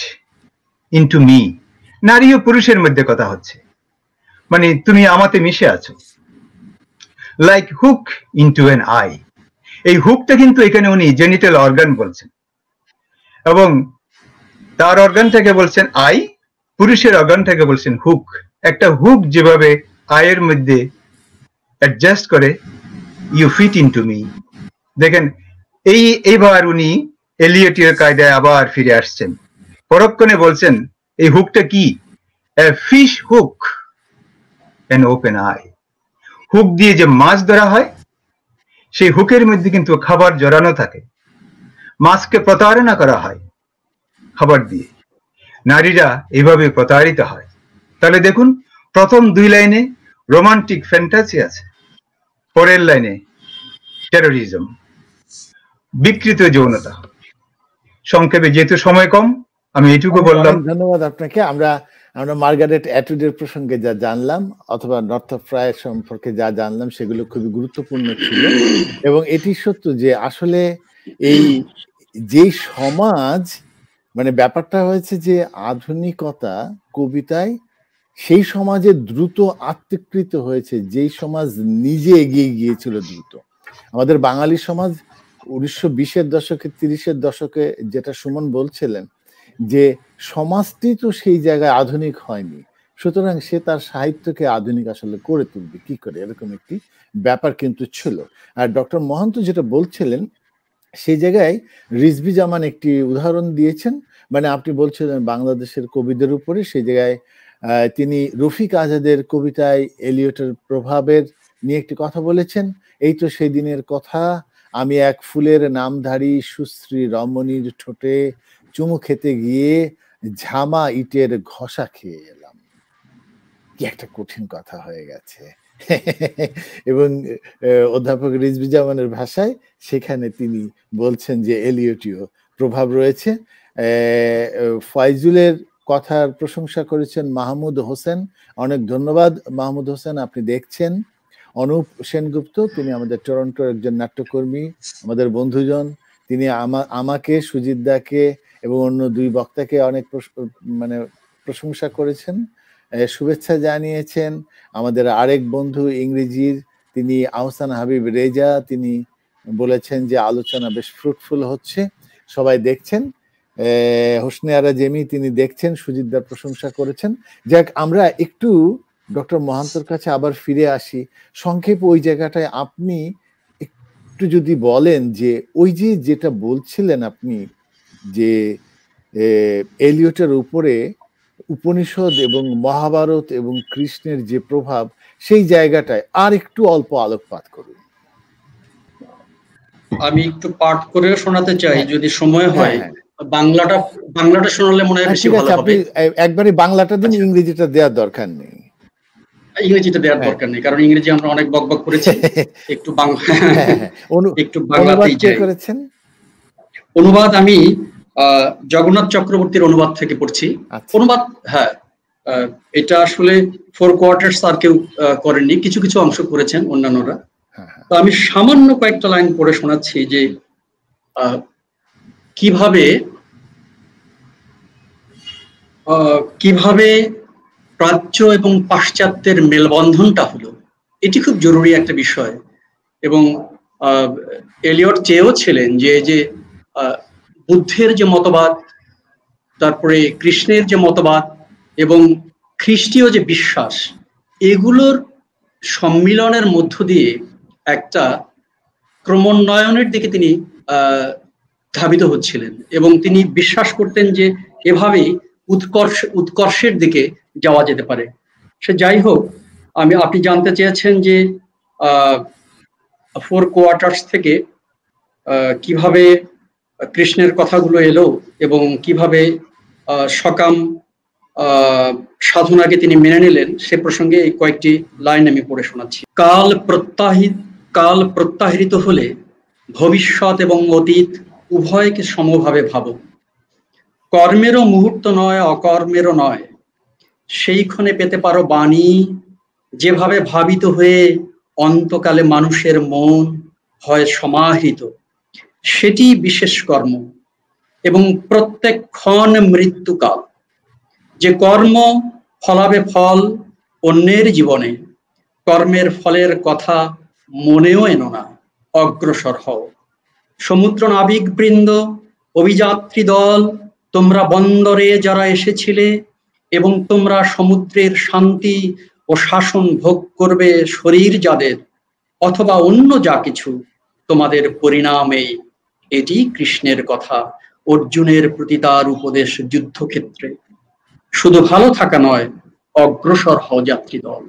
into me. নারী ও পুরুষের মধ্যে কথা হচ্ছে, মানে তুমি আমাতে মিশে আছো। Like hook into N I. এই হুকটা কিন্তু এখানে উনি জেনিটাল অর্গান বলছেন, এবং তার অর্গানটাকে বলছেন আই, পুরুষের অর্গানটাকে বলছেন হুক। একটা হুক যেভাবে আয়ের মধ্যে অ্যাডজাস্ট করে, ইউ ফিট ইনটু মি। দেখেন, এইবার উনি এলিয়টীয় কায়দায় আবার ফিরে আসছেন। পরক্ষণে বলছেন এই হুকটা কি? A fish hook an open I. Hook দিয়ে যে মাছ ধরা হয়, সেই হুকের মধ্যে কিন্তু খাবার জড়ানো থাকে। মাছকে প্রতারণা করা হয় খাবার দিয়ে। নারীরা এভাবে প্রতারিত হয়। তাহলে দেখুন, প্রথম 2 লাইনে রোমান্টিক ফ্যান্টাসি আছে, পরের লাইনে টেরোরিজম, বিকৃত যৌনতা। সংক্ষেপে, যেহেতু সময় কম, আমি এইটুকু বললাম। ধন্যবাদ আপনাকে। আমরা মার্গারেট অ্যাটউডের প্রসঙ্গে যা জানলাম, অথবা নর্থরপ ফ্রাই সম্পর্কে যা জানলাম, সেগুলো খুবই গুরুত্বপূর্ণ ছিল। এবং এটি সত্য যে আসলে এই যে সমাজ, মানে ব্যাপারটা হয়েছে যে আধুনিকতা কবিতায় সেই সমাজে দ্রুত আত্মীকৃত হয়েছে, যেই সমাজ নিজে এগিয়ে গিয়েছিল দ্রুত। আমাদের বাঙালি সমাজ 1920-এর দশকে, 30-এর দশকে, যেটা সুমন বলছিলেন, যে সমাজটি তো সেই জায়গায় আধুনিক হয়নি, সুতরাং সে তার সাহিত্যকে আধুনিক আসলে করে তুলবে কি করে, এরকম একটি ব্যাপার কিন্তু ছিল। আর ডক্টর মহান্ত যেটা বলছিলেন, সেই জায়গায় রিজভী জামান একটি উদাহরণ দিয়েছেন। মানে আপনি বলছিলেন বাংলাদেশের কবিদের উপরে, সেই জায়গায় তিনি রফিক আজাদের কবিতায় এলিয়টের প্রভাবের নিয়ে একটি কথা বলেছেন। এই তো সেই দিনের কথা, আমি এক ফুলের নামধারী সুশ্রী রমণীর ঠোঁটে চুমু খেতে গিয়ে ঝামা ইটের ঘষা খেয়ে এলাম। কি একটা কঠিন কথা হয়ে গেছে। এবং অধ্যাপক রিজভী জামানের ভাষায় সেখানে তিনি বলছেন যে এলিয়টীয় প্রভাব রয়েছে। ফয়জুলের কথার প্রশংসা করেছেন মাহমুদ হোসেন, অনেক ধন্যবাদ মাহমুদ হোসেন, আপনি দেখছেন। অনুপ সেনগুপ্ত, তিনি আমাদের টরন্টোর একজন নাট্যকর্মী, আমাদের বন্ধুজন, তিনি আমাকে, সুজিত দাকে এবং অন্য 2 বক্তাকে অনেক প্রশংসা করেছেন, শুভেচ্ছা জানিয়েছেন। আমাদের আরেক বন্ধু ইংরেজির, তিনি আহসান হাবিব রেজা, তিনি বলেছেন যে আলোচনা বেশ ফ্রুটফুল হচ্ছে, সবাই দেখছেন। হোসনে আরা জেমি, তিনি দেখছেন, সুজিতদার প্রশংসা করেছেন। যাক, আমরা একটু ডক্টর মহান্তর কাছে আবার ফিরে আসি। সংক্ষেপে ওই জায়গাটায় আপনি একটু যদি বলেন যে ওই যে যেটা বলছিলেন আপনি, যে এলিয়টের উপরে উপনিষদ এবং মহাভারত এবং কৃষ্ণের যে প্রভাব, সেই জায়গাটায় আর একটু অল্প আলোকপাত করুন। আমি একটু পাঠ করে শোনাতে চাই যদি সময় হয়। বাংলাটা শোনালে মনে হয় বেশি ভালো হবে। একবারে বাংলাটা দিন, ইংরেজিটা দেওয়ার দরকার নেই। ইংরেজিটা দেওয়ার দরকার নেই, কারণ ইংরেজি আমরা অনেক বকবক করেছি। একটু বাংলাতেই যাই। অনুবাদ আমি জগন্নাথ চক্রবর্তীর অনুবাদ থেকে পড়ছি। অনুবাদ, হ্যাঁ, এটা আসলে 4 কোয়ার্টার্স আর কেউ করেননি, কিছু কিছু অংশ করেছেন অন্যান্যরা। তো আমি সামান্য কয়েকটা লাইন পড়ে শোনাচ্ছি যে কিভাবে প্রাচ্য এবং পাশ্চাত্যের মেলবন্ধনটা হলো। এটি খুব জরুরি একটা বিষয়। এবং এলিয়ট চেয়েও ছিলেন যে বুদ্ধের যে মতবাদ, তারপরে কৃষ্ণের যে মতবাদ এবং খ্রিস্টীয় যে বিশ্বাস, এগুলোর সম্মিলনের মধ্য দিয়ে একটা ক্রমোন্নয়নের দিকে তিনি ধাবিত হচ্ছিলেন এবং তিনি বিশ্বাস করতেন যে এভাবেই উৎকর্ষের দিকে যাওয়া যেতে পারে। সে যাই হোক, আপনি জানতে চেয়েছেন যে ফোর কোয়ার্টার্স থেকে কিভাবে কৃষ্ণের কথাগুলো এলো এবং কিভাবে সকাম সাধনাকে তিনি মেনে নিলেন, সে প্রসঙ্গে এই কয়েকটি লাইন আমি পড়ে শোনাচ্ছি। কাল প্রত্যাহৃত হলে ভবিষ্যৎ এবং অতীত উভয়কে সমভাবে ভাবো। কর্মেরও মুহূর্ত নয়, অকর্মেরও নয়, সেইক্ষণে পেতে পারো বাণী, যেভাবে ভাবিত হয়ে অন্তকালে মানুষের মন হয় সমাহিত, সেটি বিশেষ কর্ম। এবং প্রত্যেক ক্ষণ মৃত্যুকাল। যে কর্ম ফলাবে ফল অন্যের জীবনে, কর্মের ফলের কথা মনেও এনো না, অগ্রসর হও। সমুদ্র নাবিক বৃন্দ, অভিযাত্রী দল, তোমরা বন্দরে যারা এসেছিলে এবং তোমরা সমুদ্রের শান্তি ও শাসন ভোগ করবে শরীর যাদের, অথবা অন্য যা কিছু, তোমাদের পরিণামেই। এটি কৃষ্ণের কথা, অর্জুনের প্রতি তার উপদেশ যুদ্ধক্ষেত্রে। শুধু ভালো থাকা নয়, অগ্রসর হও যাত্রী দল।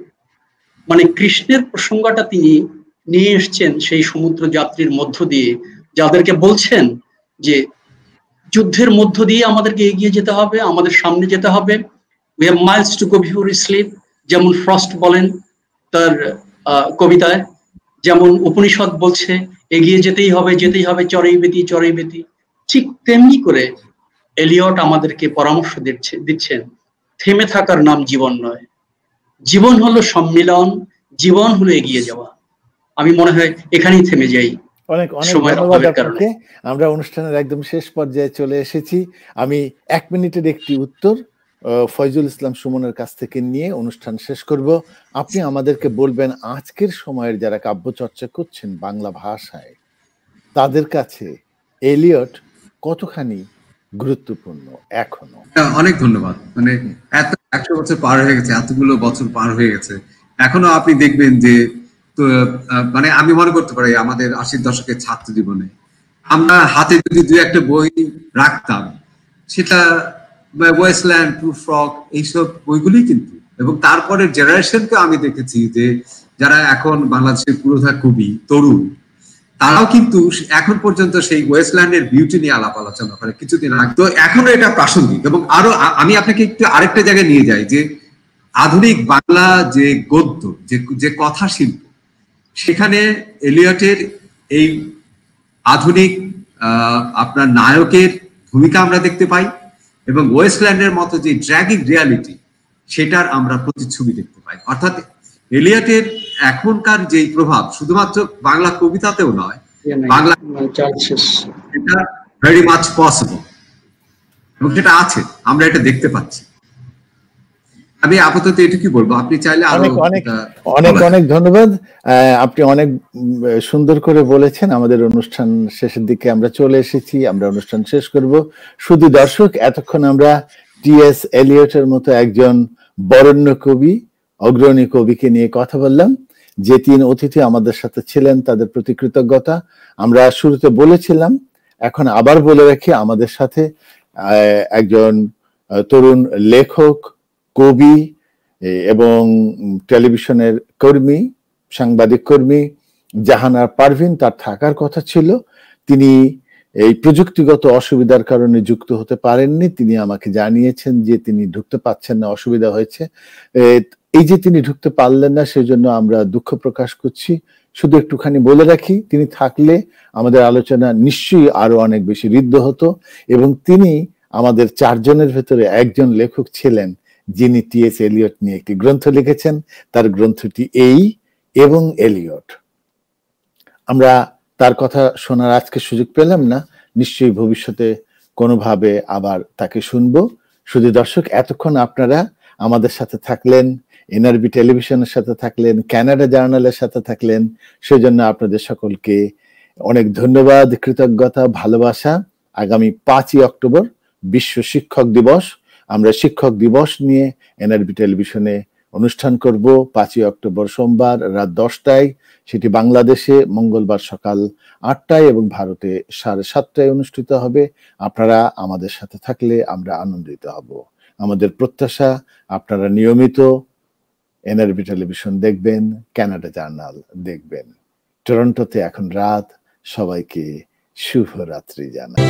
মানে কৃষ্ণের প্রসঙ্গটা তিনি নিয়ে এসছেন সেই সমুদ্র যাত্রীর মধ্য দিয়ে, যাদেরকে বলছেন যে যুদ্ধের মধ্য দিয়ে আমাদেরকে এগিয়ে যেতে হবে, আমাদের সামনে যেতে হবে। We have miles to go before we sleep, যেমন ফ্রস্ট বলেন তার কবিতায়, যেমন উপনিষদ বলছে এগিয়ে যেতেই হবে, যেতেই হবে, চড়েই বেতি চড়েই বেতি। ঠিক তেমনি করে এলিয়ট আমাদেরকে পরামর্শ দিচ্ছেন, থেমে থাকার নাম জীবন নয়। জীবন হলো সম্মিলন, জীবন হলো এগিয়ে যাওয়া। আমি মনে হয় এখানেই থেমে যাই। অনেক অনেক ধন্যবাদ আপনাকে। আমরা অনুষ্ঠানের একদম শেষ পর্যায়ে চলে এসেছি। আমি 1 মিনিটের একটি উত্তর ফয়জুল ইসলাম সুমনের কাছ থেকে নিয়ে অনুষ্ঠান শেষ করব। আপনি আমাদেরকে বলবেন আজকের সময়ের যারা কাব্যচর্চা করছেন বাংলা ভাষায়, তাদের কাছে এলিয়ট কতখানি গুরুত্বপূর্ণ এখনো? অনেক ধন্যবাদ। মানে 100 বছর পার হয়ে গেছে, এতগুলো বছর পার হয়ে গেছে, এখনো আপনি দেখবেন যে মানে আমি মনে করতে পারি আমাদের 80-র দশকের ছাত্র জীবনে আমরা হাতে যদি 2-1টা বই রাখতাম, সেটা ওয়েস্টল্যান্ড, ট্রু ফ্রক, এইসব বইগুলি কিন্তু। এবং তারপরে জেনারেশনকে আমি দেখেছি যে যারা এখন বাংলাদেশের পুরোধা কবি তরুণ, তারাও কিন্তু এখন পর্যন্ত সেই ওয়েস্টল্যান্ডের বিউটি নিয়ে আলাপ আলোচনা করে কিছুদিন আগে। তো এখনো এটা প্রাসঙ্গিক। এবং আরো আমি আপনাকে একটু আরেকটা জায়গায় নিয়ে যাই যে আধুনিক বাংলা যে গদ্য, যে কথা শিল্প, সেখানে এলিয়টের এই আধুনিক আপনার নায়কের ভূমিকা আমরা দেখতে পাই এবং ওয়েস্টল্যান্ডের মতো যে ড্র্যাগিং রিয়ালিটি, সেটার আমরা প্রতিচ্ছবি দেখতে পাই। অর্থাৎ এলিয়টের এখনকার যে প্রভাব শুধুমাত্র বাংলা কবিতাতেও নয়, বাংলা এটা ভেরি মাচ পসিবল এবং সেটা আছে, আমরা এটা দেখতে পাচ্ছি। আমি আপাতত এটুকুই বলবো, আপনি চাইলে অনেক অনেক অনেক অনেক ধন্যবাদ। আপনি অনেক সুন্দর করে বলেছেন। আমাদের অনুষ্ঠান শেষের দিকে আমরা চলে এসেছি, আমরা অনুষ্ঠান শেষ করব। শুধু দর্শক, এতক্ষণ আমরা টি.এস. এলিয়টের মতো একজন বরেণ্য কবি, অগ্রণী কবিকে নিয়ে কথা বললাম। যে 3 অতিথি আমাদের সাথে ছিলেন তাদের প্রতি কৃতজ্ঞতা আমরা শুরুতে বলেছিলাম, এখন আবার বলে রাখি, আমাদের সাথে একজন তরুণ লেখক, কবি এবং টেলিভিশনের কর্মী, সাংবাদিক কর্মী জাহানারা পারভিন, তার থাকার কথা ছিল। তিনি এই প্রযুক্তিগত অসুবিধার কারণে যুক্ত হতে পারেননি। তিনি আমাকে জানিয়েছেন যে তিনি ঢুকতে পারছেন না, অসুবিধা হয়েছে। এই যে তিনি ঢুকতে পারলেন না, সেজন্য আমরা দুঃখ প্রকাশ করছি। শুধু একটুখানি বলে রাখি, তিনি থাকলে আমাদের আলোচনা নিশ্চয়ই আরো অনেক বেশি ঋদ্ধ হতো। এবং তিনি আমাদের 4 জনের ভেতরে একজন লেখক ছিলেন যিনি টি.এস. এলিয়ট নিয়ে একটি গ্রন্থ লিখেছেন। তার গ্রন্থটি এই এবং এলিয়ট। আমরা তার কথা শোনার আজকে সুযোগ পেলাম না, নিশ্চয়ই ভবিষ্যতে কোনোভাবে আবার তাকে শুনবো। শুধু দর্শক, এতক্ষণ আপনারা আমাদের সাথে থাকলেন, এনআরবি টেলিভিশনের সাথে থাকলেন, কানাডা জার্নালের সাথে থাকলেন, সেজন্য আপনাদের সকলকে অনেক ধন্যবাদ, কৃতজ্ঞতা, ভালোবাসা। আগামী 5ই অক্টোবর বিশ্ব শিক্ষক দিবস। আমরা শিক্ষক দিবস নিয়ে এনআরবি টেলিভিশনে অনুষ্ঠান করব 5ই অক্টোবর সোমবার রাত 10টায়, সেটি বাংলাদেশে মঙ্গলবার সকাল 8টায় এবং ভারতে 7:30টায় অনুষ্ঠিত হবে। আপনারা আমাদের সাথে থাকলে আমরা আনন্দিত হব। আমাদের প্রত্যাশা আপনারা নিয়মিত এনআরবি টেলিভিশন দেখবেন, কানাডা জার্নাল দেখবেন। টরন্টোতে এখন রাত, সবাইকে শুভরাত্রি জানাই।